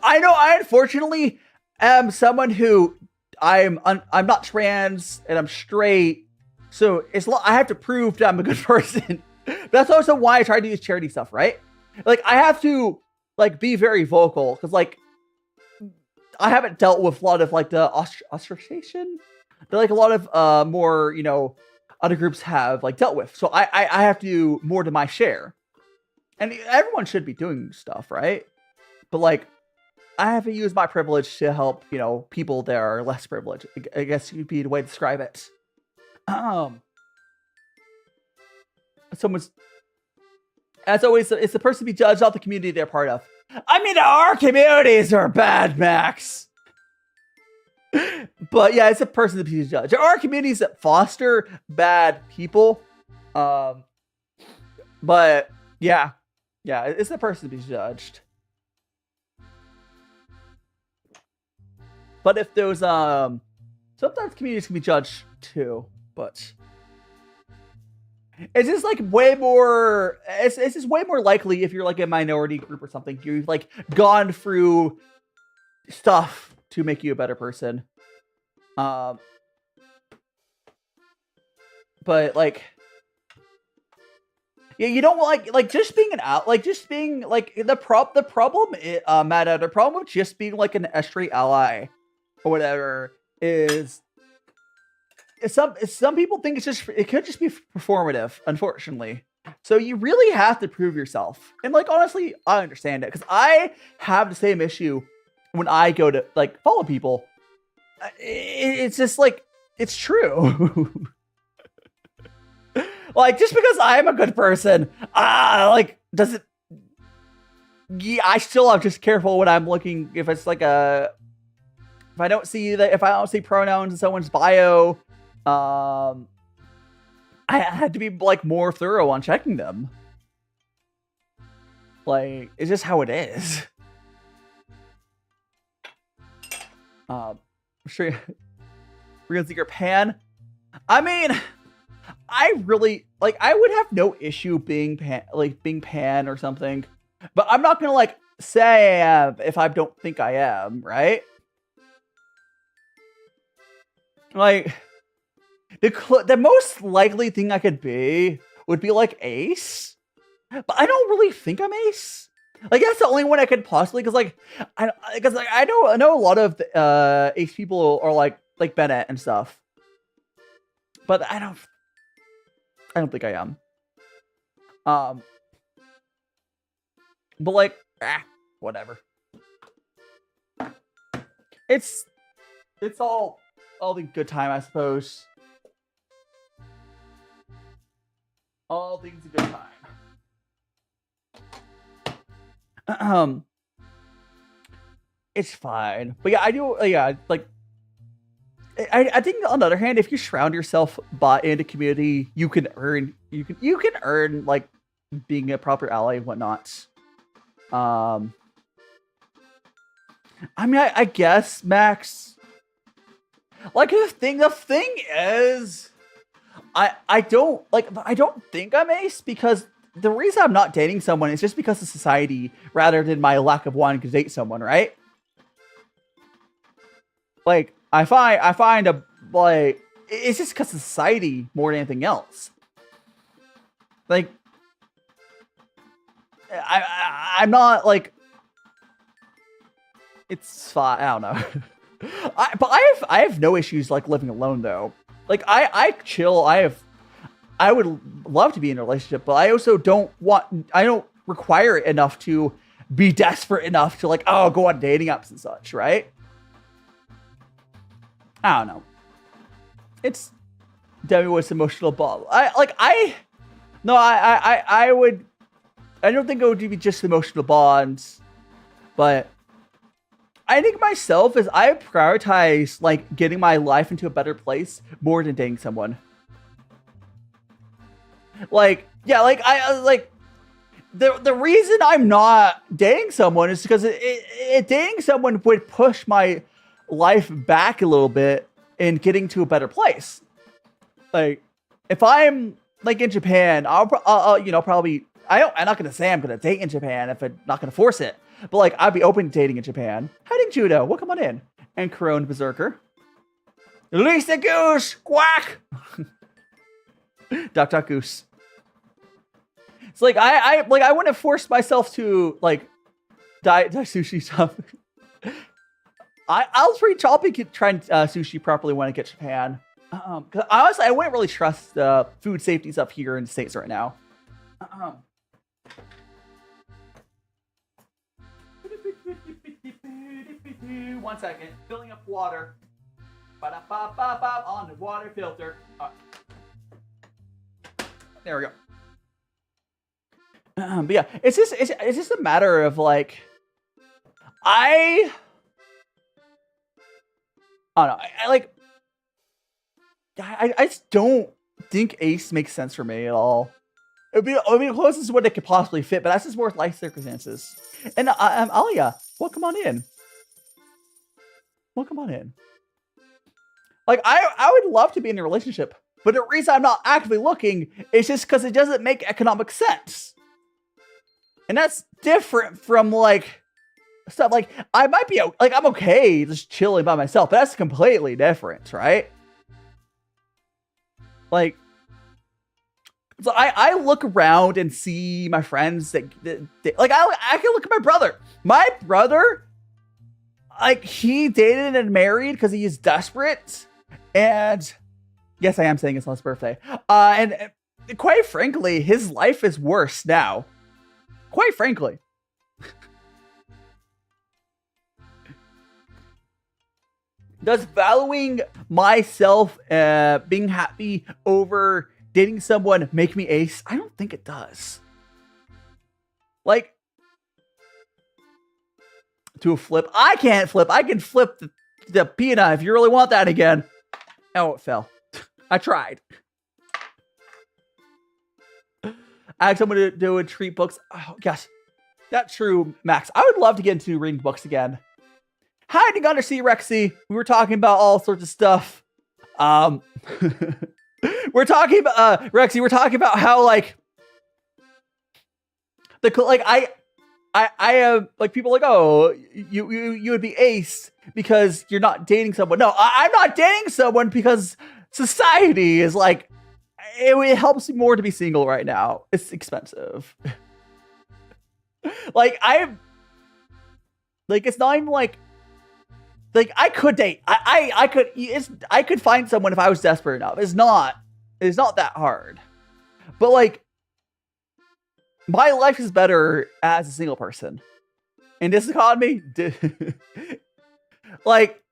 I know I unfortunately am someone who I'm not trans and I'm straight, so I have to prove that I'm a good person. That's also why I try to use charity stuff, right? Like I have to like be very vocal because like I haven't dealt with a lot of like the ostracization that like a lot of more other groups have like dealt with. So I have to do more to my share. And everyone should be doing stuff, right? But like I have to use my privilege to help, people that are less privileged. I guess would be the way to describe it. As always, it's the person to be judged, not the community they're part of. I mean, our communities are bad, Max. But yeah, it's a person to be judged. There are communities that foster bad people. But yeah, it's a person to be judged. But if those sometimes communities can be judged too, but it's just like way more. It's just way more likely if you're like a minority group or something. You've like gone through stuff to make you a better person. But like, yeah, you don't like just being just being like the problem, Matt, the problem with just being like an straight ally or whatever is some people think it could just be performative, unfortunately. So you really have to prove yourself. And like, honestly, I understand it because I have the same issue when I go to like follow people. It's just like, it's true. Like, just because I'm a good person, like, does it... Yeah, I still am just careful when I'm looking, if it's like if I don't see pronouns in someone's bio, I had to be like more thorough on checking them. Like, it's just how it is. Sure, we're gonna see your pan. I mean, I really like. I would have no issue being pan or something, but I'm not gonna like say I am if I don't think I am, right? Like, the most likely thing I could be would be like Ace, but I don't really think I'm Ace. Like, that's the only one I could possibly, because like I know a lot of Ace people are like Bennett and stuff, but I don't think I am. But like, whatever. It's all the good time, I suppose. All things a good time. It's fine. But yeah, I do. Yeah, like I think on the other hand, if you surround yourself in a community, you can earn like being a proper ally and whatnot. I mean, I guess, Max. Like the thing is, I don't think I'm ace because the reason I'm not dating someone is just because of society rather than my lack of wanting to date someone, right? Like I find it's just because of society more than anything else. Like I'm not like it's fine. I don't know. But I have no issues like living alone though. Like I chill. I would love to be in a relationship, but I also don't require it enough to be desperate enough to like, oh, go on dating apps and such, right? I don't know. It's Demi was emotional ball. I don't think it would be just emotional bonds, but I think myself is I prioritize like getting my life into a better place more than dating someone. Like, yeah, like I like the reason I'm not dating someone is because dating someone would push my life back a little bit in getting to a better place. Like, if I'm like in Japan, I'll probably I'm not gonna say I'm gonna date in Japan if I'm not gonna force it. But like, I'd be open to dating in Japan. Hiding Judo, welcome on in. And Corone Berserker. Lisa Goose, quack. Duck Duck Goose. It's like I wouldn't force myself to like die sushi stuff. I'll probably try sushi properly when I get to Japan. Because honestly, I wouldn't really trust food safety stuff here in the States right now. 1 second. Filling up water. Ba-da-ba-ba-ba on the water filter. There we go. But yeah, it's just a matter of like, I don't know. I just don't think Ace makes sense for me at all. It would be the closest to what it could possibly fit, but that's just more life circumstances. And Alia, welcome on in. Welcome on in. Like, I would love to be in a relationship, but the reason I'm not actively looking is just because it doesn't make economic sense. And that's different from, like, stuff like, I might be, like, I'm okay just chilling by myself, but that's completely different, right? Like, so I look around and see my friends that like, I can look at my brother. My brother, like, he dated and married because he is desperate. And yes, I am saying it's on his birthday. And quite frankly, his life is worse now. Quite frankly. Does valuing myself, being happy over dating someone make me ace? I don't think it does. Like, to a flip. I can't flip. I can flip the pina if you really want that again. Oh, it fell. I tried. I had someone to do a treat books. Oh, gosh. That's true, Max. I would love to get into reading books again. Hiding Undersea Rexy. We were talking about all sorts of stuff. We're talking about Rexy. We're talking about how like I have like people like, oh, you would be ace because you're not dating someone. No, I'm not dating someone because society is like, it helps me more to be single right now. It's expensive. Like it's not even like I could date. I could find someone if I was desperate enough. It's not that hard. But like, my life is better as a single person. In this economy, like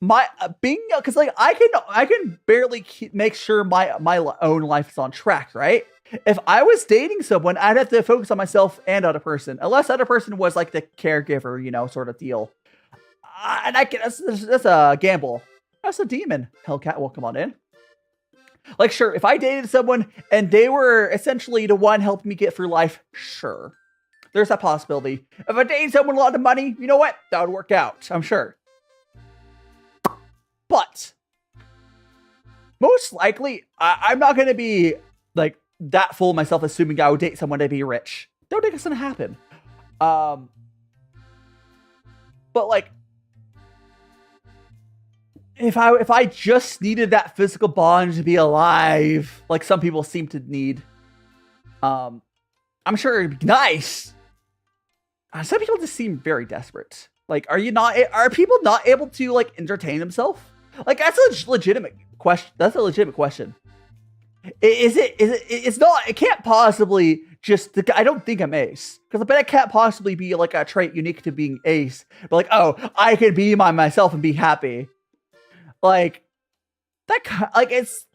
my being, because like I can barely make sure my own life is on track, right? If I was dating someone, I'd have to focus on myself and other person, unless other person was like the caregiver, sort of deal. and I can, that's a gamble. That's a demon. Hellcat, welcome on in. Like, sure, if I dated someone and they were essentially the one helping me get through life, sure. There's that possibility. If I dated someone with a lot of money, you know what? That would work out, I'm sure. But most likely, I'm not going to be like that full of myself assuming I would date someone to be rich. Don't think it's going to happen. But like, if I just needed that physical bond to be alive, like some people seem to need, I'm sure it'd be nice. Some people just seem very desperate. Like, are people not able to like entertain themselves? Like, that's a legitimate question. That's a legitimate question. It's not, it can't possibly just, I don't think I'm ace. Because I bet it can't possibly be like a trait unique to being ace. But like, oh, I could be myself and be happy. Like, that, like, it's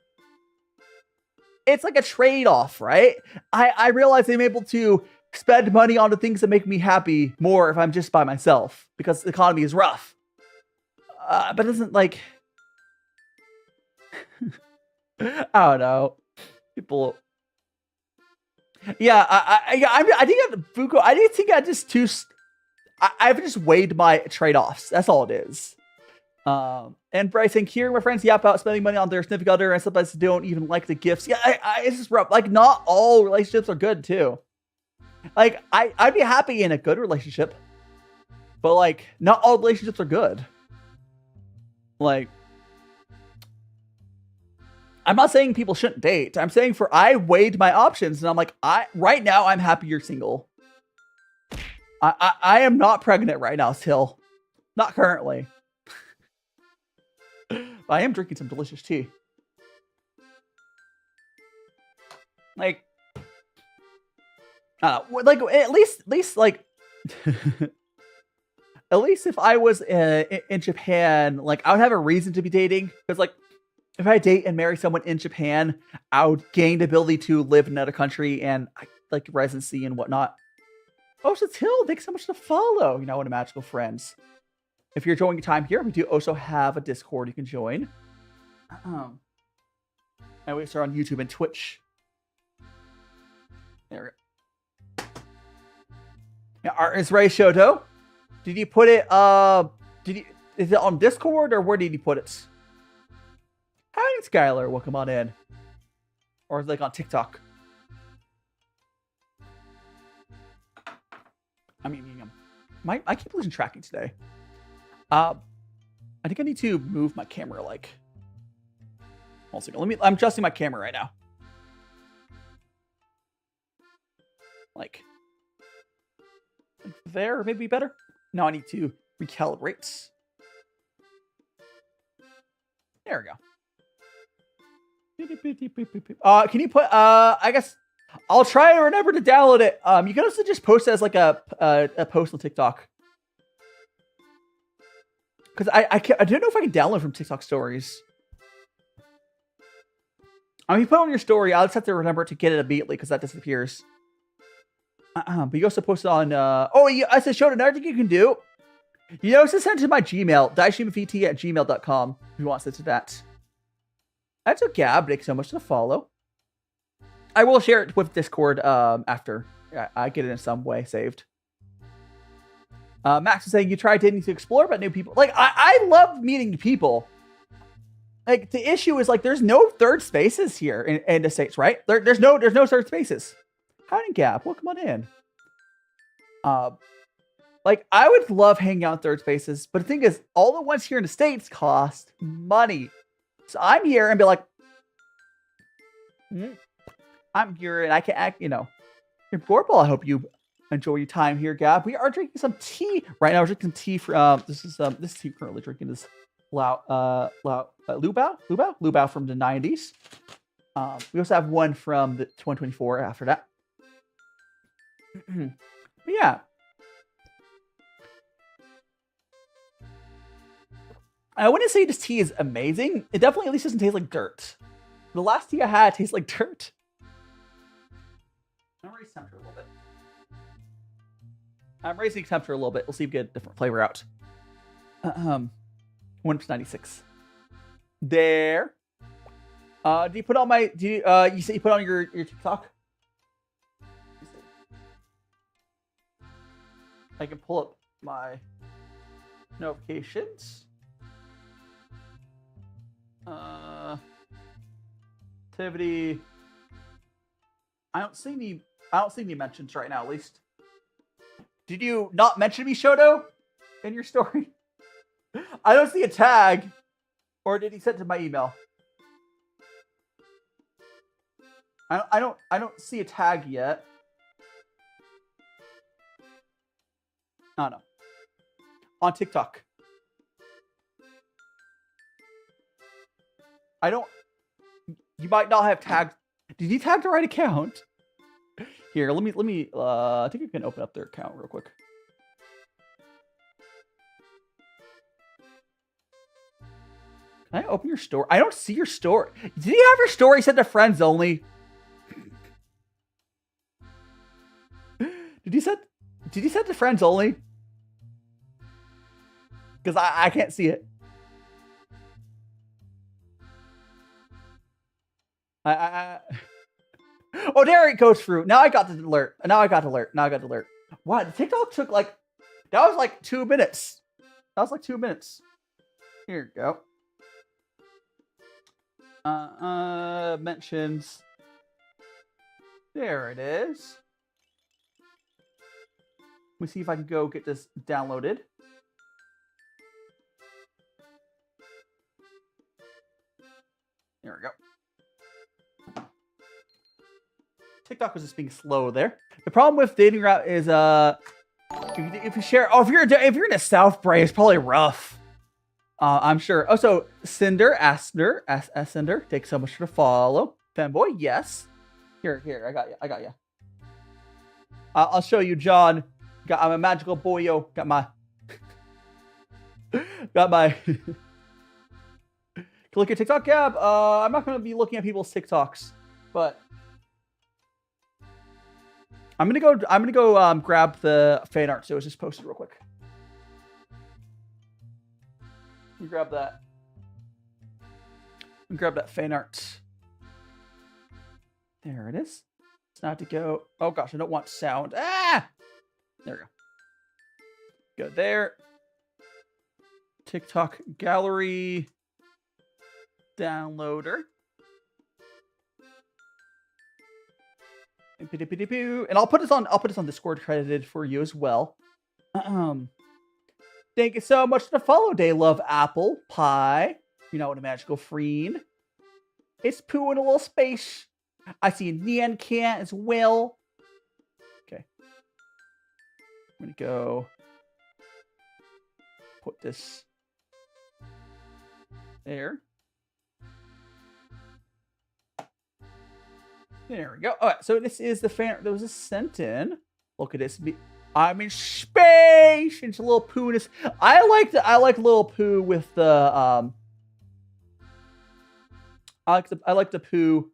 like a trade-off, right? I realize I'm able to spend money on the things that make me happy more if I'm just by myself. Because the economy is rough. But it doesn't, like... I don't know. People... Yeah, I think Fuko, I didn't think I just too... I've just weighed my trade-offs. That's all it is. And Bryson, hearing my friends yap about spending money on their significant other and sometimes don't even like the gifts. Yeah, it's just rough. Like, not all relationships are good, too. Like, I'd be happy in a good relationship. But, like, not all relationships are good. Like... I'm not saying people shouldn't date. I'm saying I weighed my options and I'm like, right now I'm happy you're single. I am not pregnant right now still. Not currently. But I am drinking some delicious tea. Like, like at least like, at least if I was in Japan, like I would have a reason to be dating. Because like, if I date and marry someone in Japan, I would gain the ability to live in another country and like residency and whatnot. Oh, so Till, thanks so much to follow. You know, what a magical friends. If you're enjoying your time here, we do also have a Discord you can join. And we are on YouTube and Twitch. There we go. Now, Art is Ray Shoto. Did you put it? Is it on Discord or where did you put it? Hi, Skylar. Welcome on in. Or like on TikTok. I mean, I keep losing tracking today. I think I need to move my camera. Like, hold on a second. I'm adjusting my camera right now. Like there, maybe better. Now I need to recalibrate. There we go. Can you put I guess I'll try to remember to download it. You can also just post it as like a post on TikTok. Because I don't know if I can download from TikTok stories. I mean, you put it on your story, I'll just have to remember to get it immediately because that disappears. But you also post it on oh yeah, I said show another thing you can do. You also send it to my Gmail, DaiShimaVT@gmail.com if you want to send to that. That's a Gab. Thanks so much to follow. I will share it with Discord after I get it in some way saved. Max is saying you tried dating to explore about new people. Like I love meeting new people. Like the issue is like there's no third spaces here in the States, right? There's no third spaces. Howdy Gab, welcome on in. Like I would love hanging out in third spaces, but the thing is, all the ones here in the States cost money. So I'm here and be like, I'm here and I can act, you know. Gorball, I hope you enjoy your time here, Gab. We are drinking some tea right now. We're drinking tea from this tea currently drinking is Liubao from the 90s. We also have one from the 2024 after that. But yeah. I wouldn't say this tea is amazing. It definitely at least doesn't taste like dirt. The last tea I had tastes like dirt. I'm raising temperature a little bit. I'm raising temperature a little bit. We'll see if we get a different flavor out. 196. There. Do you put on my? Do you? You said you put on your TikTok. I can pull up my notifications. Activity. I don't see any mentions right now. At least. Did you not mention me, Shoto, in your story? I don't see a tag. Or did he send it to my email? I don't see a tag yet. Oh no. On TikTok. I don't. You might not have tagged. Did you tag the right account? Here, let me. I think you can open up their account real quick. Can I open your store? I don't see your store. Did you have your story set to friends only? Did you set to friends only? Because I can't see it. Oh, there it goes through. Now I got the alert. Now I got the alert. Wow, the TikTok took like, that was like 2 minutes. Here we go. Mentions. There it is. Let me see if I can go get this downloaded. There we go. TikTok was just being slow there. The problem with dating route is if you share, if you're in a South Bray, it's probably rough. I'm sure. Oh, so Cinder, Asner, Cinder, thanks so much for the follow. Fanboy, yes. Here, I got you. I'll show you, John. I'm a magical boyo. Got my. Look at TikTok, Gab. I'm not going to be looking at people's TikToks, but I'm gonna go grab the fan art. So it was just posted real quick. You grab that. And grab that fan art. There it is. It's not to go. Oh gosh, I don't want sound. Ah! There we go. Go there. TikTok gallery. Downloader. And I'll put this on Discord credited for you as well. Thank you so much for the follow, Day Love Apple Pie. You know what a magical friend. It's Pooh in a little space. I see a Nyan Cat as well. Okay. I'm gonna go put this there. There we go. All right, so this is the fan. There was a sent in. Look at this. I'm in space. It's a little Pooh. I like little Pooh with the I like the Pooh.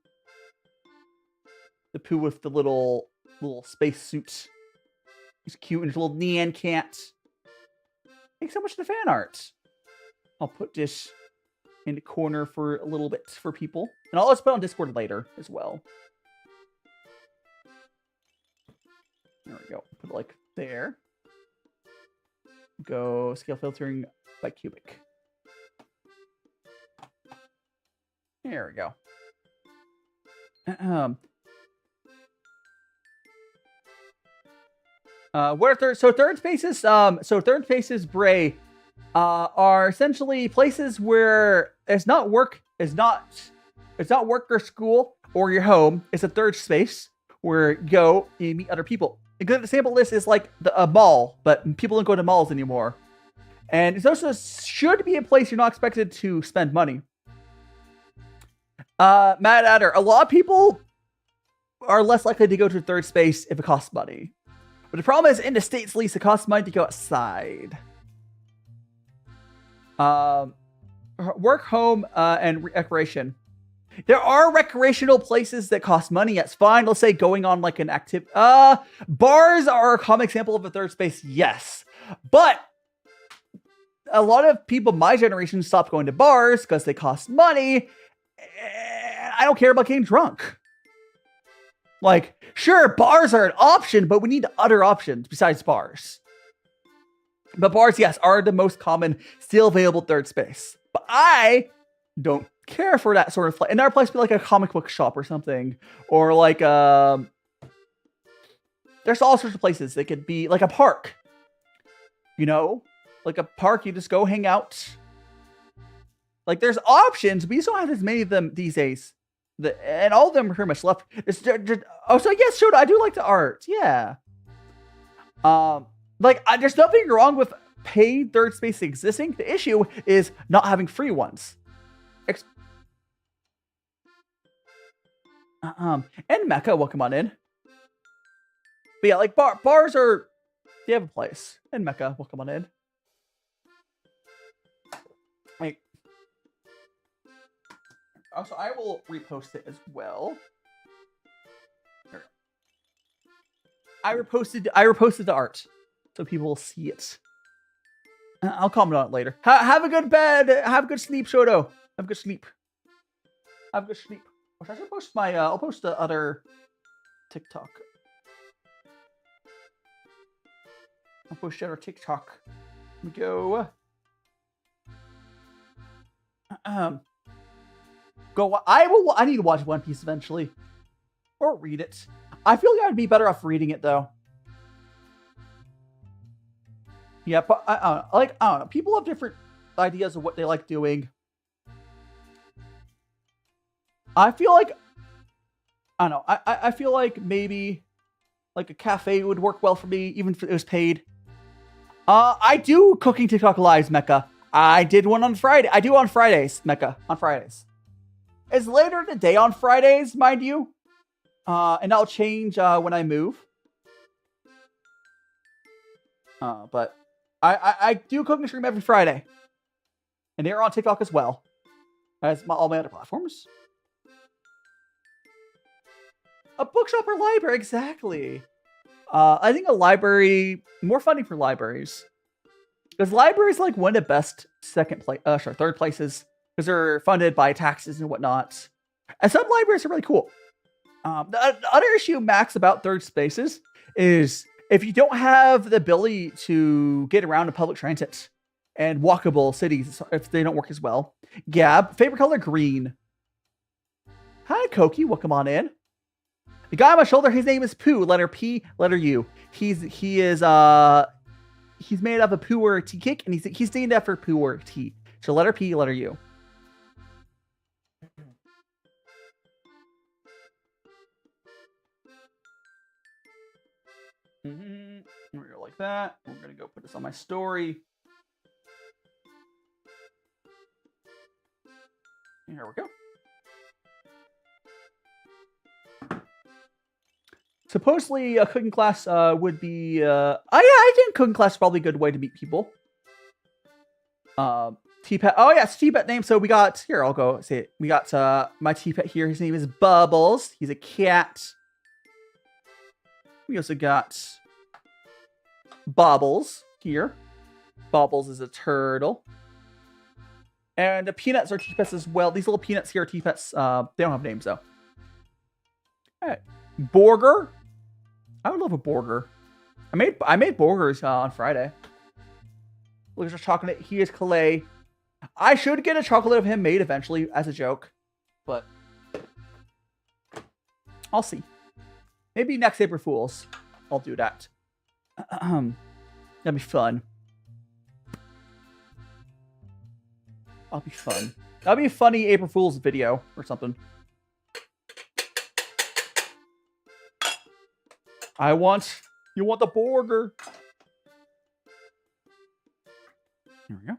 The Pooh with the little space suit. He's cute and his little Nyan Cat. Thanks so much for the fan art. I'll put this in the corner for a little bit for people, and I'll also put it on Discord later as well. There we go. Put it like there. Go scale filtering by cubic. There we go. What are third spaces, Bray, are essentially places where it's not work or school or your home. It's a third space where you go and you meet other people. A good example of this is like a mall, but people don't go to malls anymore. And it's also should be a place you're not expected to spend money. Mad Adder, a lot of people are less likely to go to third space if it costs money. But the problem is, in the States, at least, it costs money to go outside. Work, home, and recreation. There are recreational places that cost money. That's fine. Let's say going on like an active. Bars are a common example of a third space. Yes, but a lot of people my generation stopped going to bars because they cost money. And I don't care about getting drunk. Like, sure, bars are an option, but we need other options besides bars. But bars, yes, are the most common, still available third space. But I don't care for that sort of place. Another place would be like a comic book shop or something. Or like, there's all sorts of places. They could be like a park. You know? Like a park, you just go hang out. Like, there's options, but you don't have as many of them these days. And all of them are pretty much left. Oh, so yes, Shoda, I do like the art. Yeah. There's nothing wrong with paid third space existing. The issue is not having free ones. And Mecha, welcome on in. But yeah, like bars are, they have a place. And Mecha, welcome on in. Like, also, I will repost it as well. Here. I reposted the art, so people will see it. I'll comment on it later. Have a good bed. Have a good sleep, Shoto. Have a good sleep. Have a good sleep. I should post my. I'll post the other TikTok. I'll post the other TikTok. Here we go. I need to watch One Piece eventually, or read it. I feel like I'd be better off reading it though. Yeah, but I don't know. People have different ideas of what they like doing. I feel like, I don't know. I feel like maybe like a cafe would work well for me, even if it was paid. I do cooking TikTok lives, Mecha. I did one on Friday. I do on Fridays, Mecha. On Fridays. It's later in the day on Fridays, mind you. And I'll change when I move. But I do cooking stream every Friday. And they're on TikTok as well. As all my other platforms. A bookshop or library, exactly. I think a library, more funding for libraries. Because libraries like one of the best third places. Because they're funded by taxes and whatnot. And some libraries are really cool. The other issue, Max, about third spaces is if you don't have the ability to get around in public transit and walkable cities, if they don't work as well. Gab, favorite color, green. Hi, Koki, welcome on in. The guy on my shoulder, his name is Pooh, letter P, letter U. He's made of a puer tea cake, and he's named after puer tea. So letter P, letter U. We're gonna go like that. We're gonna go put this on my story. And here we go. Supposedly, a cooking class would be. I think cooking class is probably a good way to meet people. T-Pet. Oh yes, T-Pet name. So we got here. I'll go say it. We got my T-Pet here. His name is Bubbles. He's a cat. We also got Bobbles here. Bobbles is a turtle. And the peanuts are T-Pets as well. These little peanuts here are T-Pets. They don't have names though. Alright. Burger. I would love a burger. I made burgers on Friday. Look at chocolate. He is Calais. I should get a chocolate of him made eventually as a joke. But I'll see. Maybe next April Fools. I'll do that. That'd be fun. That'll be fun. That'd be a funny April Fool's video or something. You want the burger. Here we go.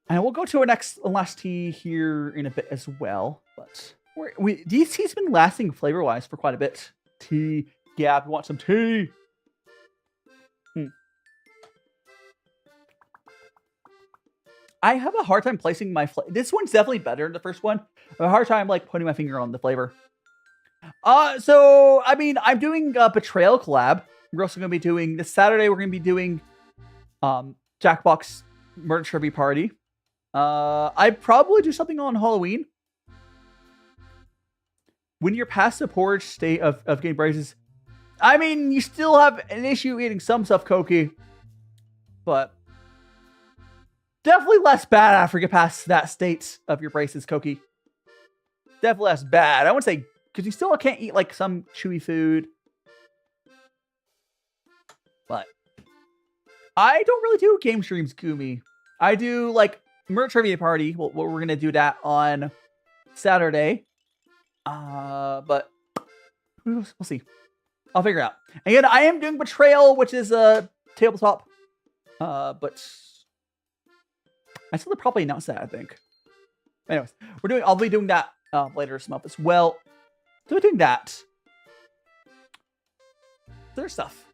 And we'll go to our last tea here in a bit as well. But these teas have been lasting flavor-wise for quite a bit. Tea. Gab, you want some tea? I have a hard time placing my flavor. This one's definitely better than the first one. I have a hard time like putting my finger on the flavor. So I mean, I'm doing a Betrayal collab we're also going to be doing this Saturday. We're going to be doing Jackbox Murder Trivia Party. I'd probably do something on Halloween. When you're past the porridge state of getting braces, I mean, you still have an issue eating some stuff, Koki, but definitely less bad after you get past that state of your braces, Koki. Definitely less bad. I wouldn't say, because you still can't eat like some chewy food. But I don't really do game streams, Gumi. I do like Murder Trivia Party. Well, we're going to do that on Saturday. But we'll see. I'll figure it out. Again, I am doing Betrayal, which is a tabletop. But I still probably announce that, I think. Anyways, I'll be doing that later this month as well. So we're doing that. Their stuff.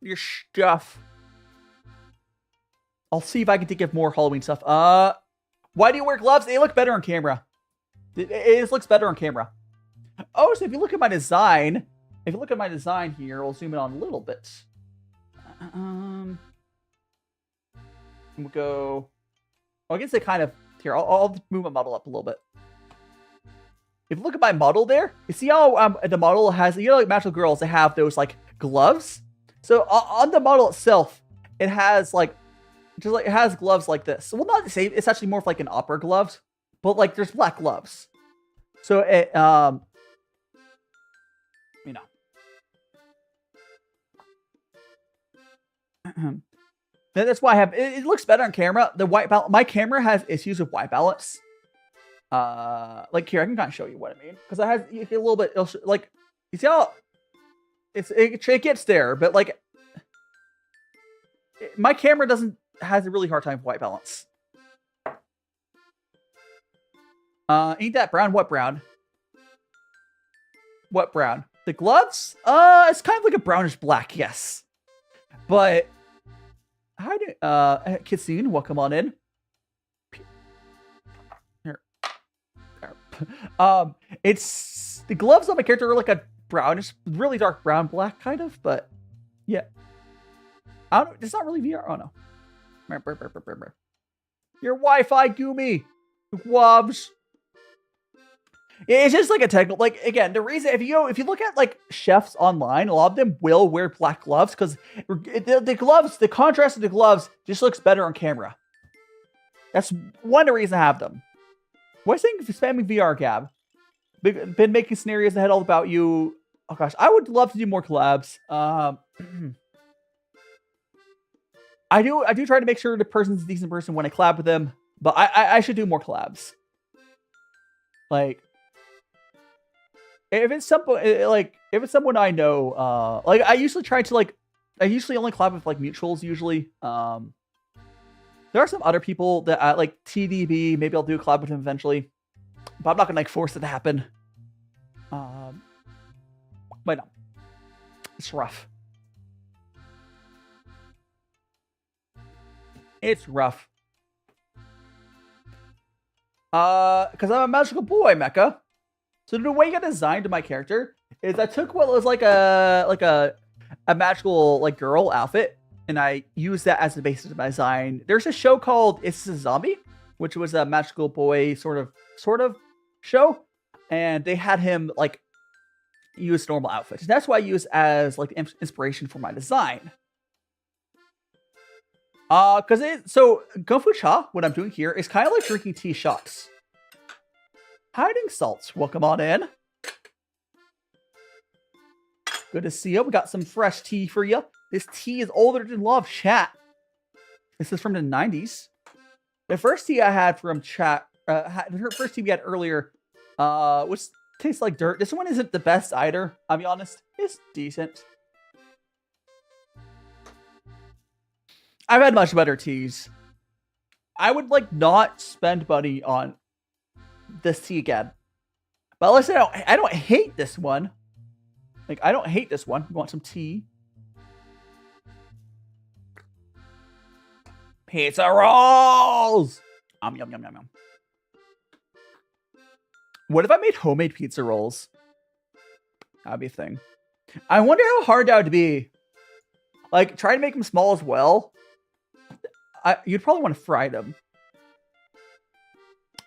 Your stuff. I'll see if I can think of more Halloween stuff. Why do you wear gloves? They look better on camera. It just looks better on camera. Oh, so if you look at my design, here, we'll zoom in on a little bit. We'll go. Well, I guess they kind of here. I'll move my model up a little bit. If you look at my model there, you see how the model has, like Magical Girls, they have those like gloves. So on the model itself, it has like, it has gloves like this. Well, not the same. It's actually more of like an opera gloves, but like there's black gloves. So it, you know. That's why I have, it looks better on camera. The white balance, my camera has issues with white balance. Like here, I can kind of show you what I mean. Because it has a little bit, like, you see how it gets there, but like, my camera has a really hard time with white balance. Ain't that brown? What brown? What brown? The gloves? It's kind of like a brownish black, yes. But hi, Kitsune, welcome on in. Here. It's the gloves on my character are like a brownish, really dark brown black kind of, but yeah. I don't. It's not really VR. Oh no. Your Wi-Fi, Gumi. Gloves. It's just like a technical, like, again, the reason, if you look at like chefs online, a lot of them will wear black gloves because the gloves, the contrast of the gloves just looks better on camera. That's one of the reasons I have them. What's saying spamming VR, Gab? Been making scenarios ahead all about you. Oh gosh, I would love to do more collabs. I do try to make sure the person's a decent person when I collab with them, but I should do more collabs. Like, if it's someone I know, like I usually only collab with like mutuals usually. There are some other people that I like TDB, maybe I'll do a collab with him eventually, but I'm not gonna like force it to happen. But no, it's rough. It's rough. Because I'm a magical boy, Mecha. So the way I designed my character is I took what was like a magical like girl outfit, and I used that as the basis of my design. There's a show called It's a Zombie, which was a magical boy sort of show, and they had him like use normal outfits. And that's what I use as like inspiration for my design. So gongfucha, what I'm doing here is kind of like drinking tea shots. Hiding salts, welcome on in. Good to see you. We got some fresh tea for you. This tea is older than love, chat. This is from the 90s. The first tea I had from chat, the first tea we had earlier, was tastes like dirt. This one isn't the best either, I'll be honest. It's decent. I've had much better teas. I would like not spend money on this tea again. But listen, I don't hate this one. Like, I don't hate this one. You want some tea? Pizza rolls! Yum, yum, yum, yum, yum. What if I made homemade pizza rolls? That'd be a thing. I wonder how hard that would be. Like, try to make them small as well. You'd probably want to fry them.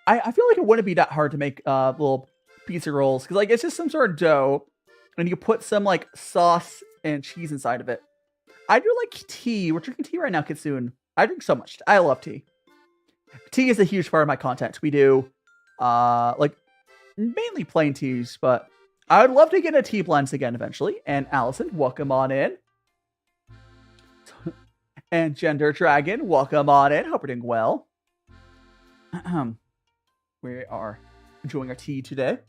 I feel like it wouldn't be that hard to make little pizza rolls. Because, like, it's just some sort of dough. And you put some, like, sauce and cheese inside of it. I do like tea. We're drinking tea right now, Kitsune. I drink so much. I love tea. Tea is a huge part of my content. We do, like, mainly plain teas. But I would love to get a tea blends again eventually. And Allison, welcome on in. And Gender Dragon, welcome on in. Hope you're doing well. We are enjoying our tea today.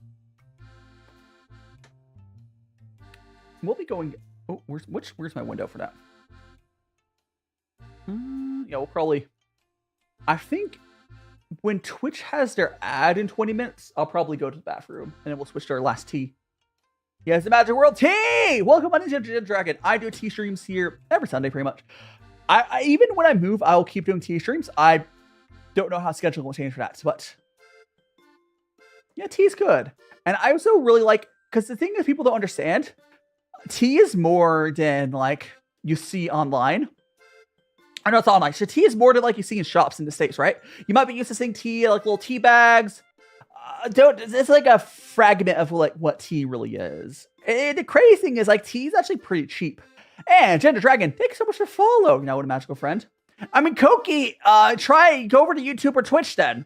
We'll be going. Oh, where's my window for that? Yeah, we'll probably. I think when Twitch has their ad in 20 minutes, I'll probably go to the bathroom and then we'll switch to our last tea. Yes, the Magic World Tea. Welcome on in, Gender Dragon. I do tea streams here every Sunday, pretty much. I even when I move, I will keep doing tea streams. I don't know how schedule will change for that, but yeah, tea is good. And I also really like, because the thing is people don't understand, tea is more than like you see online. I know it's online. So tea is more than like you see in shops in the States, right? You might be used to seeing tea like little tea bags. It's like a fragment of like what tea really is. And the crazy thing is like tea is actually pretty cheap. And Gender Dragon, thank you so much for follow. You know what a magical friend. I mean, Koki, go over to YouTube or Twitch then.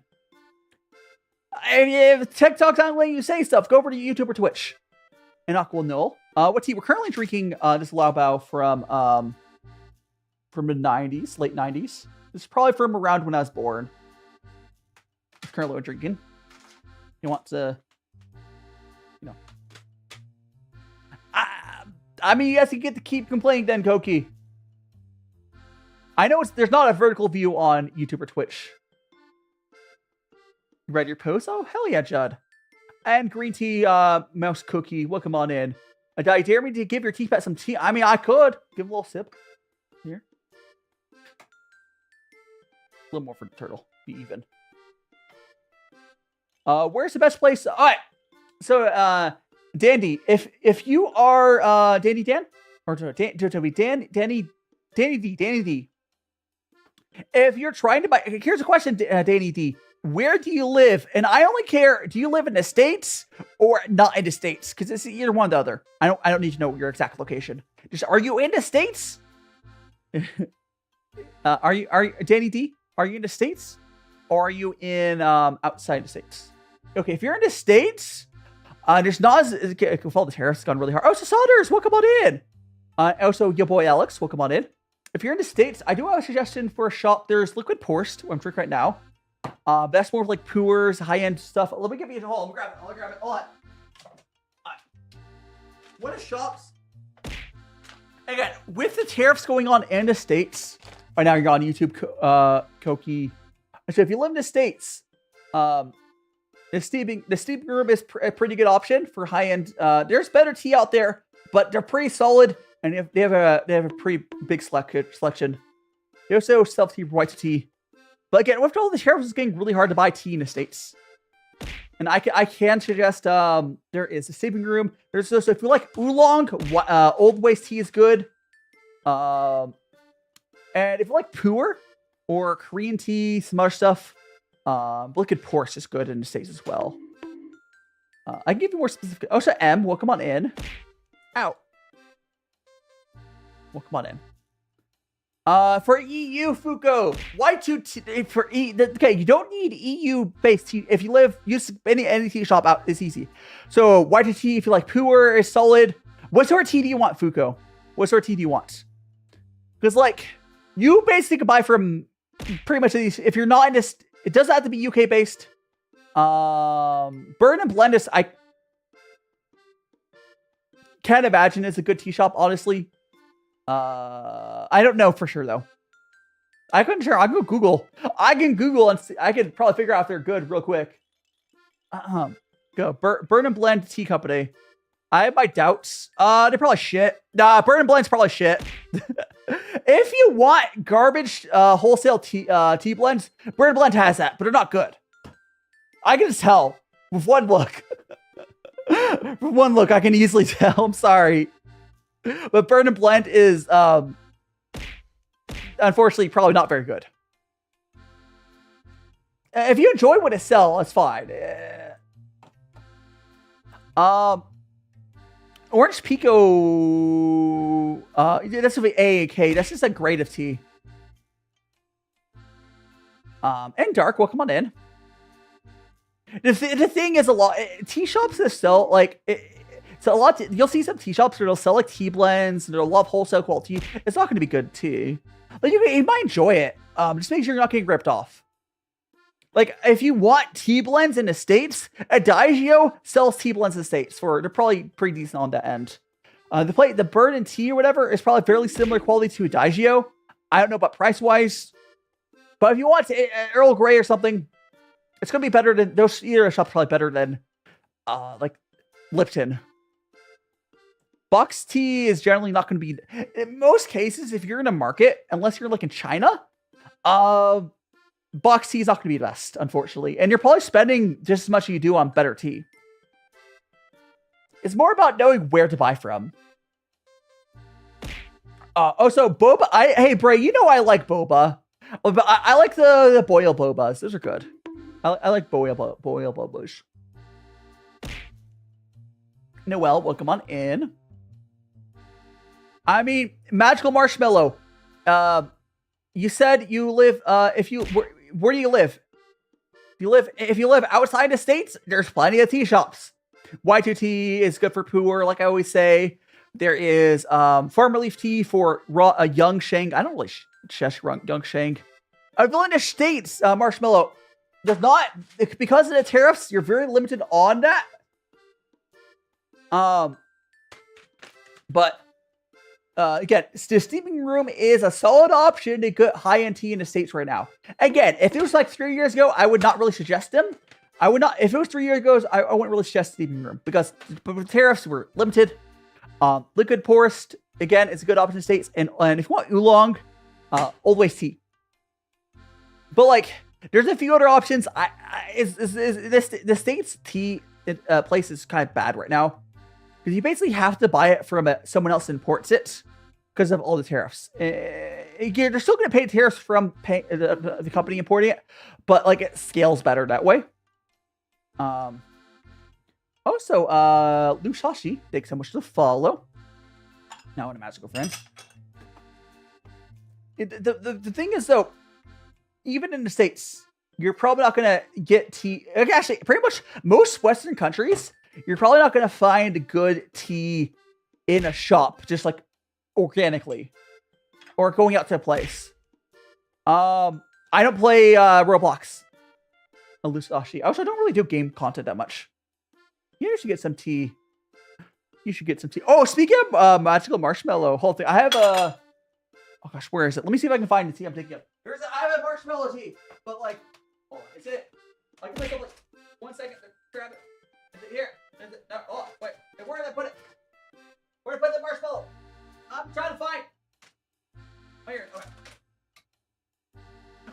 If TikTok's not letting you say stuff, go over to YouTube or Twitch. And Aqua Null. What tea? We're currently drinking this Liubao from the 90s, late 90s. This is probably from around when I was born. It's currently what we're drinking. You want to, you know. I mean, you guys can get to keep complaining then, Koki. I know there's not a vertical view on YouTube or Twitch. You read your post? Oh, hell yeah, Judd. And Green Tea, Mouse Cookie, welcome on in. I dare me to give your teapot some tea. I mean, I could. Give a little sip. Here. A little more for the turtle. Be even. Where's the best place? All right. So, Dandy, if you are Dandy Dan or Danny D. If you're trying to buy, here's a question, Danny D. Where do you live? And I only care. Do you live in the States or not in the States? Because it's either one or the other. I don't need to know your exact location. Just are you in the States? Are you Danny D? Are you in the States or are you in outside the States? Okay, if you're in the States. There's not as follow the tariffs gone really hard. Oh, so Saunders, welcome on in. Also, your boy Alex, welcome on in. If you're in the States, I do have a suggestion for a shop. There's Liquid Proust, what I'm drinking right now. That's more of like puers, high-end stuff. Let me give you a hold. Let me grab it. Hold on. What are shops? Again, with the tariffs going on in the States, right now you're on YouTube, Koki. So if you live in the States, the steeping room is a pretty good option for high end. There's better tea out there, but they're pretty solid, and they have a pretty big selection. They also sell tea, white tea, but again, with all the tariffs, it's getting really hard to buy tea in the States. And I can suggest there is a steeping room. There's also, if you like oolong, old ways tea is good. And if you like puer or Korean tea, some other stuff. Liquid Proust is good in the States as well. I can give you more specific. Oh, so M, welcome on in. Ow. Welcome on in. For EU, Fuko, Y2T for E. Okay, you don't need EU based tea. If you use any tea shop out, it's easy. So Y2T, if you like puer, is solid. What sort of tea do you want, Fuko? What sort of tea do you want? Because like you basically can buy from pretty much these. If you're not in this. It doesn't have to be UK based. Burn and Blend is, I can't imagine it's a good tea shop, honestly. I don't know for sure though. I couldn't sure. I can Google. I can Google and see, I can probably figure out if they're good real quick. Go Burn and Blend Tea Company. I have my doubts. They're probably shit. Nah, Burn and Blend's probably shit. If you want garbage wholesale tea blends, Burn and Blend has that, but they're not good. I can just tell with one look. With one look, I can easily tell. I'm sorry, but Burn and Blend is unfortunately, probably not very good. If you enjoy what it sells, that's fine. Orange Pico. That's with AAK. That's just a grade of tea. And dark. Welcome on in. The thing is, a lot tea shops that sell like it's a lot. You'll see some tea shops where they'll sell like tea blends and they'll love wholesale quality. It's not going to be good tea. Like you might enjoy it. Just make sure you're not getting ripped off. Like if you want tea blends in the States, Adagio sells tea blends in the States they're probably pretty decent on that end. The Bird and Tea or whatever is probably fairly similar quality to Adagio. I don't know about price wise, but if you want Earl Grey or something, it's gonna be better than those. Either shop's probably better than like Lipton. Box tea is generally not going to be, in most cases, if you're in a market, unless you're like in China, box tea is not going to be the best, unfortunately. And you're probably spending just as much as you do on better tea. It's more about knowing where to buy from. Also, boba. Hey, Bray, you know I like boba. But I like the boil bobas. Those are good. I like boil bobas. Noel, welcome on in. I mean, Magical Marshmallow. You said you live. Where do you live? If you live outside the States, there's plenty of tea shops. Y2T is good for puer, like I always say. There is farm relief tea for young sheng. I don't really young sheng. In the States, Marshmallow does not, because of the tariffs. You're very limited on that. But again, the steaming room is a solid option to get high-end tea in the States right now. Again, if it was like 3 years ago, I would not really suggest them. I would not, if it was 3 years ago, I wouldn't really suggest steaming room because the tariffs were limited. Liquid Proust, again, it's a good option in the States. And if you want oolong, old waste tea. But like, there's a few other options. The States tea place is kind of bad right now. Because you basically have to buy it from someone else imports it because of all the tariffs. They're still going to pay tariffs from the company importing it, but like it scales better that way. Also, Lushashi, thanks so much for the follow. Now in a magical friends. The thing is though, even in the States, you're probably not going to get tea. Actually, pretty much most Western countries, you're probably not going to find good tea in a shop, just like organically, or going out to a place. I don't play Roblox. Alusashi. Also, I don't really do game content that much. You should get some tea. You should get some tea. Oh, speaking of magical marshmallow, whole thing. I have a. Oh gosh, where is it? Let me see if I can find the tea I'm taking up. I have a marshmallow tea, but like, oh, is it? I can make up like 1 second to grab it. Is it here? No, oh, wait. Where did I put it? Where did I put the marshmallow? I'm trying to find. Oh, here. Okay.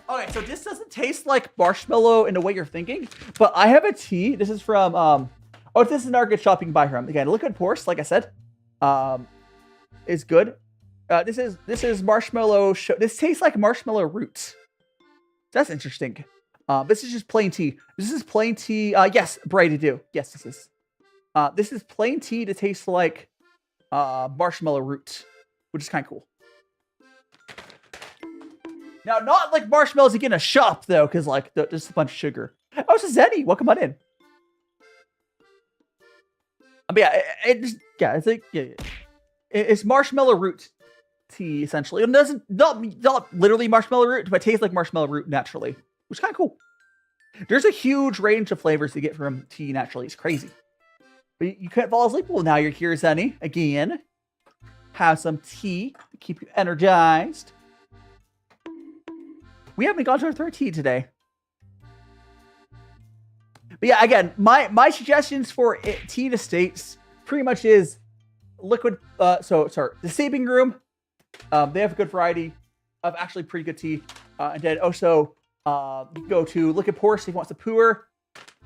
Okay, so this doesn't taste like marshmallow in the way you're thinking, but I have a tea. This is from, oh, this is another good shopping buy from. Again, Liquid Proust, like I said, is good. This is marshmallow. This tastes like marshmallow roots. That's interesting. This is just plain tea. This is plain tea. Yes, Bray to do. Yes, this is. This is plain tea to taste like marshmallow root, which is kind of cool. Now, not like marshmallows you get in a shop, though, because like there's a bunch of sugar. Oh, it's a Zeddy. Welcome on in. But yeah, it's like it's marshmallow root tea essentially. It doesn't not literally marshmallow root, but it tastes like marshmallow root naturally, which is kind of cool. There's a huge range of flavors to get from tea naturally. It's crazy. But you can't fall asleep. Well, now you're here, Zenny. Again, have some tea to keep you energized. We haven't gone to our third tea today. But yeah, again, my suggestions for tea in the States pretty much is liquid. The steaming room. They have a good variety of actually pretty good tea. And then also, you can go to Liquid Proust if you want some puer.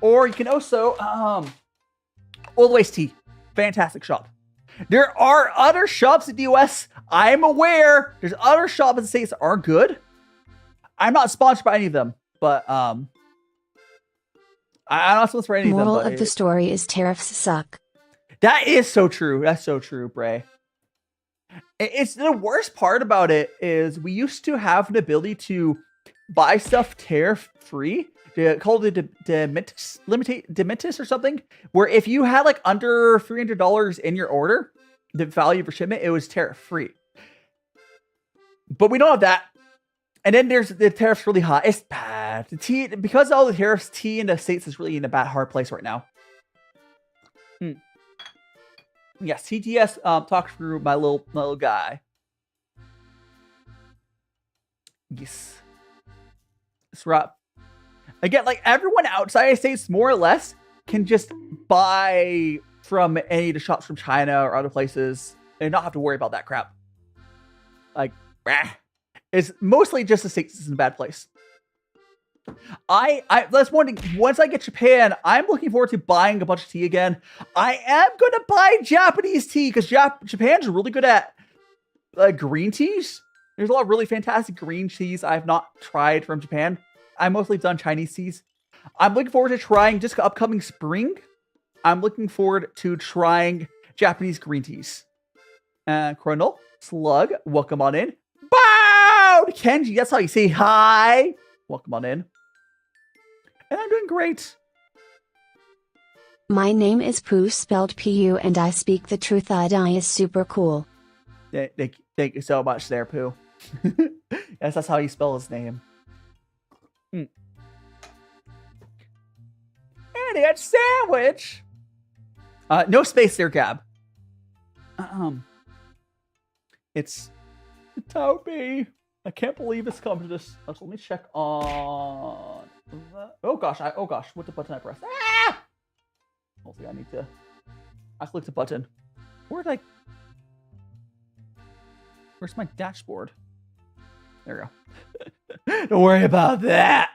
Or you can also, Old Waste Tea. Fantastic shop. There are other shops in the US. I'm aware. There's other shops in the States that are good. I'm not sponsored by any of them, but I'm not sponsored by any Moral of them. of the story is tariffs suck. That is so true. That's so true, Bray. It's the worst part about it is we used to have an ability to buy stuff tariff free. They called it Dementis or something, where if you had like under $300 in your order, the value of your shipment, it was tariff free. But we don't have that. And then there's the tariffs really high. It's bad. The tea, because of all the tariffs, tea in the States is really in a bad, hard place right now. Yes, TTS talked through my little guy. Yes. It's rough. Again, like everyone outside the States, more or less, can just buy from any of the shops from China or other places and not have to worry about that crap. Like, it's mostly just the States is in a bad place. That's one thing. Once I get Japan, I'm looking forward to buying a bunch of tea again. I am going to buy Japanese tea because Japan's really good at green teas. There's a lot of really fantastic green teas I have not tried from Japan. I mostly done Chinese teas. I'm looking forward to trying just upcoming spring. I'm looking forward to trying Japanese green teas. Chronal, Slug, welcome on in. Bow! Kenji, that's how you say hi. Welcome on in. And I'm doing great. My name is Pooh, spelled P-U, and I speak the truth. I is super cool. Thank you so much there, Pooh. Yes, that's how you spell his name. And it's sandwich. No space there, Gab. It's Toby. I can't believe it's come to this. Let me check on. Oh gosh! What the button I pressed? Ah! Hopefully, I clicked the button. Where's my dashboard? There we go. Don't worry about that.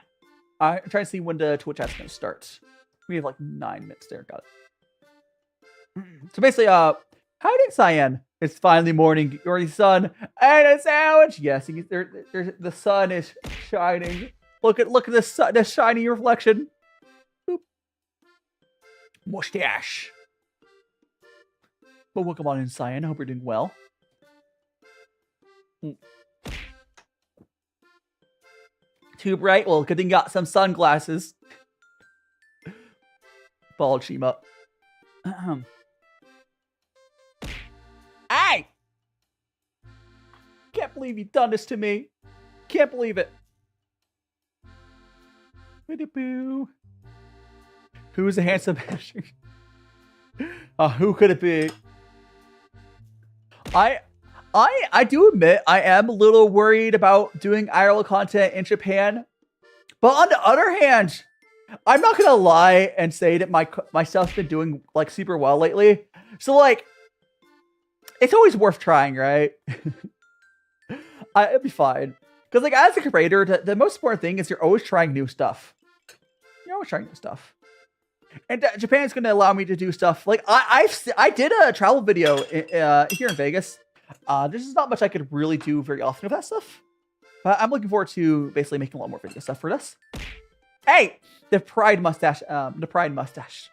I'm trying to see when the Twitch ad's gonna start. We have like 9 minutes there. Got it. So basically, how did Cyan? It's finally morning. Your sun and a sandwich. Yes, the sun is shining. Look at the sun, the shiny reflection. Boop. Mustache. But welcome on in, Cyan. I hope you're doing well. Too bright? Well, good thing you got some sunglasses. Bald Shima. Hey! Can't believe you've done this to me. Can't believe it. Boo. Who's a handsome bastard? Who could it be? I do admit I am a little worried about doing IRL content in Japan. But on the other hand, I'm not gonna lie and say that my stuff's been doing like super well lately. So like, it's always worth trying, right? It'll be fine. Because like as a creator, the most important thing is you're always trying new stuff. You're always trying new stuff. And Japan's gonna allow me to do stuff like I did a travel video here in Vegas. There's just not much I could really do very often with that stuff. But I'm looking forward to basically making a lot more video stuff for this. Hey! The pride mustache. The pride mustache.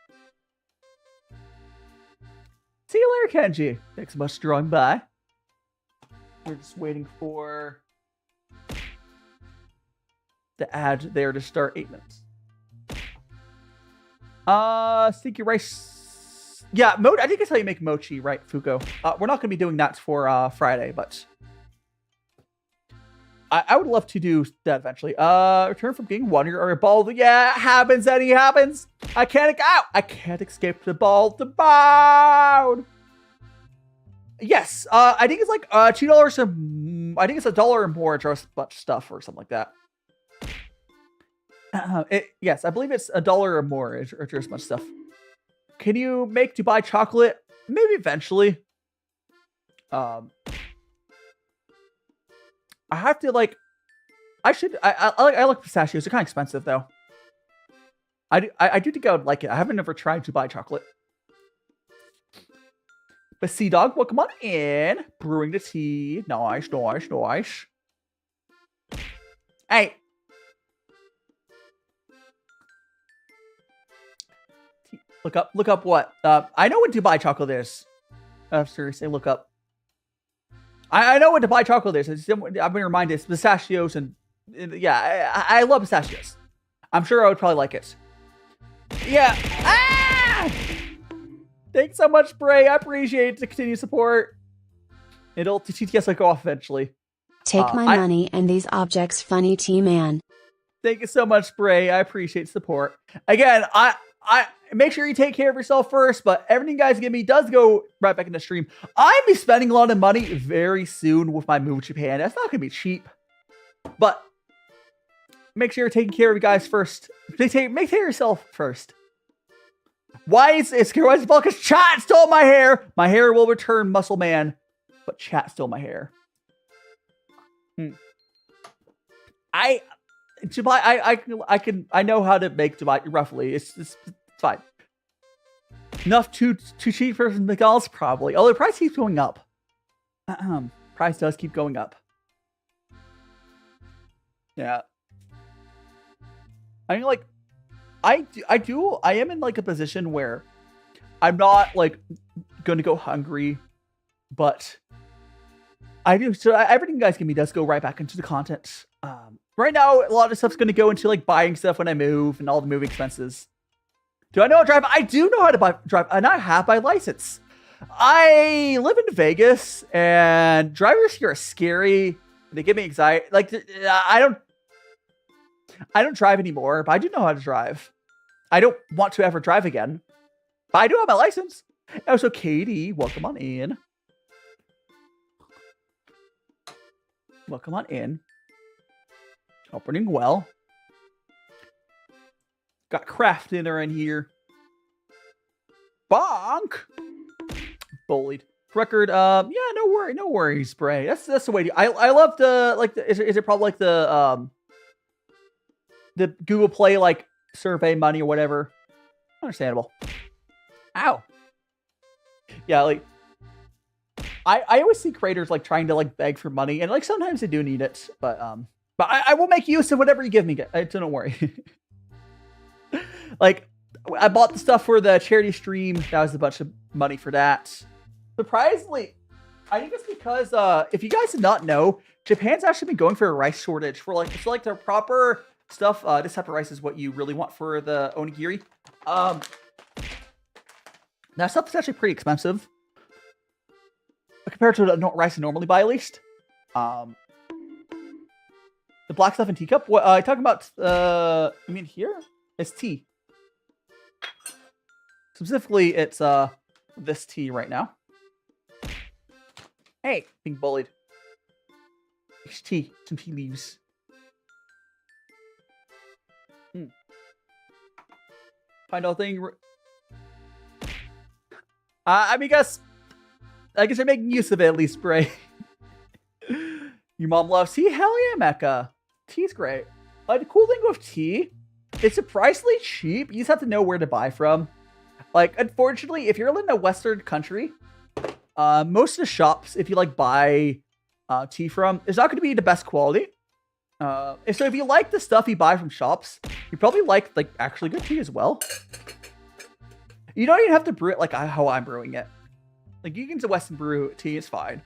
See you later, Kenji. Thanks so much for drawing by. We're just waiting for the ad there to start. 8 minutes. Sticky rice. Yeah, I think that's how you make mochi, right, Fuko? We're not going to be doing that for Friday, but I would love to do that eventually. Return from getting one or a ball. Yeah, it happens, Eddie, happens. I can't escape the ball to bound. Yes, I think it's like $2. I think it's $1 or more to just a bunch of stuff or something like that. Yes, I believe it's $1 or more or just a bunch of stuff. Can you make Dubai chocolate? Maybe eventually. I have to like. I like pistachios. They're kind of expensive though. I do think I would like it. I haven't ever tried Dubai chocolate. But Sea Dog, welcome on in. Brewing the tea. Nice. Hey. Look up what? I know what Dubai chocolate is. Seriously, look up. I know what Dubai chocolate is. I've been reminded it's pistachios and yeah, I love pistachios. I'm sure I would probably like it. Yeah. Ah! Thanks so much, Bray. I appreciate the continued support. It'll TTS will go off eventually. Take my money and these objects, funny T-Man. Thank you so much, Bray. I appreciate support. Again, I make sure you take care of yourself first, but everything you guys give me does go right back in the stream. I'm be spending a lot of money very soon with my move to Japan. That's not gonna be cheap, but make sure you're taking care of you guys first. Make care of yourself first. Why is this? Because chat stole my hair. My hair will return, Muscle Man, but chat stole my hair. Dubai, I know how to make Dubai roughly. It's fine. Enough too cheap for McDonald's probably. Although the price keeps going up. Price does keep going up. Yeah. I mean, like, I am in like a position where I'm not like going to go hungry, but I do. So everything you guys give me does go right back into the content. Right now, a lot of stuff's going to go into like buying stuff when I move and all the moving expenses. Do I know how to drive? I do know how to drive, and I have my license. I live in Vegas, and drivers here are scary. They give me anxiety. Like, I don't drive anymore, but I do know how to drive. I don't want to ever drive again, but I do have my license. Oh, so Katie, welcome on in. Welcome on in. Opening well. Got craft dinner in here. Bonk. Bullied. Record. Yeah, no worries, Bray. That's the way. I love the like. Is it probably like the Google Play like survey money or whatever? Understandable. Ow. Yeah, like I always see creators like trying to like beg for money, and like sometimes they do need it, but I will make use of whatever you give me. Don't worry. Like, I bought the stuff for the charity stream. That was a bunch of money for that. Surprisingly, I think it's because if you guys did not know, Japan's actually been going for a rice shortage for like the proper stuff. This type of rice is what you really want for the onigiri. That stuff is actually pretty expensive compared to the rice I normally buy, at least. The black stuff in teacup. What I talking about? I mean here, it's tea. Specifically, it's this tea right now. Hey, being bullied. It's tea, some tea leaves. Find all thing. I mean, I guess you're making use of it at least, Bray. Your mom loves tea? Hell yeah, Mecca. Tea's great. The cool thing with tea, it's surprisingly cheap. You just have to know where to buy from. Like, unfortunately, if you're in a Western country, most of the shops, if you like buy tea from, it's not going to be the best quality. So if you like the stuff you buy from shops, you probably like actually good tea as well. You don't even have to brew it like how I'm brewing it. Like, you can use a Western brew tea, it's fine.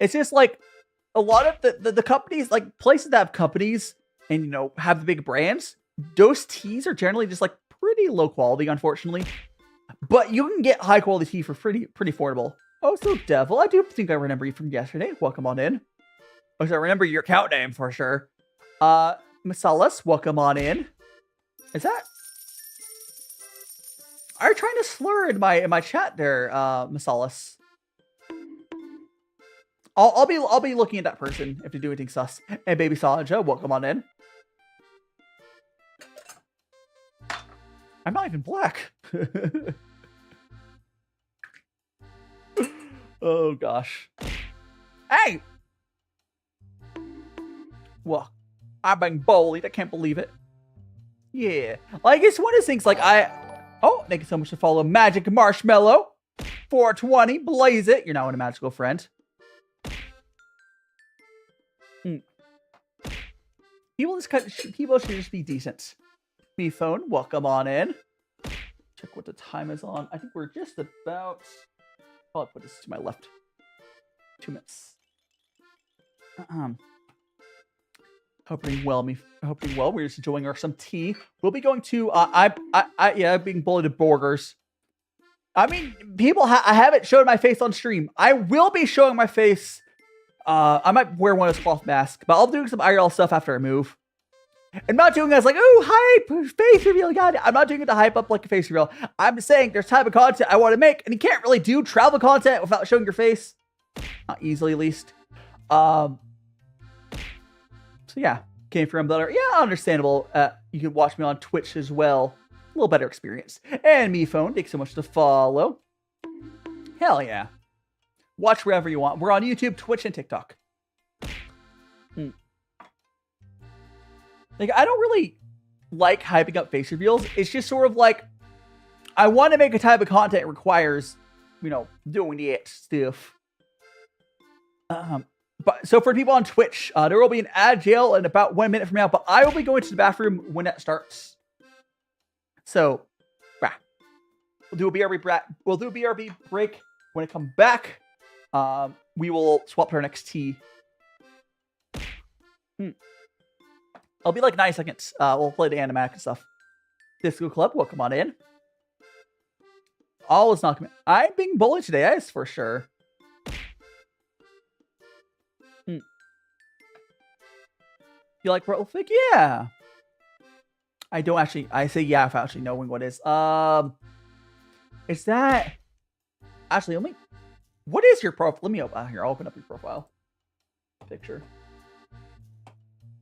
It's just like a lot of the companies, like places that have companies and, you know, have the big brands, those teas are generally just like pretty low quality, unfortunately. But you can get high quality tea for pretty affordable. Oh, so Devil, I do think I remember you from yesterday. Welcome on in. Oh, so I remember your account name for sure. Masalas, welcome on in. Is that? Are you trying to slur in my chat there, Masalas? I'll be looking at that person if they do anything sus. Hey, Baby Salaja, welcome on in. I'm not even black. Oh gosh. Hey! Well, I've been bullied. I can't believe it. Yeah. Like, it's one of those things, like, Oh, thank you so much to follow Magic Marshmallow. 420, blaze it. You're now in a magical friend. People should just be decent. Me phone, welcome on in. Check what the time is on. I think we're just about. I'll put this to my left. 2 minutes. Hoping well. We're just enjoying some tea. We'll be going to. Being bulleted burgers. I mean, people. I haven't showed my face on stream. I will be showing my face. I might wear one of those cloth masks, but I'll be doing some IRL stuff after I move. I'm not doing it as like, oh, hype, face reveal, God. I'm not doing it to hype up like a face reveal. I'm just saying there's type of content I want to make, and you can't really do travel content without showing your face. Not easily, at least. So yeah, came from better. Yeah, understandable. You can watch me on Twitch as well. A little better experience. And me phone, thanks so much to follow. Hell yeah. Watch wherever you want. We're on YouTube, Twitch, and TikTok. Like, I don't really like hyping up face reveals. It's just sort of like, I want to make a type of content that requires, you know, doing the stuff. But so for people on Twitch, there will be an ad jail in about 1 minute from now, but I will be going to the bathroom when that starts. So, we'll do a BRB break. When it comes back, we will swap to our next tea. I'll be like 9 seconds. We'll play the animatic and stuff. Disco Club, welcome on in. All is not coming. I'm being bullied today, that's for sure. You like Prolific? Yeah. I don't actually. I say yeah without actually knowing what it is. Is that actually? Let me. What is your profile? Let me open here. I'll open up your profile picture.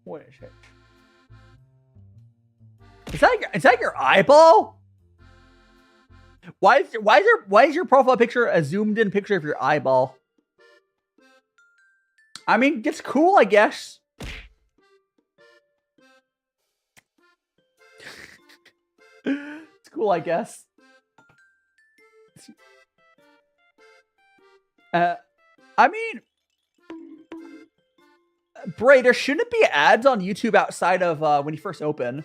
What is it? Is that your eyeball? Why is your profile picture a zoomed in picture of your eyeball? I mean, it's cool, I guess. It's cool, I guess. I mean, Bray, there shouldn't be ads on YouTube outside of when you first open.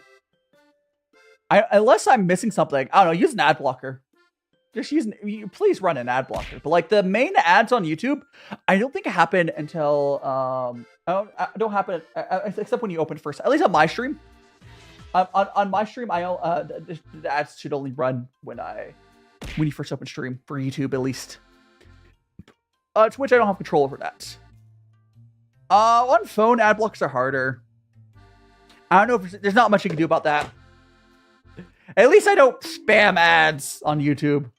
Unless I'm missing something. I don't know, use an ad blocker. Just please run an ad blocker. But like the main ads on YouTube, I don't think happen until don't happen except when you open first. At least on my stream. On my stream, the ads should only run when you first open stream for YouTube at least. Twitch, I don't have control over that. On phone, ad blocks are harder. I don't know if there's not much you can do about that. At least I don't spam ads on YouTube.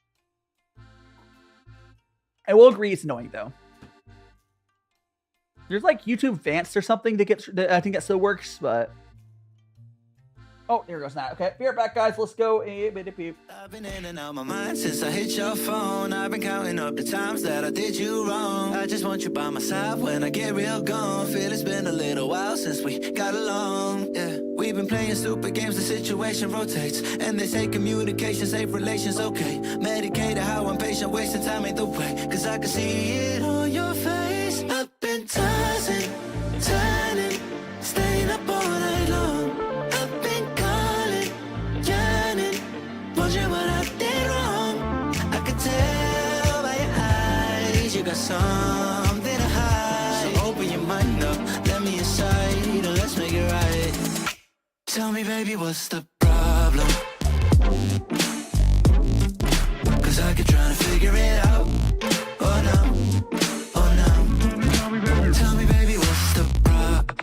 I will agree it's annoying though. There's like YouTube Advanced or something that I think that still works, but oh, there goes that. Okay, be right back, guys. Let's go. I've been in and out my mind since I hit your phone. I've been counting up the times that I did you wrong. I just want you by my side when I get real gone. Feel it's been a little while since we got along. Yeah, we've been playing stupid games. The situation rotates, and they say communication, safe relations, okay. Medicated how I'm patient, wasting time ain't the way. Cause I can see it on your face. I've been tossing, turning, staying up all night long. Something to hide. So open your mind up, let me inside, and let's make it right. Tell me, baby, what's the problem? Cause I keep trying to figure it out. Oh no, oh no. Tell me, baby, what's the problem?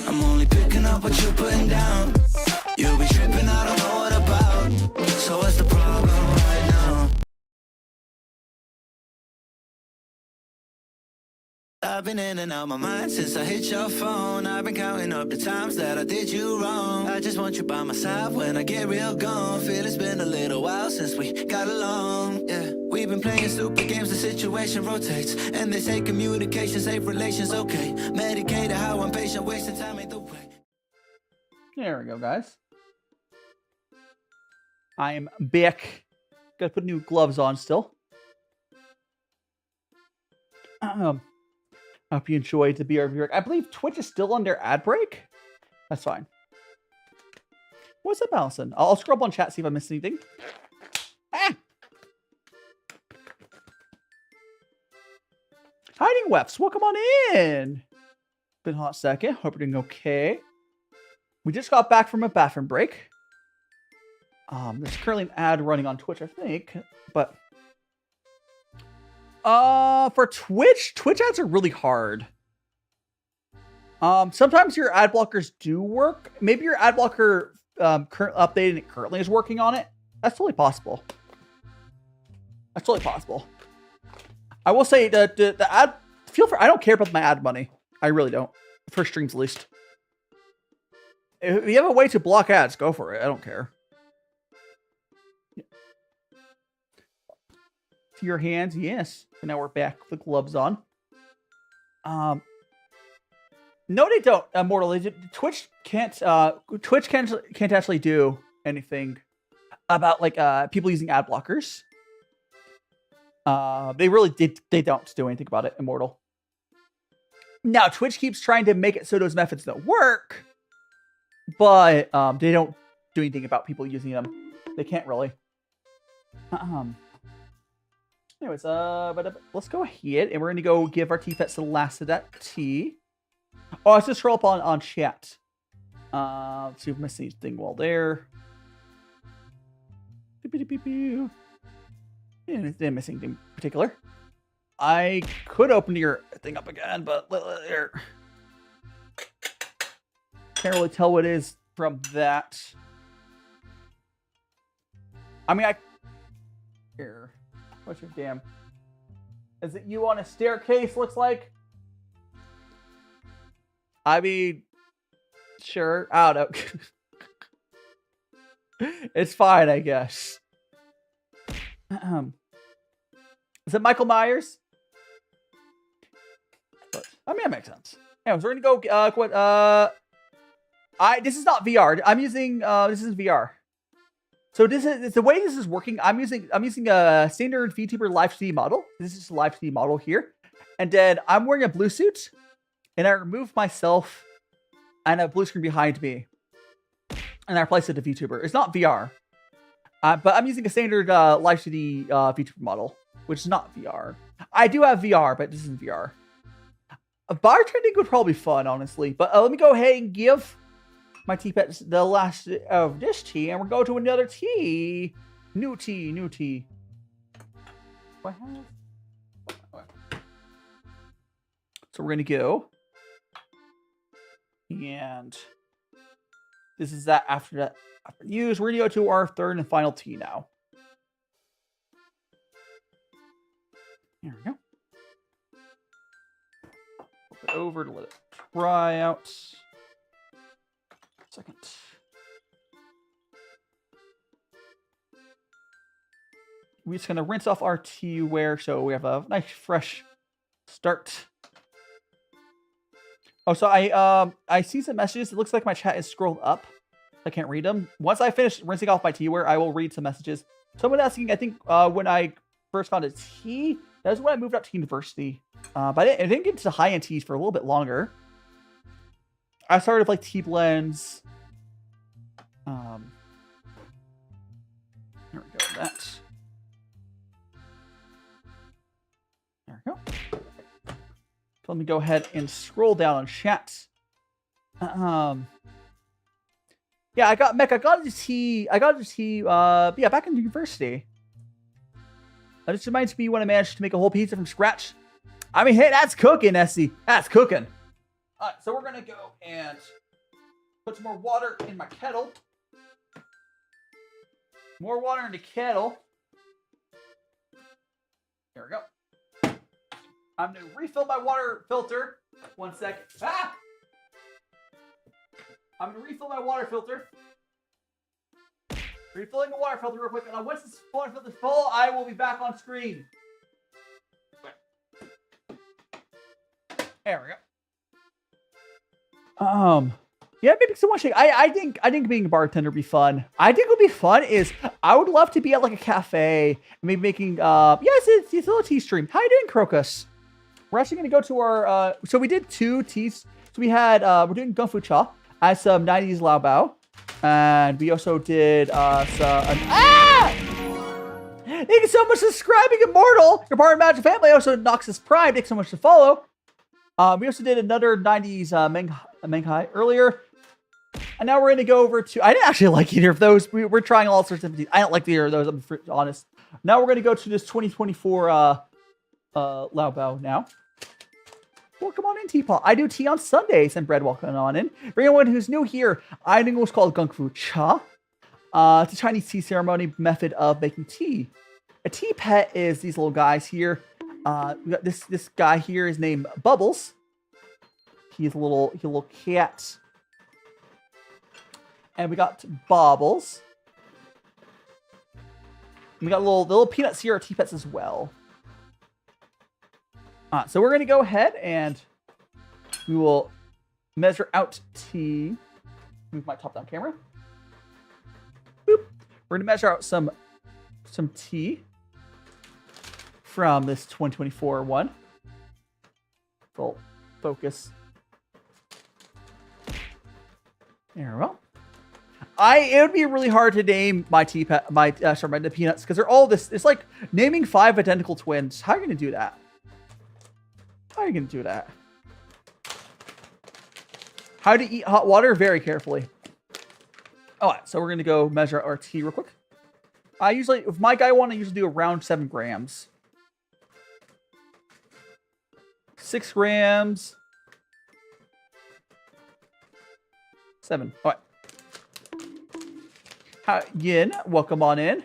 I'm only picking up what you're putting down. You'll be tripping, I don't know what about. So what's the problem right now? I've been in and out my mind since I hit your phone. I've been counting up the times that I did you wrong. I just want you by my side when I get real gone. Feel it's been a little while since we got along. Yeah, we've been playing stupid games. The situation rotates, and they say communication, safe relations, okay. Medicated how I'm patient, wasting time ain't the way. There we go, guys. I'm back. Gotta put new gloves on still. I hope you enjoyed the BRB. I believe Twitch is still on their ad break. That's fine. What's up, Allison? I'll scroll up on chat, see if I missed anything. Ah! Hiding Weps, welcome on in. Been a hot second. Hope you're doing okay. We just got back from a bathroom break. There's currently an ad running on Twitch, I think, but for Twitch ads are really hard. Sometimes your ad blockers do work. Maybe your ad blocker currently is working on it. That's totally possible. That's totally possible. I will say the ad, I don't care about my ad money. I really don't. For streams, at least. If you have a way to block ads, go for it. I don't care. To your hands, yes. And now we're back with the gloves on. No, they don't. Mortal, Twitch can't actually do anything about like people using ad blockers. They don't do anything about it, Immortal. Now, Twitch keeps trying to make it so those methods don't work, but they don't do anything about people using them. They can't really. Anyways, but let's go ahead and we're gonna go give our tea pets the last of that tea. Oh, let's just scroll up on chat. Let's see if I missed anything while there. Yeah, didn't miss anything in particular. I could open your thing up again, but there. Can't really tell what it is from that. I mean, here. What's your damn? Is it you on a staircase? Looks like. I mean, sure. I don't know. It's fine, I guess. Is it Michael Myers? But, I mean, that makes sense. Anyways, we're gonna go. This is not VR. I'm using. This is VR. So this is the way this is working. I'm using a standard VTuber live stream model. This is a live stream model here, and then I'm wearing a blue suit, and I remove myself, and a blue screen behind me, and I replace it to VTuber. It's not VR, but I'm using a standard live stream VTuber model, which is not VR. I do have VR, but this isn't VR. Bartending would probably be fun, honestly. But let me go ahead and give my tea pets the last of this tea, and we're going to another tea. New tea. What have? So we're gonna go, and this is that after use. We're gonna go to our third and final tea now. There we go. Flip it over to let it dry out. Second. We're just gonna rinse off our teaware so we have a nice fresh start. Oh, so I see some messages. It looks like my chat is scrolled up. I can't read them. Once I finish rinsing off my teaware, I will read some messages. Someone asking, I think when I first found a tea, that was when I moved up to university. But I didn't get into high-end teas for a little bit longer. I started with like tea blends. There we go. That. There we go. So let me go ahead and scroll down on chat. Yeah, I got this tea. Yeah, back in university. That just reminds me when I managed to make a whole pizza from scratch. I mean, hey, that's cooking, Essie. That's cooking. All right, so we're gonna go and put some more water in my kettle. More water in the kettle. There we go. I'm gonna refill my water filter. 1 second. Ah! I'm gonna refill my water filter. Refilling the water filter real quick. And once this water filter is full, I will be back on screen. There we go. Yeah, maybe someone shake. I think being a bartender would be fun. I think what would be fun is I would love to be at like a cafe, maybe making yes, it's a little tea stream. How you doing, Crocus? We're actually gonna go to our so we did 2 teas. So we had we're doing gongfucha as some 90s Liubao, and we also did Thank you so much for subscribing, Immortal. You're part of the Magic Family. Also, Noxus Prime. Thanks so much to follow. We also did another 90s menghai earlier. And now we're going to go over to... I didn't actually like either of those. We're trying all sorts of... I don't like either of those, I'm honest. Now we're going to go to this 2024 Liubao now. Welcome on in, Teapot. I do tea on Sundays, and Bread, welcome on in. For anyone who's new here, I think it was called gongfucha. It's a Chinese tea ceremony method of making tea. A tea pet is these little guys here. We got this guy here is named Bubbles. He's a little cat. And we got Bobbles. We got little peanuts here are tea pets as well. So we're gonna go ahead and we will measure out tea. Move my top-down camera. Boop. We're gonna measure out some tea from this 2024 one. Full focus. There we go. It would be really hard to name my the peanuts because they're all this. It's like naming 5 identical twins. How are you gonna do that? How are you gonna do that? How to eat hot water? Very carefully. Alright, so we're gonna go measure our tea real quick. I usually, with my guy one, I usually do around 7 grams. 6 grams. 7. Alright. Yin, welcome on in.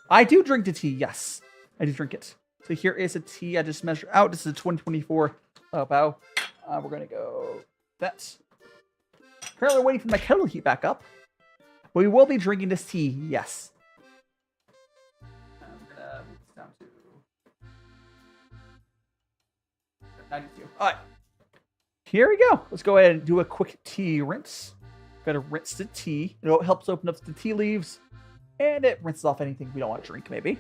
I do drink the tea, yes. I do drink it. So here is a tea I just measured out. This is a 2024 Liubao. We're going to go that. Apparently we're waiting for my kettle to heat back up. But we will be drinking this tea, yes. I'm going to move this down to 92. All right. Here we go. Let's go ahead and do a quick tea rinse. Got to rinse the tea. It helps open up the tea leaves. And it rinses off anything we don't want to drink, maybe.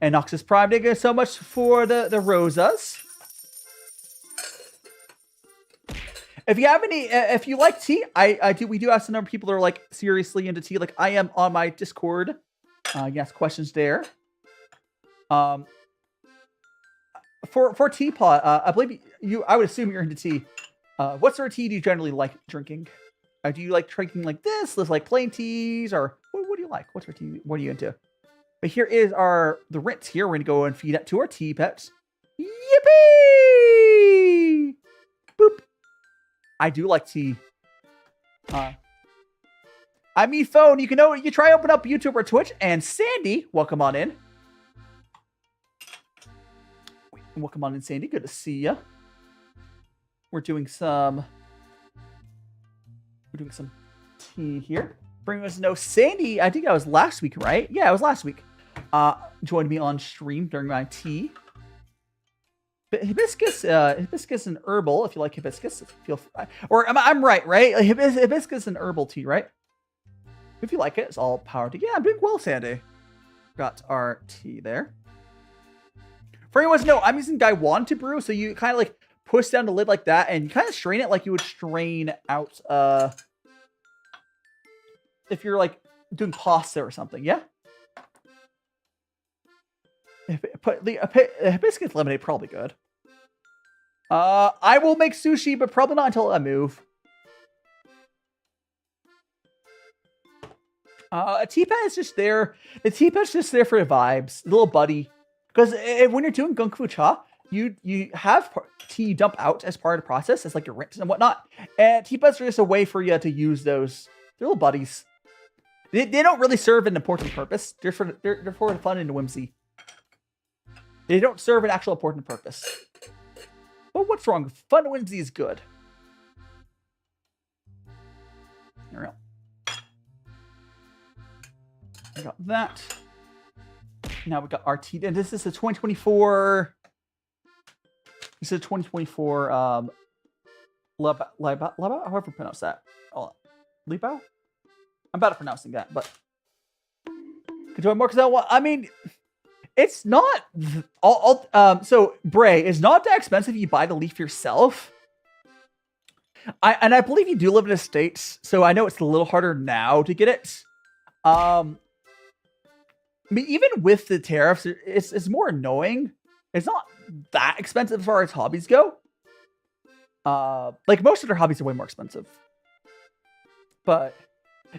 And Noxus Prime, thank you so much for the rosas. If you have any, if you like tea, we do have some number of people that are like seriously into tea. Like I am on my Discord. You ask questions there. For Teapot, I believe I would assume you're into tea. What sort of tea do you generally like drinking? Do you like drinking like this? Like plain teas, or what do you like? What sort of tea? What are you into? But here is the rinse here. We're going to go and feed it to our tea pets. Yippee! Boop. I do like tea. I mean, phone. You try open up YouTube or Twitch. And Sandy, welcome on in. Welcome on in, Sandy. Good to see ya. We're doing some tea here. Bring us to know Sandy. I think that was last week, right? Yeah, it was last week. Joined me on stream during my tea. But hibiscus and herbal. If you like hibiscus, or I'm right? Hibiscus and herbal tea, right? If you like it, it's all power to. Yeah, I'm doing well, Sandy. Got our tea there. For anyone to know, I'm using Gaiwan to brew, so you kind of like push down the lid like that, and you kind of strain it like you would strain out if you're like doing pasta or something, yeah? Hibiscus lemonade, probably good. I will make sushi, but probably not until I move. A teapot is just there. The teapot's just there for the vibes, the little buddy. Because when you're doing gongfucha, you have tea dump out as part of the process, as like your rinse and whatnot. And teapots are just a way for you to use those. They're little buddies. They don't really serve an important purpose. They're for fun and whimsy. They don't serve an actual important purpose. But what's wrong? Fun and whimsy is good. There we go. I got that. Now we got our tea. And this is a 2024. This is a 2024 Liubao, however you pronounce that. Oh, Liubao? I'm bad at pronouncing that, but Enjoy more because I mean, it's not so Bray is not that expensive if you buy the leaf yourself. I believe you do live in the States, so I know it's a little harder now to get it. I mean, even with the tariffs, it's more annoying. It's not that expensive as far as hobbies go. Like most of their hobbies are way more expensive. But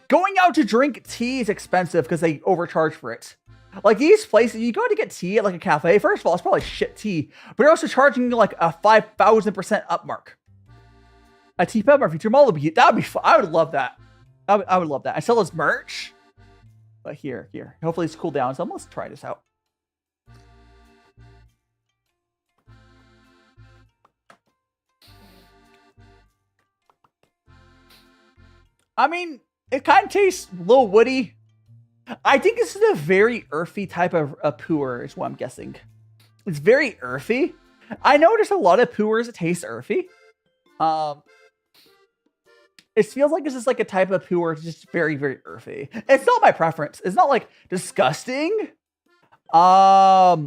going out to drink tea is expensive because they overcharge for it. Like these places, you go to get tea at like a cafe. First of all, it's probably shit tea, but they're also charging you like a 5,000% up mark. A tea pub or feature mall, that would be fun. I would love that. I would love that. I sell this merch. But here. Hopefully it's cooled down. So let's try this out. I mean, it kind of tastes a little woody. I think this is a very earthy type of a puer, is what I'm guessing. It's very earthy. I know there's a lot of puers that taste earthy. It feels like this is like a type of puer, just very, very earthy. It's not my preference. It's not like disgusting. It's not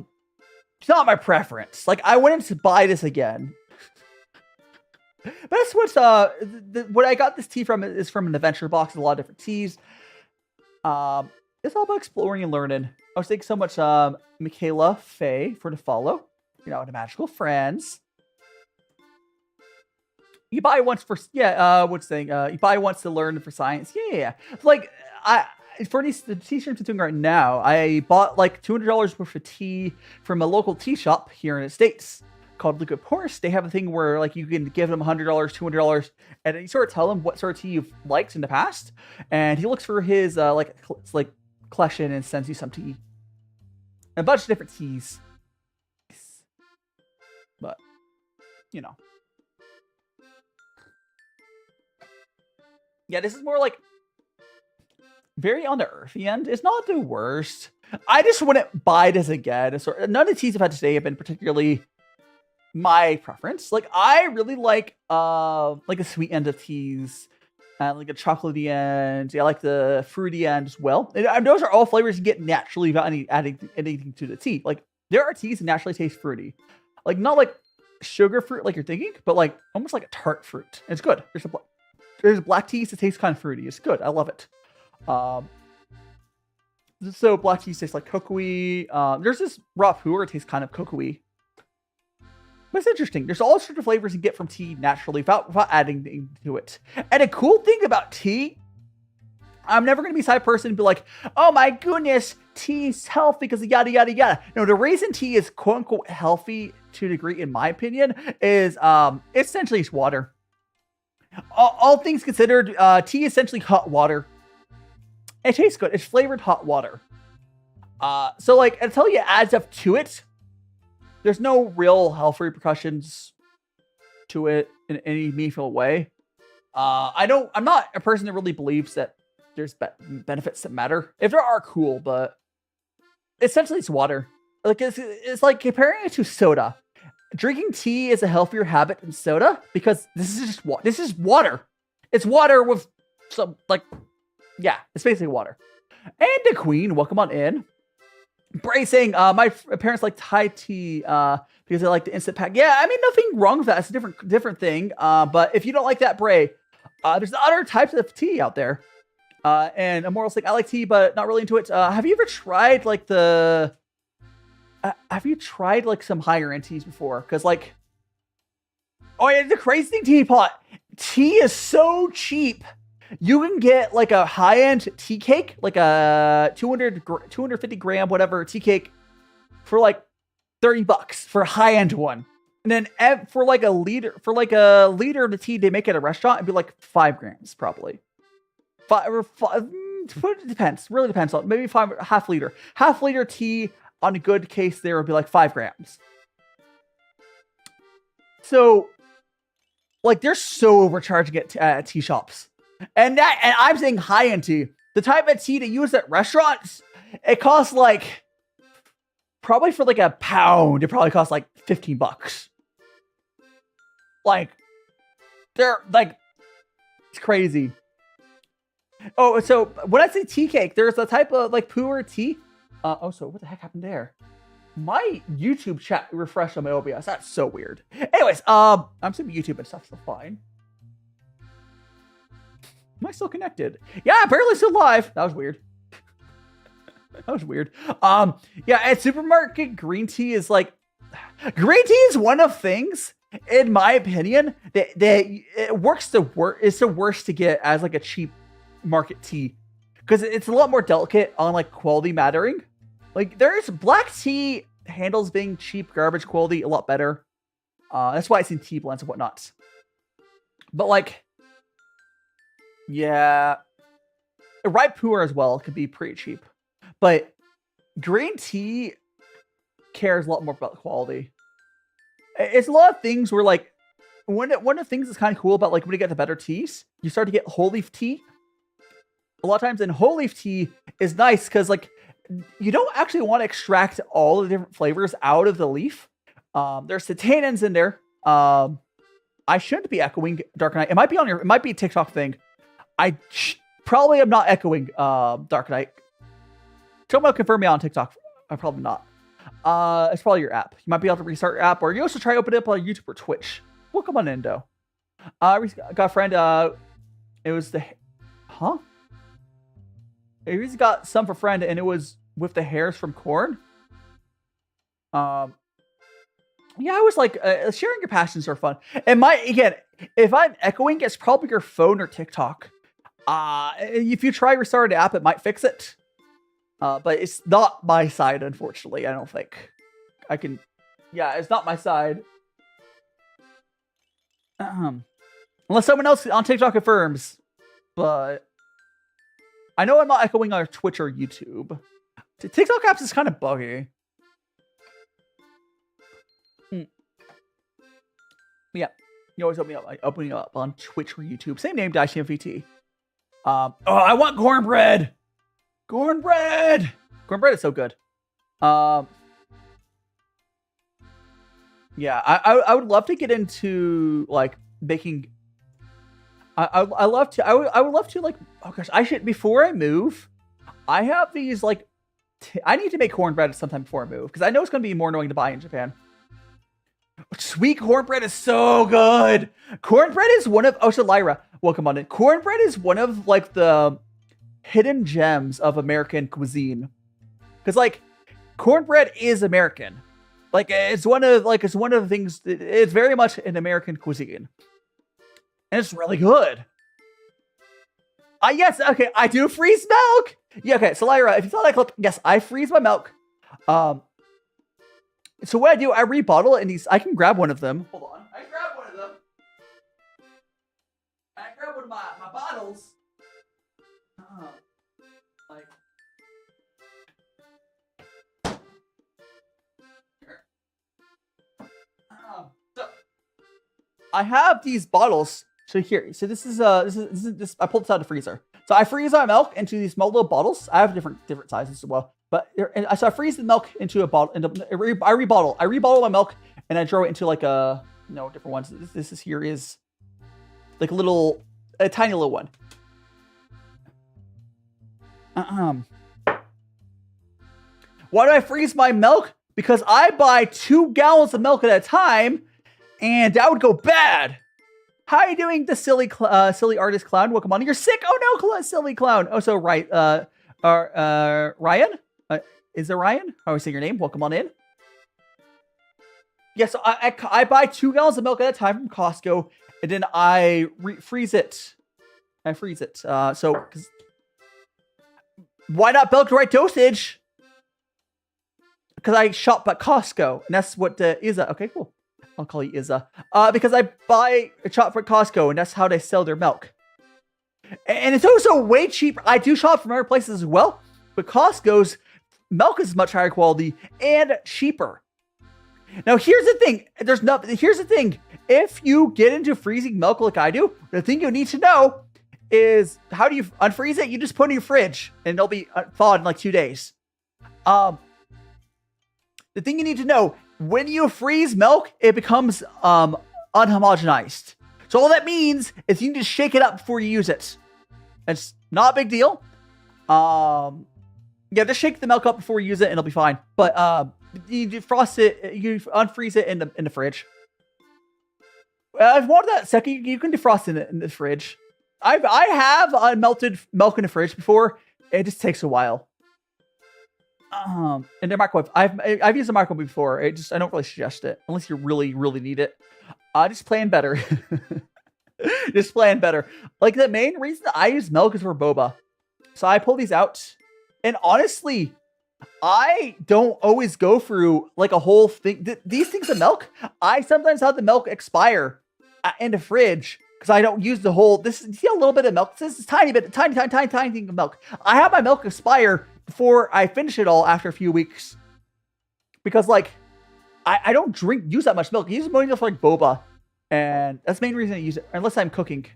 my preference. Like I wouldn't buy this again. But that's what's what I got this tea from is from an adventure box. A lot of different teas. It's all about exploring and learning. I was thanking so much, Michaela Faye, for the follow. You know, the magical friends. You buy once for what's saying? You buy once to learn for science. Yeah. Like for the t-shirts I'm doing right now, I bought like $200 worth of tea from a local tea shop here in the States called Liubao. They have a thing where like you can give them $100, $200, and then you sort of tell him what sort of tea you've liked in the past, and he looks for his like collection and sends you some tea, a bunch of different teas. But you know. Yeah, this is more like very on the earthy end. It's not the worst. I just wouldn't buy this again. None of the teas I've had today have been particularly my preference. Like I really like a sweet end of teas and like a chocolatey end. I like the fruity end as well. And those are all flavors you get naturally without adding anything to the tea. Like there are teas that naturally taste fruity, like not like sugar fruit like you're thinking, but like almost like a tart fruit. It's good. There's black teas that taste kind of fruity. It's good. I love it. So black teas taste like cocoa-y. There's this raw puer. It tastes kind of cocoa-y. But it's interesting. There's all sorts of flavors you get from tea naturally without adding anything to it. And a cool thing about tea, I'm never going to be the type of person to be like, oh my goodness, tea's healthy because yada, yada, yada. No, the reason tea is quote unquote healthy to a degree, in my opinion, is essentially it's water. All things considered, tea is essentially hot water. It tastes good. It's flavored hot water. So like until you add stuff to it, there's no real health repercussions to it in any meaningful way. I'm not a person that really believes that there's benefits that matter. If there are, cool, but essentially it's water. Like it's like comparing it to soda. Drinking tea is a healthier habit than soda because this is water. It's water with some it's basically water. And the Queen, welcome on in. Bray saying, my parents like Thai tea because they like the instant pack. Yeah, I mean nothing wrong with that. It's a different thing. But if you don't like that, Bray, there's other types of tea out there. And Immortal's like, I like tea, but not really into it. Have you ever tried like some higher end teas before? Because like, oh yeah, the crazy thing, teapot. Tea is so cheap. You can get like a high end tea cake, like a 250 gram, whatever tea cake for like $30 for a high end one. And then for like a liter of the tea they make at a restaurant, it'd be like 5 grams probably. It depends. Really depends on maybe half liter tea on a good case there would be like 5 grams. So like they're so overcharging at tea shops. And I'm saying high end tea. The type of tea they use at restaurants, it costs like probably for like a pound, it probably costs like $15. Like they're like it's crazy. Oh, so when I say tea cake, there's a type of like puer tea. So what the heck happened there? My YouTube chat refreshed on my OBS. That's so weird. Anyways, I'm assuming YouTube and stuff's still fine. Am I still connected? Yeah, apparently still live. That was weird. That was weird. Yeah, at supermarket, green tea is like, green tea is one of things, in my opinion, that it works it's the worst to get as like a cheap market tea, because it's a lot more delicate on like quality mattering. Like there's black tea handles being cheap garbage quality a lot better. That's why I've seen tea blends and whatnot. But like, yeah, ripe puer as well could be pretty cheap. But green tea cares a lot more about quality. It's a lot of things where like, one of the things that's kind of cool about like when you get the better teas, you start to get whole leaf tea. A lot of times in whole leaf tea is nice because like you don't actually want to extract all the different flavors out of the leaf. There's the tannins in there. I shouldn't be echoing Dark Knight. It might be it might be a TikTok thing. I probably am not echoing Dark Knight. Someone confirm me on TikTok. I'm probably not. It's probably your app. You might be able to restart your app, or you also try to open it up on YouTube or Twitch. Welcome on Indo. We got a friend. It was the He's got some for friend, and it was with the hairs from corn. Yeah, I was like, sharing your passions are fun. And again, if I'm echoing, it's probably your phone or TikTok. If you try restart the app, it might fix it. But it's not my side, unfortunately. I don't think I can. Yeah, it's not my side. Unless someone else on TikTok confirms. But I know I'm not echoing on Twitch or YouTube. TikTok apps is kind of buggy. Yeah, you always opening up on Twitch or YouTube. Same name, DaiShimaVT. Oh, I want cornbread. Cornbread is so good. Yeah, I would love to get into like baking. I would love to like, oh gosh, before I move, I have these like I need to make cornbread sometime before I move, because I know it's going to be more annoying to buy in Japan. Sweet cornbread is so good. Cornbread is one of, so Lyra, welcome on in. Cornbread is one of like the hidden gems of American cuisine, because like cornbread is American. Like it's one of the things. It's very much an American cuisine, and it's really good. Yes, okay, I do freeze milk. Yeah, okay, so Lyra, if you thought I clicked, yes, I freeze my milk. So what I do, I rebottle it in these. I can grab one of them. Hold on, I grab one of them. I grab one of my bottles. Like here. So I have these bottles. So here, so this is I pulled this out of the freezer. So I freeze my milk into these small little bottles. I have different sizes as well. But so I freeze the milk into a bottle. I rebottle my milk, and I throw it into like different ones. This here is like a tiny little one. Why do I freeze my milk? Because I buy 2 gallons of milk at a time, and that would go bad. How are you doing, the silly artist clown? Welcome on. You're sick. Oh no, silly clown. Oh, so right. Ryan. Is it Ryan? How do I say your name? Welcome on in. Yes, yeah, so I buy 2 gallons of milk at a time from Costco, and then I freeze it. I freeze it. So why not milk the right dosage? Because I shop at Costco, and that's what Izza. Okay, cool. I'll call you Izza. Because I buy a shop at Costco, and that's how they sell their milk. And it's also way cheaper. I do shop from other places as well, but Costco's milk is much higher quality and cheaper. Now, here's the thing. Here's the thing. If you get into freezing milk like I do, the thing you need to know is, how do you unfreeze it? You just put it in your fridge, and it'll be thawed in like 2 days. The thing you need to know, when you freeze milk, it becomes unhomogenized. So all that means is you need to shake it up before you use it. It's not a big deal. Yeah, just shake the milk up before you use it, and it'll be fine. But you defrost it, you unfreeze it in the fridge. If you want that second, you can defrost it in the fridge. I have unmelted milk in the fridge before. It just takes a while. In the microwave, I've used the microwave before. I don't really suggest it unless you really need it. Just plan better. Just plan better. Like the main reason I use milk is for boba. So I pull these out, and honestly, I don't always go through like a whole thing. These things of milk, I sometimes have the milk expire in the fridge because I don't use the whole. See a little bit of milk. This is tiny thing of milk. I have my milk expire before I finish it all after a few weeks because like I don't use that much milk. I use it mostly for like boba, and that's the main reason I use it unless I'm cooking.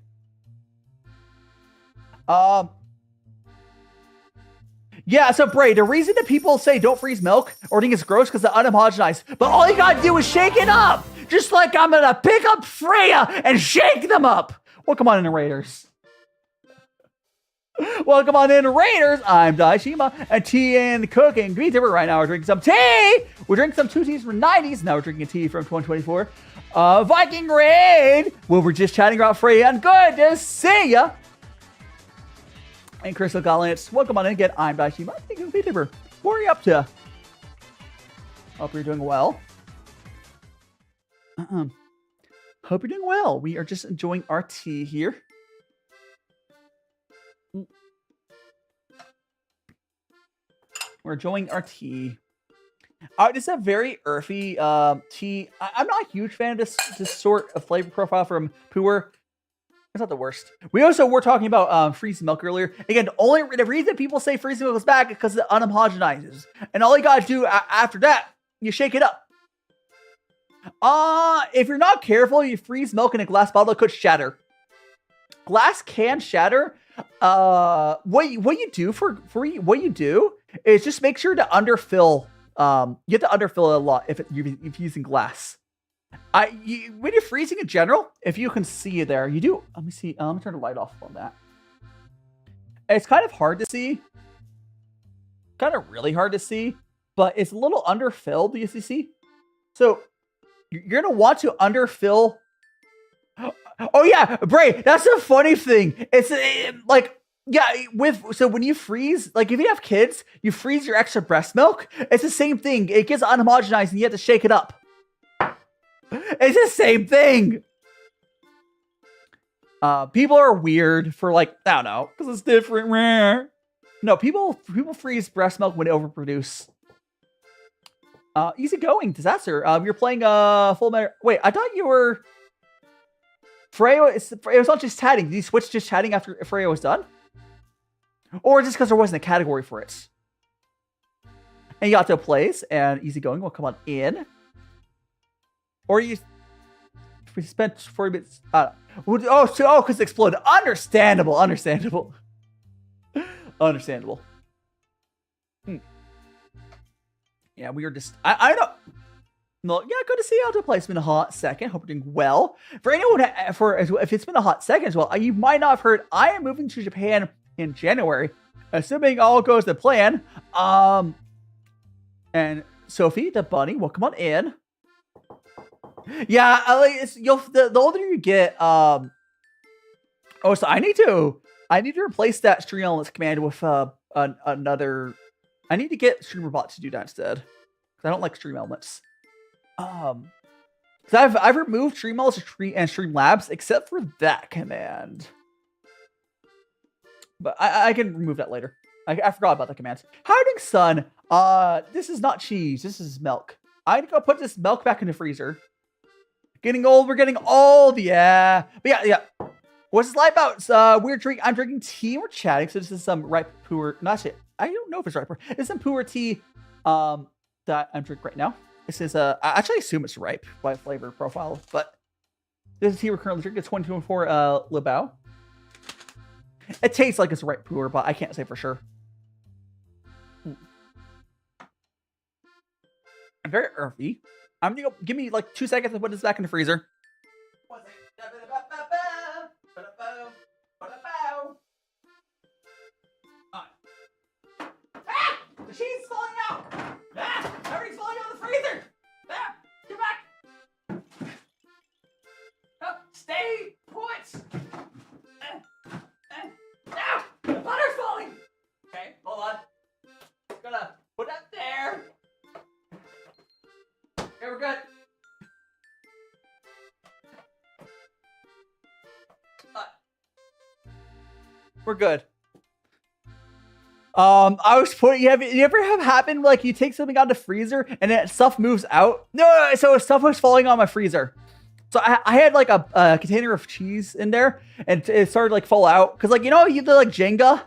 Yeah, so Bray, the reason that people say don't freeze milk or think it's gross because it's unhomogenized, but all you gotta do is shake it up, just like I'm gonna pick up Freya and shake them up. Welcome on in, Raiders. Welcome on in, Raiders. I'm DaiShima, and tea and cooking. VTuber right now. We're drinking some tea. We're drinking some 2 teas from the 90s. Now we're drinking a tea from 2024. Viking Raid. Well, we're just chatting about Freya, and good to see ya. And Crystal Gallants, welcome on in again. I'm DaiShima. Thank you, VTuber. What are you up to? Hope you're doing well. Hope you're doing well. We are just enjoying our tea here. We're enjoying our tea. This is a very earthy tea. I'm not a huge fan of this sort of flavor profile from Pu'er. It's not the worst. We also were talking about freezing milk earlier. Again, the reason people say freezing milk is bad is because it unhomogenizes. And all you gotta do after that, you shake it up. If you're not careful, you freeze milk in a glass bottle, it could shatter. Glass can shatter. What you do is just make sure to underfill. You have to underfill it a lot if you're using glass. When you're freezing in general, if you can see it there, you do. Let me see. Let me turn the light off on that. It's kind of hard to see. Kind of really hard to see, but it's a little underfilled. You see? So you're gonna want to underfill. Oh yeah, Bray. That's a funny thing. It's like. Yeah, so when you freeze, like if you have kids, you freeze your extra breast milk. It's the same thing. It gets unhomogenized and you have to shake it up. It's the same thing. People are weird for like, I don't know, because it's different. No, people freeze breast milk when they overproduce. Easy going, disaster. You're playing full metal. Wait, I thought you were. Freya. It was not just chatting. Did you switch just chatting after Freya was done? Or just because there wasn't a category for it. And you got to a place, and easygoing will come on in. Or you spent 40 minutes. Because it exploded. Understandable. Yeah, we were just. I don't. No, yeah, good to see you out to a place. It's been a hot second. Hope you're doing well. For anyone, if it's been a hot second as well, you might not have heard. I am moving to Japan in January, assuming all goes to plan. And Sophie, the bunny, will come on in. Yeah, the older you get. So I need to replace that stream elements command with another. I need to get StreamerBot to do that instead, because I don't like stream elements. So I've removed stream elements and Streamlabs except for that command. But I can remove that later. I forgot about the commands. Hiding Sun. This is not cheese. This is milk. I need to go put this milk back in the freezer. Getting old. We're getting old. Yeah. But yeah. What's this live about? I'm drinking tea. We're chatting. So this is some ripe puer. Not shit. I don't know if it's ripe. It's some puer tea. That I'm drinking right now. This is I actually assume it's ripe by flavor profile, but this is tea we're currently drinking. It's 2024 Liubao. It tastes like it's ripe puer, but I can't say for sure. Very earthy. I'm gonna go. Give me like 2 seconds to put this back in the freezer. cheese is falling out! Ah! Everything's falling out of the freezer! Ah! Get back! Oh, stay put! No! The butter's falling! Okay, hold on. Gonna put that there. Okay, we're good. We're good. I was putting. You ever have happened like you take something out of the freezer and then stuff moves out? No, so stuff was falling on my freezer. So I had like a container of cheese in there, and it started like fall out because like you do like Jenga.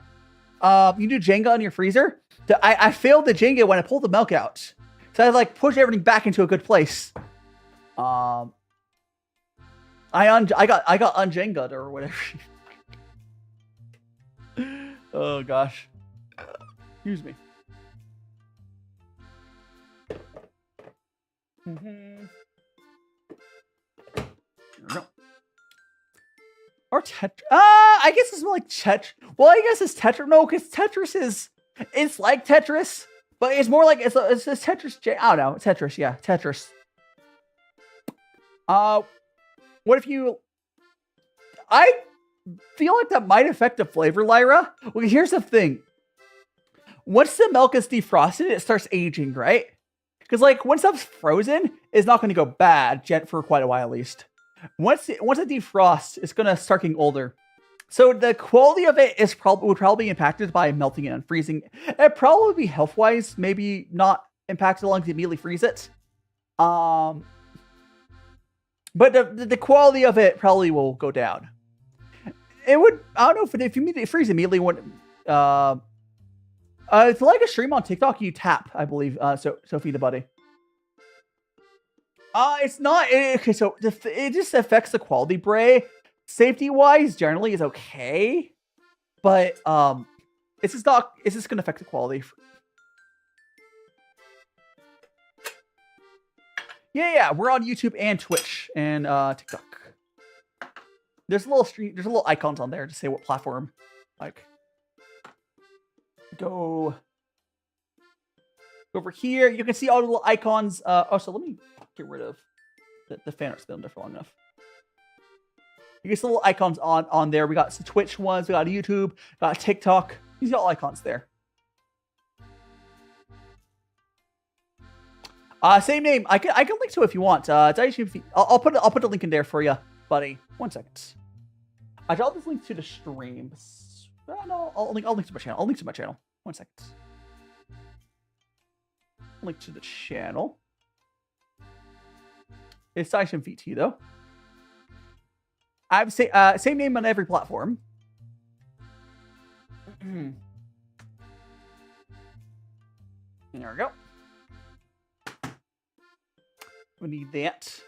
You do Jenga in your freezer. I failed the Jenga when I pulled the milk out, so I like pushed everything back into a good place. I got unjenga'd or whatever. Oh gosh. Excuse me. Or Tetris. I guess it's more like Tetris. Well, I guess it's Tetris. No, because Tetris it's like Tetris, but it's more like it's Tetris. I don't know. It's Tetris. Yeah, Tetris. What if you? I feel like that might affect the flavor, Lyra. Well, here's the thing. Once the milk is defrosted, it starts aging, right? Because like when stuff's frozen, it's not going to go bad for quite a while at least. Once it defrosts, it's going to start getting older. So the quality of it would probably be impacted by melting it and freezing. It'd probably be health-wise, maybe not impacted as long as you immediately freeze it. But the quality of it probably will go down. It would. I don't know if you freeze immediately. It's like a stream on TikTok. You tap, I believe. Sophie the buddy. It's not. Okay, so it just affects the quality. Bray, safety wise, generally is okay, but it's just not. It's just gonna affect the quality. Yeah, we're on YouTube and Twitch and TikTok. There's a little icons on there to say what platform. Like, go over here. You can see all the little icons. So let me get rid of the fan art's been on there for long enough. You can see little icons on there. We got some Twitch ones. We got YouTube. Got TikTok. These are all icons there. Same name. I can link to it if you want. DaiShimaVT. I'll put the link in there for you, buddy. 1 second. I dropped this link to the stream. No, I'll link to my channel. 1 second. Link to the channel. It's DaiShimaVT though. I have same name on every platform. There we go. We need that.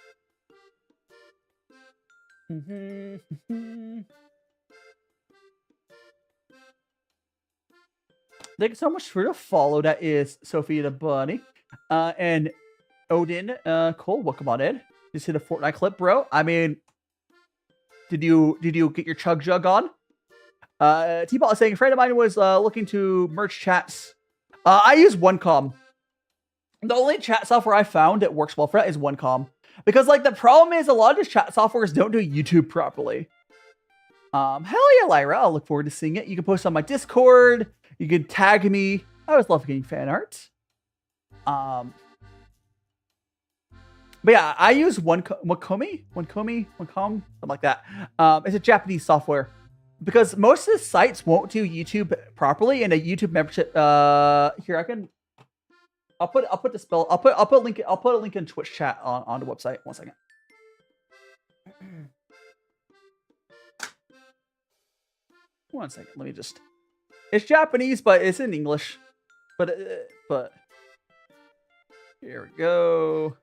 Thank you so much for the follow. That is Sophie the Bunny. And Odin, cool. Welcome on in. Just hit a Fortnite clip, bro. I mean, did you get your chug jug on? T-Ball is saying a friend of mine was looking to merge chats. I use OneCom. The only chat software I found that works well for that is OneCom. Because like the problem is a lot of these chat softwares don't do YouTube properly. Hell yeah, Lyra. I'll look forward to seeing it. You can post on my Discord. You can tag me. I always love getting fan art. But yeah, I use Wakomi, something like that. It's a Japanese software because most of the sites won't do YouTube properly, and a YouTube membership. Here I'll put a link in Twitch chat on the website. 1 second. One second. Let me just. It's Japanese, but it's in English. But here we go.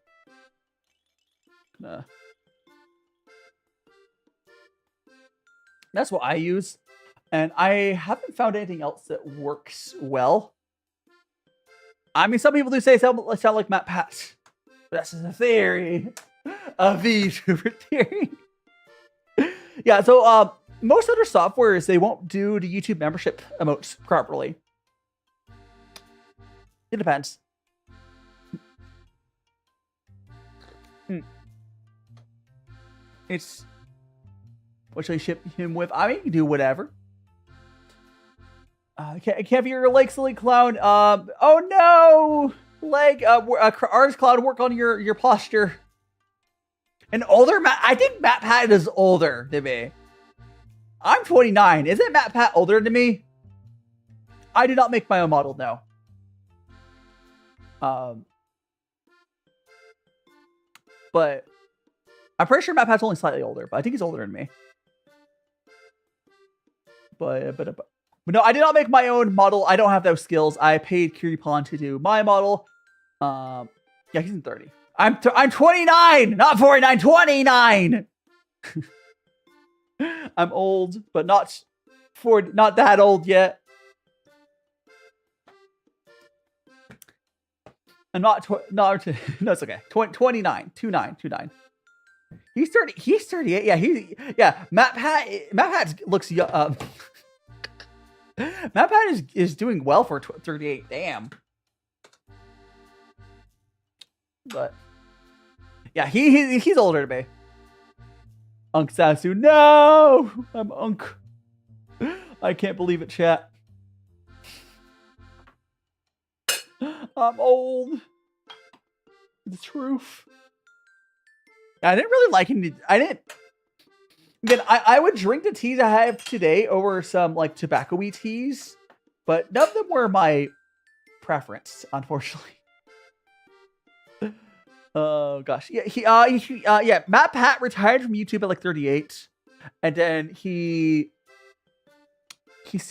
That's what I use, and I haven't found anything else that works well. I mean, some people do say sound like Matt Pat, but that's just a theory, a VTuber theory. Yeah, so most other softwares, they won't do the YouTube membership emotes properly. It depends. It's what should I ship him with? I mean, you can do whatever. Can't your leg, silly clown. Oh no, leg. Artist clown, work on your posture. An older Matt. I think Matt Pat is older than me. I'm 29. Isn't Matt Pat older than me? I did not make my own model. No. But I'm pretty sure Matt Pat's only slightly older, but I think he's older than me. But no, I did not make my own model. I don't have those skills. I paid Kiripon to do my model. Yeah, he's in 30. I'm 29, not 49, 29. I'm old, but not that old yet. I'm not no, it's okay. 29. He's 30. He's 38. Yeah, Matt Pat looks young. Matt Pat is doing well for 38. Damn. But yeah, he's older than me. Unk Sasu, no, I'm Unk. I can't believe it, chat. I'm old. The truth. I didn't really like him. Again, I would drink the teas I have today over some like tobacco-y teas, but none of them were my preference, unfortunately. Oh gosh, yeah. Matt Pat retired from YouTube at like 38, and then he's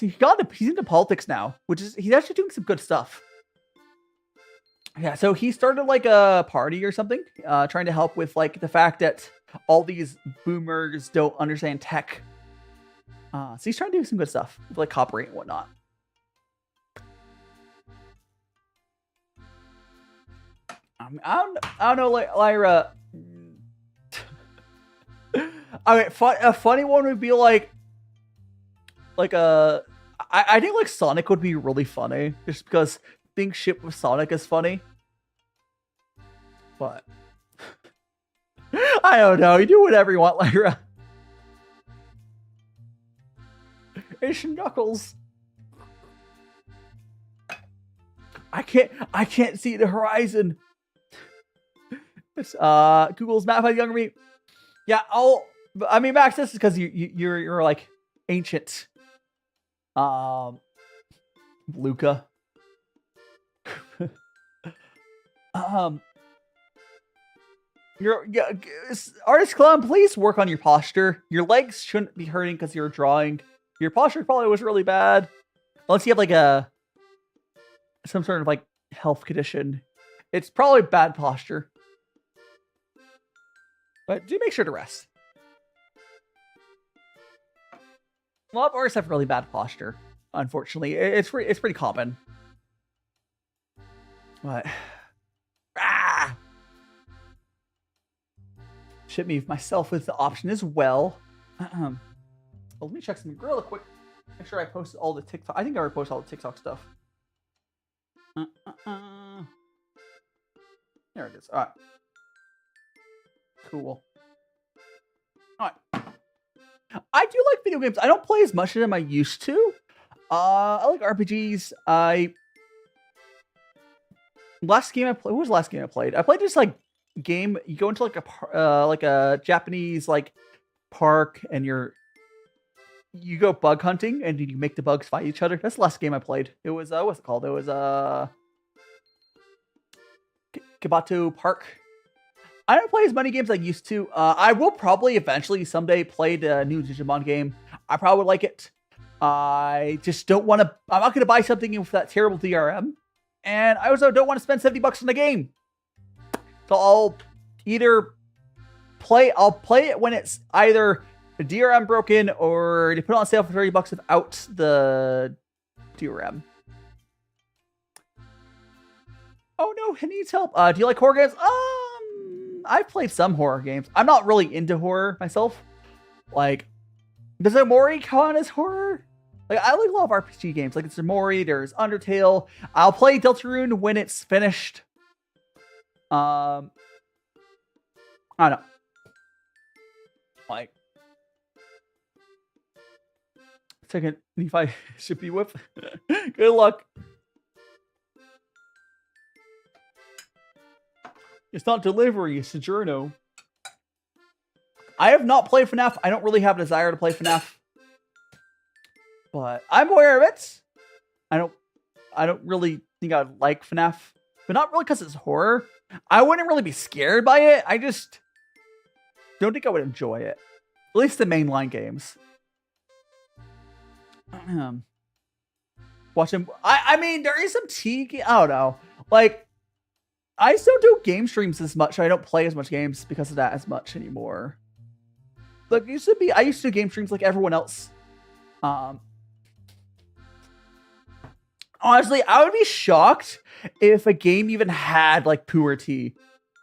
into politics now, which is he's actually doing some good stuff. Yeah, so he started like a party or something, trying to help with like the fact that all these boomers don't understand tech. So he's trying to do some good stuff with like copyright and whatnot. I don't know, Lyra. I mean, a funny one would be like I think like Sonic would be really funny, just because being shipped with Sonic is funny. But I don't know. You do whatever you want, Lyra. Asian Knuckles. I can't see the horizon. It's Google's map had younger me. Yeah, I mean, Max, this is because you're like ancient. Luca. Artist Clown, please work on your posture. Your legs shouldn't be hurting because you're drawing. Your posture probably was really bad. Unless you have like some sort of like health condition. It's probably bad posture. But do make sure to rest. A lot of artists have really bad posture. Unfortunately, it's pretty common. But ship me myself with the option as well. Well, let me check something real quick. Make sure I posted all the TikTok. I think I already posted all the TikTok stuff. There it is. All right. Cool. All right. I do like video games. I don't play as much of them I used to. I like RPGs. Last game I played. What was the last game I played? I played this like game. You go into like a Japanese like park, and you go bug hunting, and you make the bugs fight each other. That's the last game I played. It was what's it called? It was Kabato Park. I don't play as many games as I used to. I will probably eventually someday play the new Digimon game. I probably would like it. I just don't want to. I'm not going to buy something with that terrible DRM, and I also don't want to spend $70 on the game. So I'll play it when it's either the DRM broken or they put it on sale for $30 without the DRM. Oh no, he needs help. Do you like horror games? I've played some horror games. I'm not really into horror myself. Like, does Omori count as horror? Like, I like a lot of RPG games. Like, it's Mori, there's Undertale. I'll play Deltarune when it's finished. I don't know. Like, second Nephi should be with. Good luck. It's not delivery, it's Sojourno. I have not played FNAF. I don't really have a desire to play FNAF. But I'm aware of it. I don't really think I'd like FNAF. But not really because it's horror. I wouldn't really be scared by it. I just don't think I would enjoy it. At least the mainline games. Watch him. I mean, there is some I don't know. Like, I just don't do game streams as much. I don't play as much games because of that as much anymore. Like, I used to do game streams like everyone else. Honestly, I would be shocked if a game even had like puerh.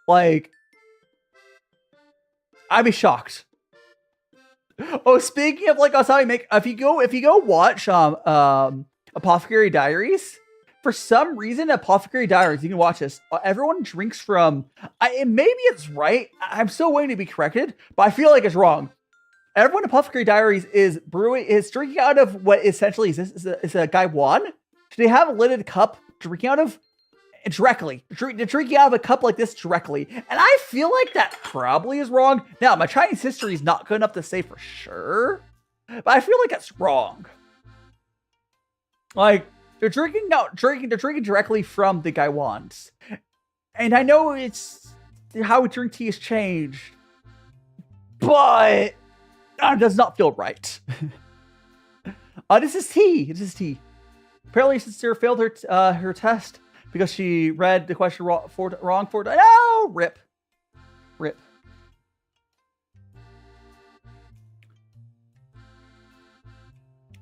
Like, I'd be shocked. Oh, speaking of like, that's how you make. If you go watch Apothecary Diaries, for some reason, Apothecary Diaries, you can watch this. Everyone drinks from. Maybe it's right. I'm still waiting to be corrected, but I feel like it's wrong. Everyone in Apothecary Diaries is drinking out of what essentially is a gaiwan. So they have a lidded cup drinking out of directly. They're drinking out of a cup like this directly. And I feel like that probably is wrong. Now, my Chinese history is not good enough to say for sure, but I feel like that's wrong. Like, they're drinking directly from the gaiwans. And I know it's how drink tea has changed, but it does not feel right. This is tea. This is tea. Apparently, Sincere failed her test because she read the question wrong. Oh, rip.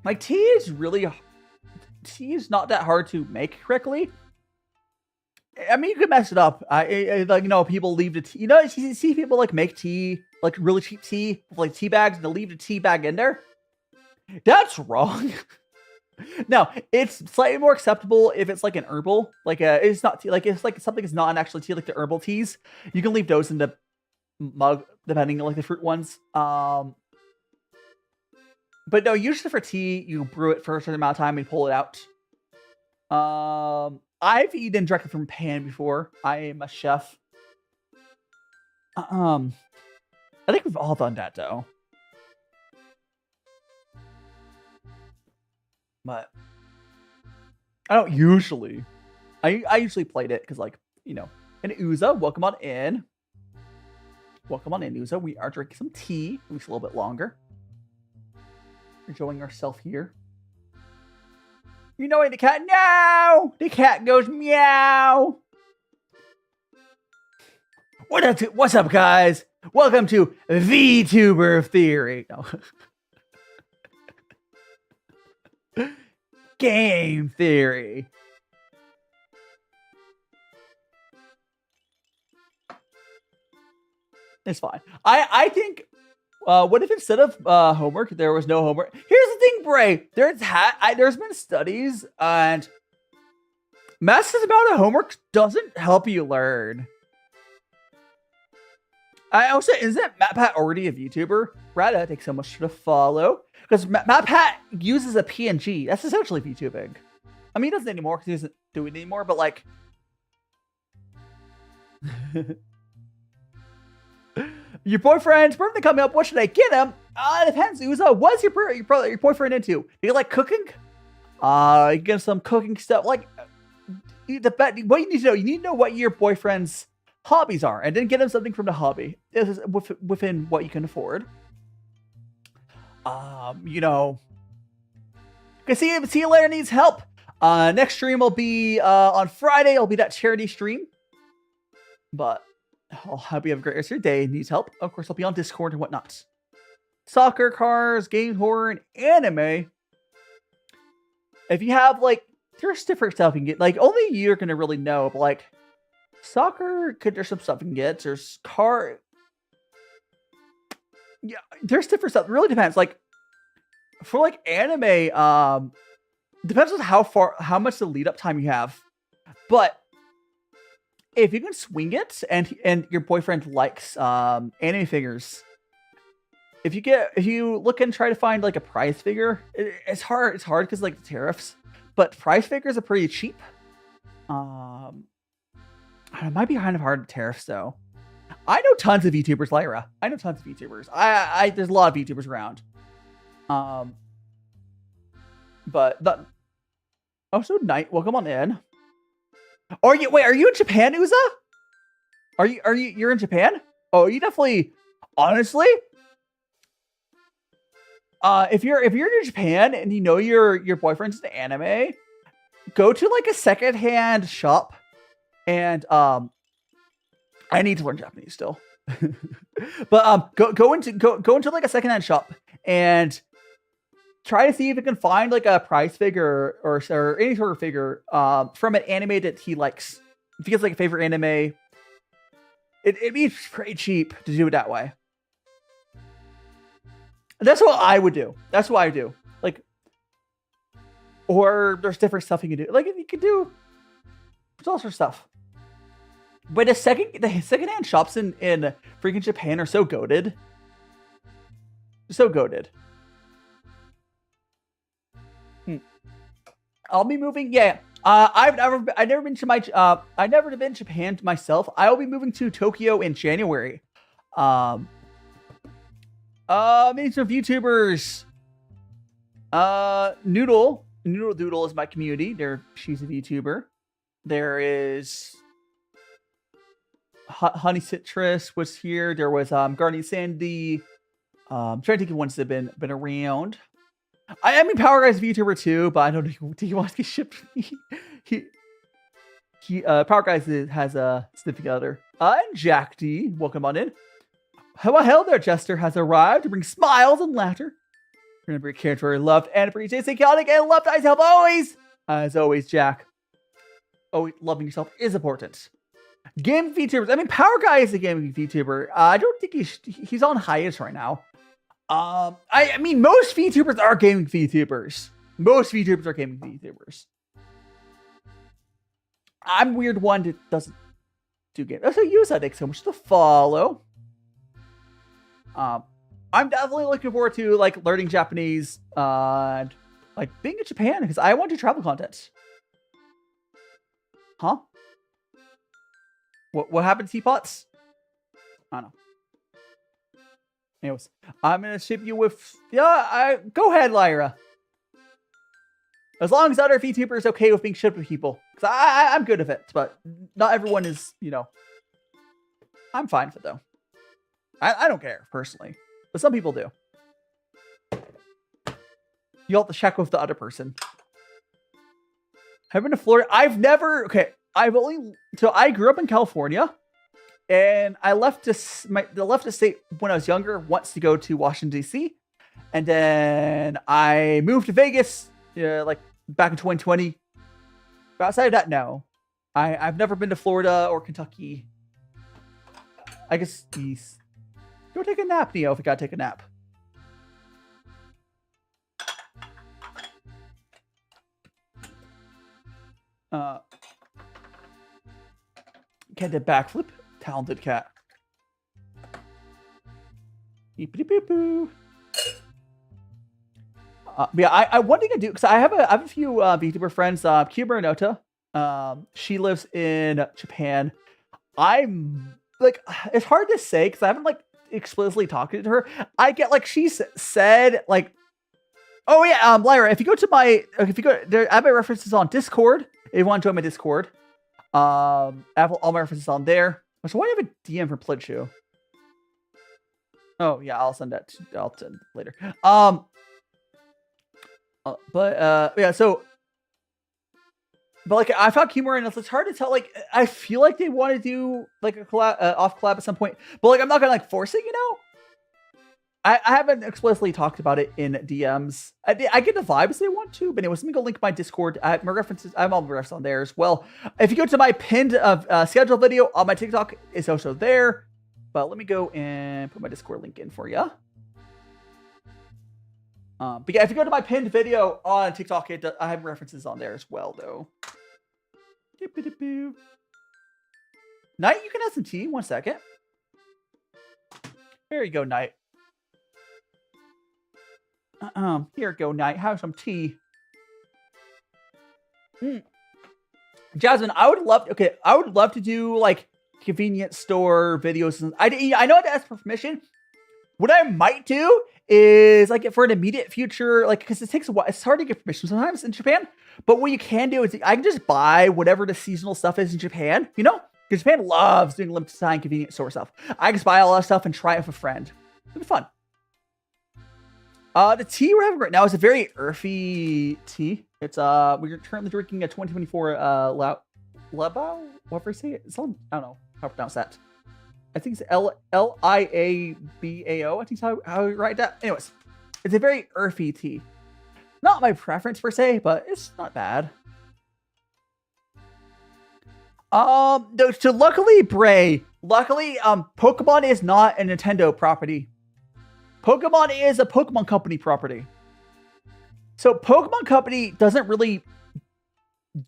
Like, tea is not that hard to make correctly. I mean, you can mess it up. Like, people leave the tea. You see people like make tea, like really cheap tea, with, like tea bags, and they leave the tea bag in there. That's wrong. Now, it's slightly more acceptable if it's like an herbal, like it's not tea, like it's like something that's not actually tea, like the herbal teas. You can leave those in the mug, depending on like the fruit ones. But no, usually for tea, you brew it for a certain amount of time and pull it out. I've eaten directly from pan before. I am a chef. I think we've all done that though. But I don't usually. I usually played it because, like, and Uza, welcome on in. Welcome on in, Uza. We are drinking some tea, at least a little bit longer. Enjoying ourselves here. You know what, the cat? No! The cat goes meow. What's up, guys? Welcome to Vtuber Theory. No. Game theory. It's fine. I think. What if instead of homework there was no homework? Here's the thing, Bray. There's been studies and massive amount of homework doesn't help you learn. I also, isn't MatPat already a VTuber? Rada, thanks so much for the follow. Because MatPat uses a PNG. That's essentially VTubing. I mean, he doesn't anymore because he doesn't do it anymore, but like... Your boyfriend's birthday coming up. What should I get him? It depends, Uza. What's your boyfriend into? Do you like cooking? You get some cooking stuff. Like, what you need to know, what your boyfriend's hobbies are, and then get him something from the hobby. This is within what you can afford. Because see you later needs help. Next stream will be on Friday. It'll be that charity stream. But I'll hope you have a great rest of your day. Needs help. Of course, I'll be on Discord and whatnot. Soccer, cars, game, horror, and anime. If you have like, there's different stuff you can get. Like, only you're gonna really know. But like, soccer, there's some stuff you can get. There's car. Yeah, there's different stuff. It really depends. Like, for like anime, depends on how much the lead up time you have. But if you can swing it and your boyfriend likes anime figures, if you look and try to find like a prize figure, it's hard because like the tariffs, but prize figures are pretty cheap. It might be kind of hard to tariffs though. I know tons of VTubers, Lyra. I know tons of VTubers. There's a lot of VTubers around. But the also night. Welcome on in. Are you in Japan, Uza? You're in Japan? Oh, you definitely. Honestly, if you're in Japan and you know your boyfriend's in anime, go to like a secondhand shop, and I need to learn Japanese still. But go into like a secondhand shop and try to see if you can find like a prize figure or any sort of figure from an anime that he likes. If he has like a favorite anime, it'd be pretty cheap to do it that way. That's what I would do. That's what I do. Like, or there's different stuff you can do. Like you could do, there's all sorts of stuff. But the secondhand shops in freaking Japan are so goated. So goated. I'll be moving. Yeah. I've never been to Japan myself. I'll be moving to Tokyo in January. Meeting some VTubers. Noodle Doodle is my community. She's a VTuber. There is Honey Citrus was here. There was Guardian Sandy. I'm trying to think of ones that have been around. I mean, Power Guy's a VTuber too, but I don't know. Do you want to be shipped? Power Guy has a significant other. And Jack D, welcome on in. Well, hell there, Jester has arrived to bring smiles and laughter. Remember, your character loved and appreciates chaotic and loved as help always. As always, Jack. Always loving yourself is important. Game VTubers. I mean, Power Guy is a gaming VTuber. I don't think he's on hiatus right now. I mean, most VTubers are gaming VTubers. Most VTubers are gaming VTubers. I'm weird one that doesn't do games. So use that. Thanks so much to follow. I'm definitely looking forward to like learning Japanese and like being in Japan because I want to travel content. Huh? What happened to teapots? I don't know. Anyways, I'm gonna ship you with go ahead, Lyra. As long as other VTuber is okay with being shipped with people, because I'm good with it, but not everyone is. I'm fine with it though. I don't care personally, but some people do. You have to check with the other person. I've been to Florida. I've never. Okay, I grew up in California. And I left the state when I was younger, once to go to Washington, D.C. And then I moved to Vegas, like back in 2020. But outside of that, no. I've never been to Florida or Kentucky. I guess East. Go take a nap, Neo, if you gotta take a nap. Cat did backflip. Talented cat. Beep-a-dee-boop-boo. Yeah, I one thing I do because I have a few VTuber friends. Cuba Nota. She lives in Japan. I'm like, it's hard to say because I haven't like explicitly talked to her. I get like she said like, oh yeah, Lyra. If you go there, I have my references on Discord. If you want to join my Discord, I have all my references on there. So why do you have a DM for Plitshoe? Oh yeah, I'll send that. I'll send later. Yeah. So, but like I found humor in it. It's hard to tell. Like I feel like they want to do like a collab, off collab at some point. But like I'm not gonna like force it. I haven't explicitly talked about it in DMs. I get the vibes they want to, but anyways, let me go link my Discord. I have my references. I have all my refs on there as well. If you go to my pinned schedule video on my TikTok, it's also there. But let me go and put my Discord link in for you. But yeah, if you go to my pinned video on TikTok, I have references on there as well, though. Knight, you can have some tea. 1 second. There you go, Knight. Here you go, Knight. Have some tea. Jasmine, I would love to do like convenience store videos. I know I have to ask for permission. What I might do is like for an immediate future, like because it takes a while. It's hard to get permission sometimes in Japan. But what you can do is I can just buy whatever the seasonal stuff is in Japan. You know, because Japan loves doing limited time convenience store stuff. I can just buy all that stuff and try it with a friend. It'll be fun. The tea we're having right now is a very earthy tea. It's we're currently drinking a 2024 Liubao. Whatever you say it. It's on, I don't know how to pronounce that. I think it's Liabao. I think is how you write that. Anyways, it's a very earthy tea. Not my preference per se, but it's not bad. So luckily, Pokemon is not a Nintendo property. Pokemon is a Pokemon Company property. So Pokemon Company doesn't really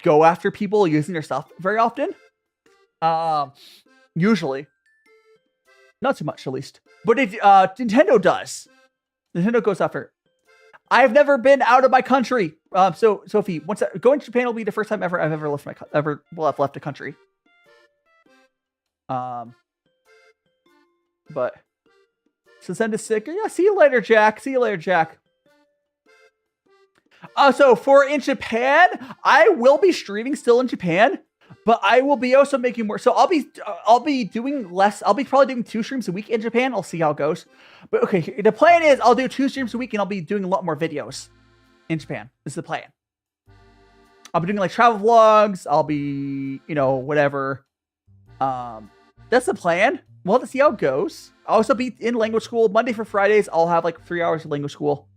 go after people using their stuff very often. Usually. Not too much, at least. But Nintendo does. Nintendo goes after it. I've never been out of my country. So Sophie, going to Japan will be the first time I've ever left left a country. But so send a sticker. Yeah, see you later, Jack. See you later, Jack. So for in Japan, I will be streaming still in Japan, but I will be also making more. So I'll be doing less. I'll be probably doing 2 streams a week in Japan. I'll see how it goes. But okay, the plan is I'll do 2 streams a week and I'll be doing a lot more videos in Japan. This is the plan. I'll be doing like travel vlogs. I'll be, whatever. That's the plan. We'll have to see how it goes. I'll also be in language school Monday for Fridays. I'll have like 3 hours of language school.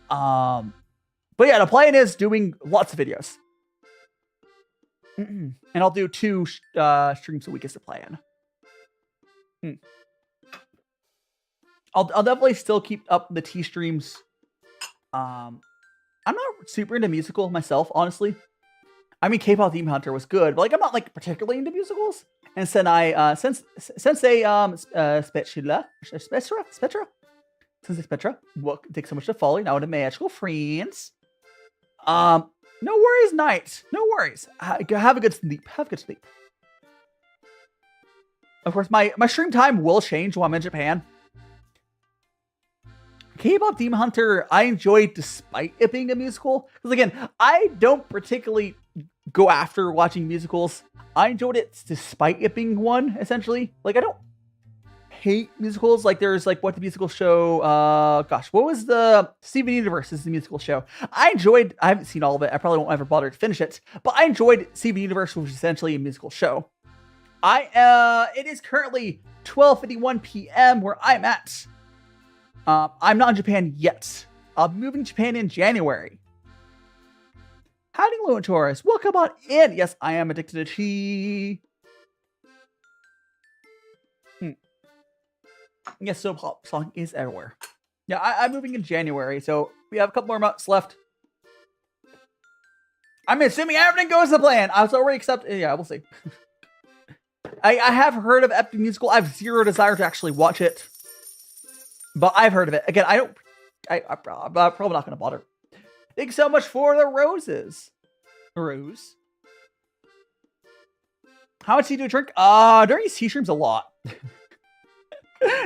But yeah, the plan is doing lots of videos. And I'll do 2 streams a week as the plan. I'll definitely still keep up the tea streams. I'm not super into musical myself, honestly. I mean, K-pop Demon Hunter was good, but like I'm not like particularly into musicals. And Sensei Spectra, well, thanks so much for following. Now to magical friends. No worries, Knight. No worries. Have a good sleep. Have a good sleep. Of course, my stream time will change while I'm in Japan. K-pop Demon Hunter, I enjoyed despite it being a musical. Because again, I don't particularly go after watching musicals. I enjoyed it despite it being one, essentially. Like, I don't hate musicals. Like, there's like what the musical show, what was the Steven Universe is the musical show. I haven't seen all of it. I probably won't ever bother to finish it. But I enjoyed Steven Universe, which is essentially a musical show. It is currently 12:51 p.m. where I'm at. I'm not in Japan yet. I'll be moving to Japan in January. Howdy, Luan Taurus. Welcome on in. Yes, I am addicted to tea. Yes, so pop song is everywhere. Yeah, I'm moving in January, so we have a couple more months left. I'm assuming everything goes to plan. I was already accepted. Yeah, we'll see. I have heard of Epic Musical. I have zero desire to actually watch it. But I've heard of it. Again, I'm probably not going to bother. Thanks so much for the roses. Rose. How much tea do you drink? During these tea streams, a lot.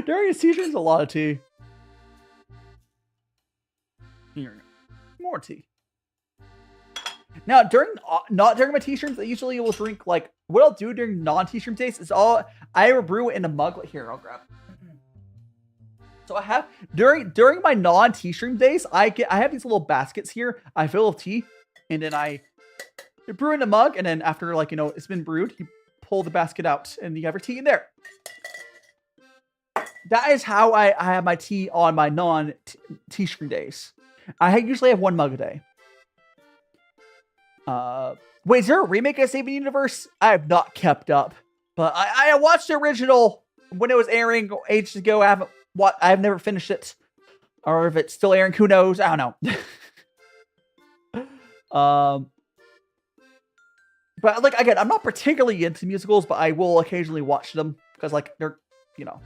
During these tea streams, a lot of tea. Here. More tea. Now, not during my tea streams, I usually will drink, like, what I'll do during non-tea stream days is I will brew it in a mug. Here, I'll grab it. So I have, during my non-tea stream days, I have these little baskets here. I fill with tea, and then I brew in a mug, and then after, like, it's been brewed, you pull the basket out, and you have your tea in there. That is how I have my tea on my non-tea stream days. I usually have 1 mug a day. Wait, is there a remake of Steven Universe? I have not kept up, but I watched the original when it was airing ages ago. I've never finished it. Or if it's still airing, who knows? I don't know. But like again, I'm not particularly into musicals, but I will occasionally watch them because like they're, you know,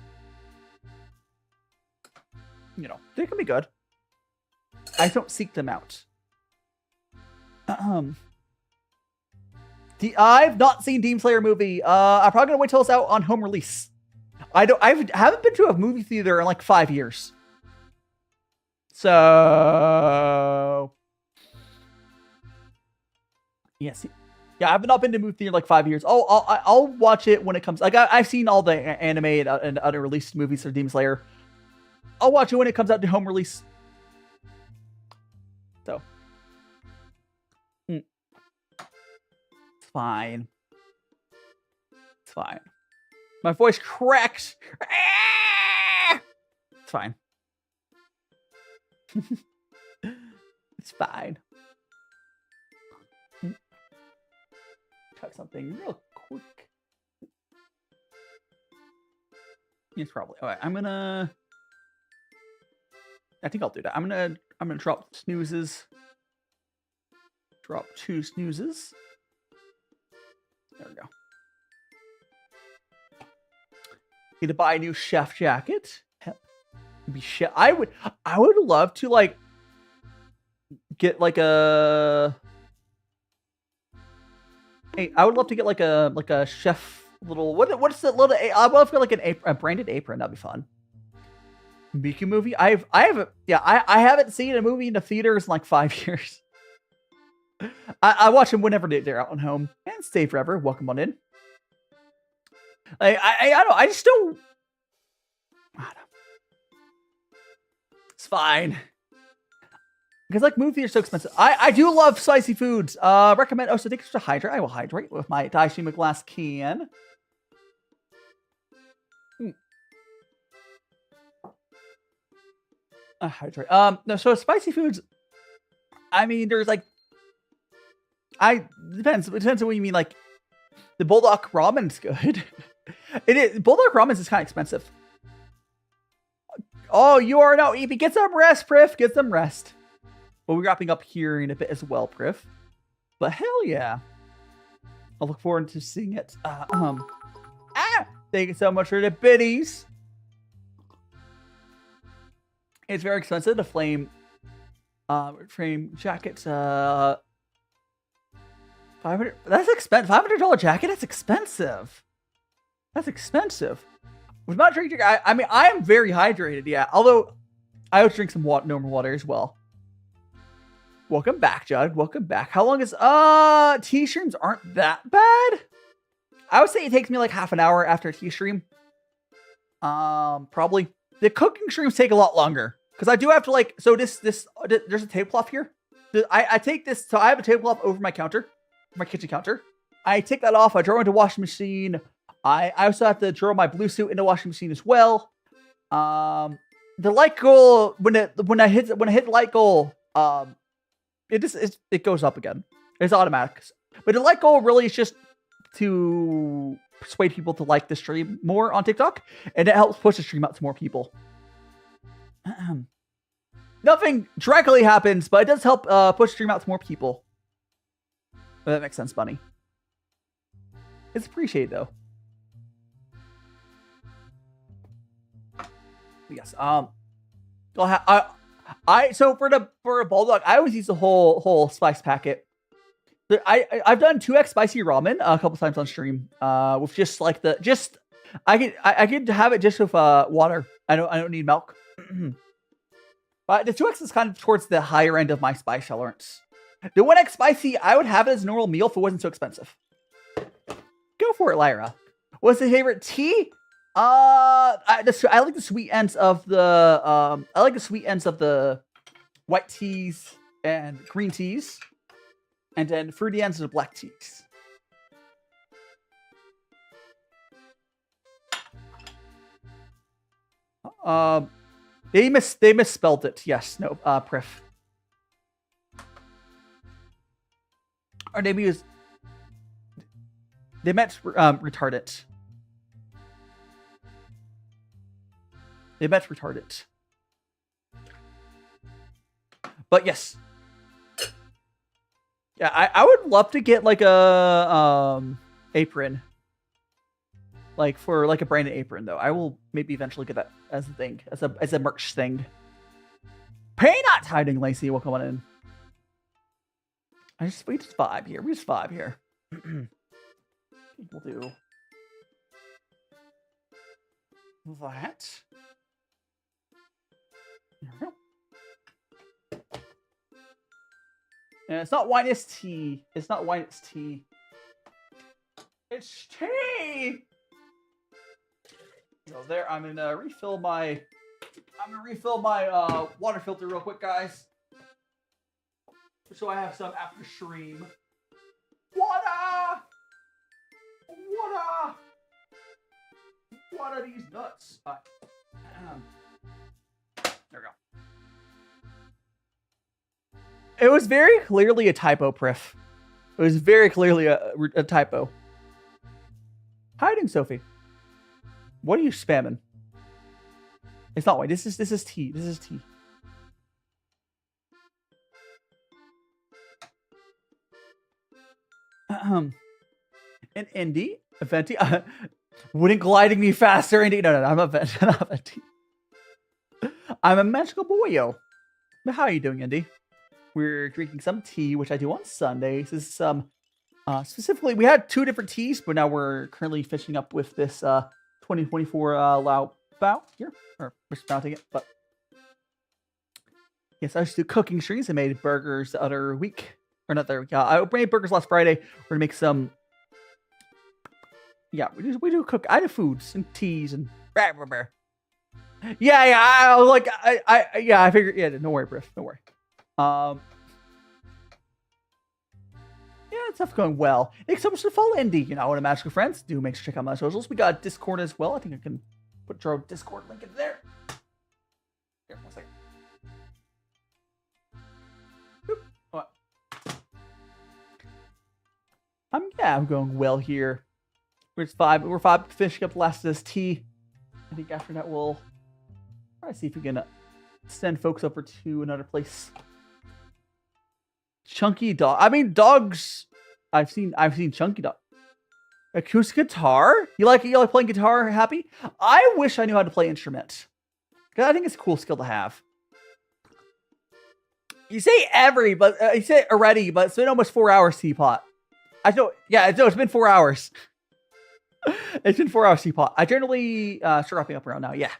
they can be good. I don't seek them out. I've not seen Demon Slayer movie. I'm probably gonna wait till it's out on home release. I haven't been to a movie theater in like 5 years. So yes, yeah, I've not been to a movie theater in like 5 years. I'll watch it when it comes. Like I've seen all the anime and other released movies for Demon Slayer. I'll watch it when it comes out to home release. So it's fine. It's fine. My voice cracks. It's fine. It's fine. Check something real quick. Yes, probably. All right, I think I'll do that. I'm gonna drop snoozes. Drop 2 snoozes. There we go. Need to buy a new chef jacket. Be chef. I would love to like get like a. Hey, I would love to get like a chef little what's the little. I would love to get like a branded apron. That'd be fun. Miku movie. I haven't seen a movie in the theaters in like 5 years. I watch them whenever they're out on home. And stay forever. Welcome on in. I don't know. I just don't. I don't know. It's fine. Because like movie theaters are so expensive. I do love spicy foods. Recommend. Oh, so take to hydrate. I will hydrate with my DaiShima glass can. Hydrate. No. So spicy foods. I mean, there's like. It depends. It depends on what you mean. Like, the bulldog ramen's good. It is. Bulldog ramen is kind of expensive. Oh, you are now eating. Get some rest, Priff. Get some rest. We'll be wrapping up here in a bit as well, Priff. But hell yeah. I'll look forward to seeing it. Thank you so much for the biddies. It's very expensive. The flame jacket. 500. That's expensive. $500 jacket. That's expensive. That's expensive. With my drinking, I mean, I am very hydrated. Yeah, although I always drink some normal water as well. Welcome back, Judd. Welcome back. How long is tea streams aren't that bad? I would say it takes me like half an hour after a tea stream. Probably the cooking streams take a lot longer because I do have to like. So there's a tablecloth here. I take this. So I have a tablecloth over my counter. My kitchen counter. I take that off. I draw into the washing machine. I also have to draw my blue suit in the washing machine as well. The light goal when I hit light goal, it goes up again. It's automatic. But the light goal really is just to persuade people to like the stream more on TikTok, and it helps push the stream out to more people. Nothing directly happens, but it does help push the stream out to more people. If that makes sense, Bunny. It's appreciated though. Yes. So for a bulldog, I always use the whole spice packet. I've done 2x spicy ramen a couple times on stream. With just like I could have it just with water. I don't need milk. But the 2x is kind of towards the higher end of my spice tolerance. The 1x spicy, I would have it as a normal meal if it wasn't so expensive. Go for it, Lyra. What's the favorite tea? I like the sweet ends of the white teas and green teas, and then fruity ends of the black teas. They misspelled it. Yes, no, Priff. Or they meant retardant. They meant retardant. But yes. Yeah, I would love to get like a apron. Like for like a branded apron though. I will maybe eventually get that as a thing. As a merch thing. Pay not hiding, Lacey. Welcome on in. We just vibe here. We just vibe here. We'll do that. There we go. And it's not wine, it's tea. It's not wine, it's tea. It's tea! So there, I'm gonna refill my water filter real quick, guys. So I have some after stream. Water! Water! What are these nuts? There we go. It was very clearly a typo, Priff. It was very clearly a typo. Hiding, Sophie. What are you spamming? It's not white. This is tea. This is tea. And Indy, Venti, wouldn't gliding me faster, Indy? No, I'm a Venti. I'm a Venti. I'm a magical boyo. But how are you doing, Indy? We're drinking some tea, which I do on Sundays. This is some, specifically, we had 2 different teas, but now we're currently finishing up with this 2024 Liubao here, or mispronouncing it, but yes, I used to do cooking streams. I made burgers the other week, or not the other week. I made burgers last Friday. We're gonna make some. Yeah, we do cook. I do foods and teas and. Yeah. I was like, I figured. Yeah, no worry, Briff. No worry. Yeah, stuff's going well. Thanks so much for follow, Indy. You know, one of Magical Friends. Do make sure to check out my socials. We got Discord as well. I think I can put our Discord link in there. Here, 1 second. Boop. What? I'm going well here. We're 5 finishing up the last of this tea. I think after that we'll try to see if we can send folks over to another place. Chunky dog. I mean, dogs. I've seen chunky dog. Acoustic guitar. You like playing guitar? Happy? I wish I knew how to play instrument. Cause I think it's a cool skill to have. You say you say already, but it's been almost 4 hours, Teapot. I know. Yeah, it's been 4 hours. It's been 4 hours, Teapot. I generally start wrapping up around now. Yeah.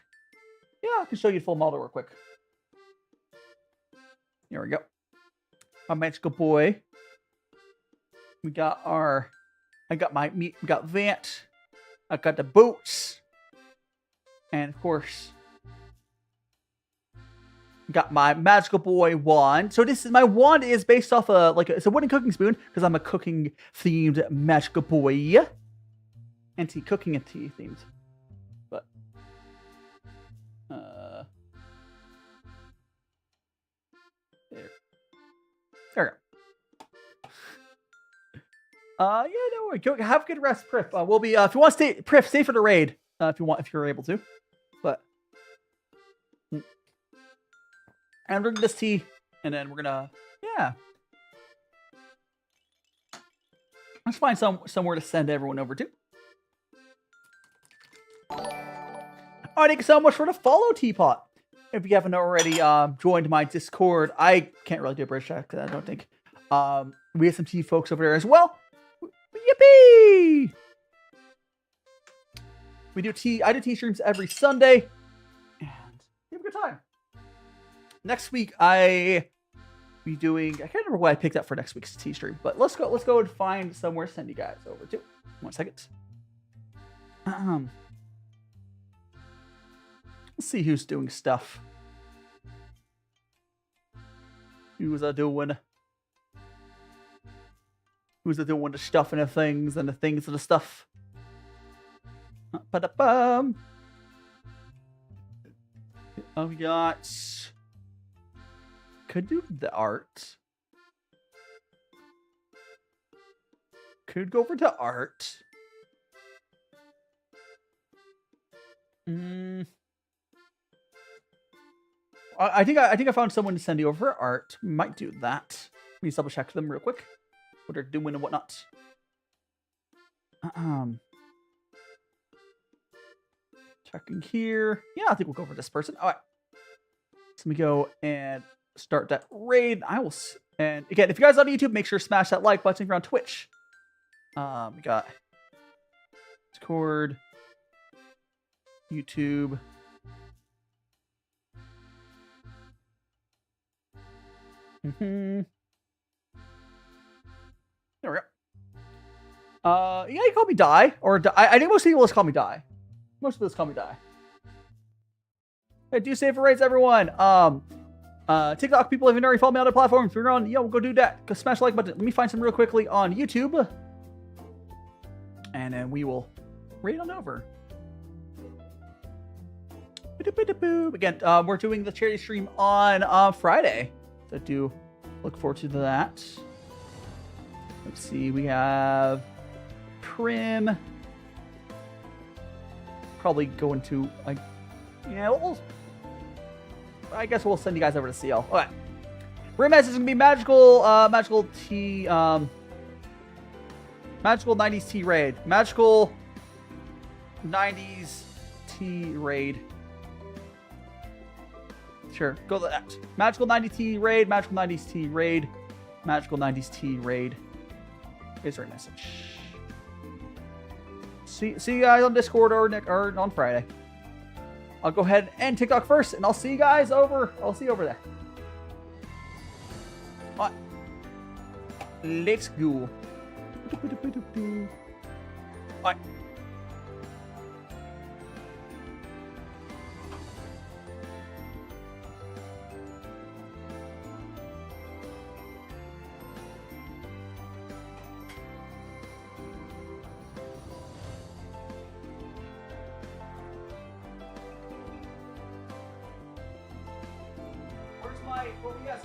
Yeah, I can show you full model real quick. Here we go. My magical boy. We got I got my meat. We got Vant. I got the boots. And of course, got my magical boy wand. So my wand is based off it's a wooden cooking spoon because I'm a cooking themed magical boy. And cooking and tea themed. But there we go. Yeah, no worry. Go have a good rest, Priff. We'll be if you want to stay, Priff, stay for the raid. If you're able to. But and we're gonna this tea, and then we're gonna let's find somewhere to send everyone over to. Alright, thank you so much for the follow, Teapot. If you haven't already joined my Discord, I can't really do a bridge check, I don't think. We have some tea folks over there as well. Yippee! We do tea. I do tea streams every Sunday, and we have a good time. Next week, I can't remember what I picked up for next week's tea stream, but let's go and find somewhere to send you guys over to. 1 second. Let's see who's doing stuff. Who's doing the stuff and the things and the stuff. Ba-da-bum. We got. Could do the art. Could go over to art. I think I found someone to send you over art. Might do that. Let me double check them real quick. What they're doing and whatnot. Checking here. Yeah, I think we'll go for this person. All right. So let me go and start that raid. And again, if you guys on YouTube, make sure to smash that like button. If you're on Twitch, we got Discord, YouTube. There we go. Yeah, you call me Die, or Die. I think most people just call me Die. Most people just call me Die. Hey, do save for raids, everyone. TikTok people, if you already follow me on other platforms, if you're on, go do that. Go smash the like button. Let me find some real quickly on YouTube, and then we will raid on over. Again, we're doing the charity stream on Friday, so do look forward to that. Let's see, we have Prim. Probably going to, I guess we'll send you guys over to CL. Okay. Rim is going to be magical tea, magical 90s tea raid. Magical 90s tea raid. Sure, go to that. Magical 90s tea raid, magical 90s tea raid, magical 90s tea raid. Here's our message. See you guys on Discord or on Friday. I'll go ahead and TikTok first, and I'll see you guys over. I'll see you over there. All right. Let's go. All right. Where's my OBS?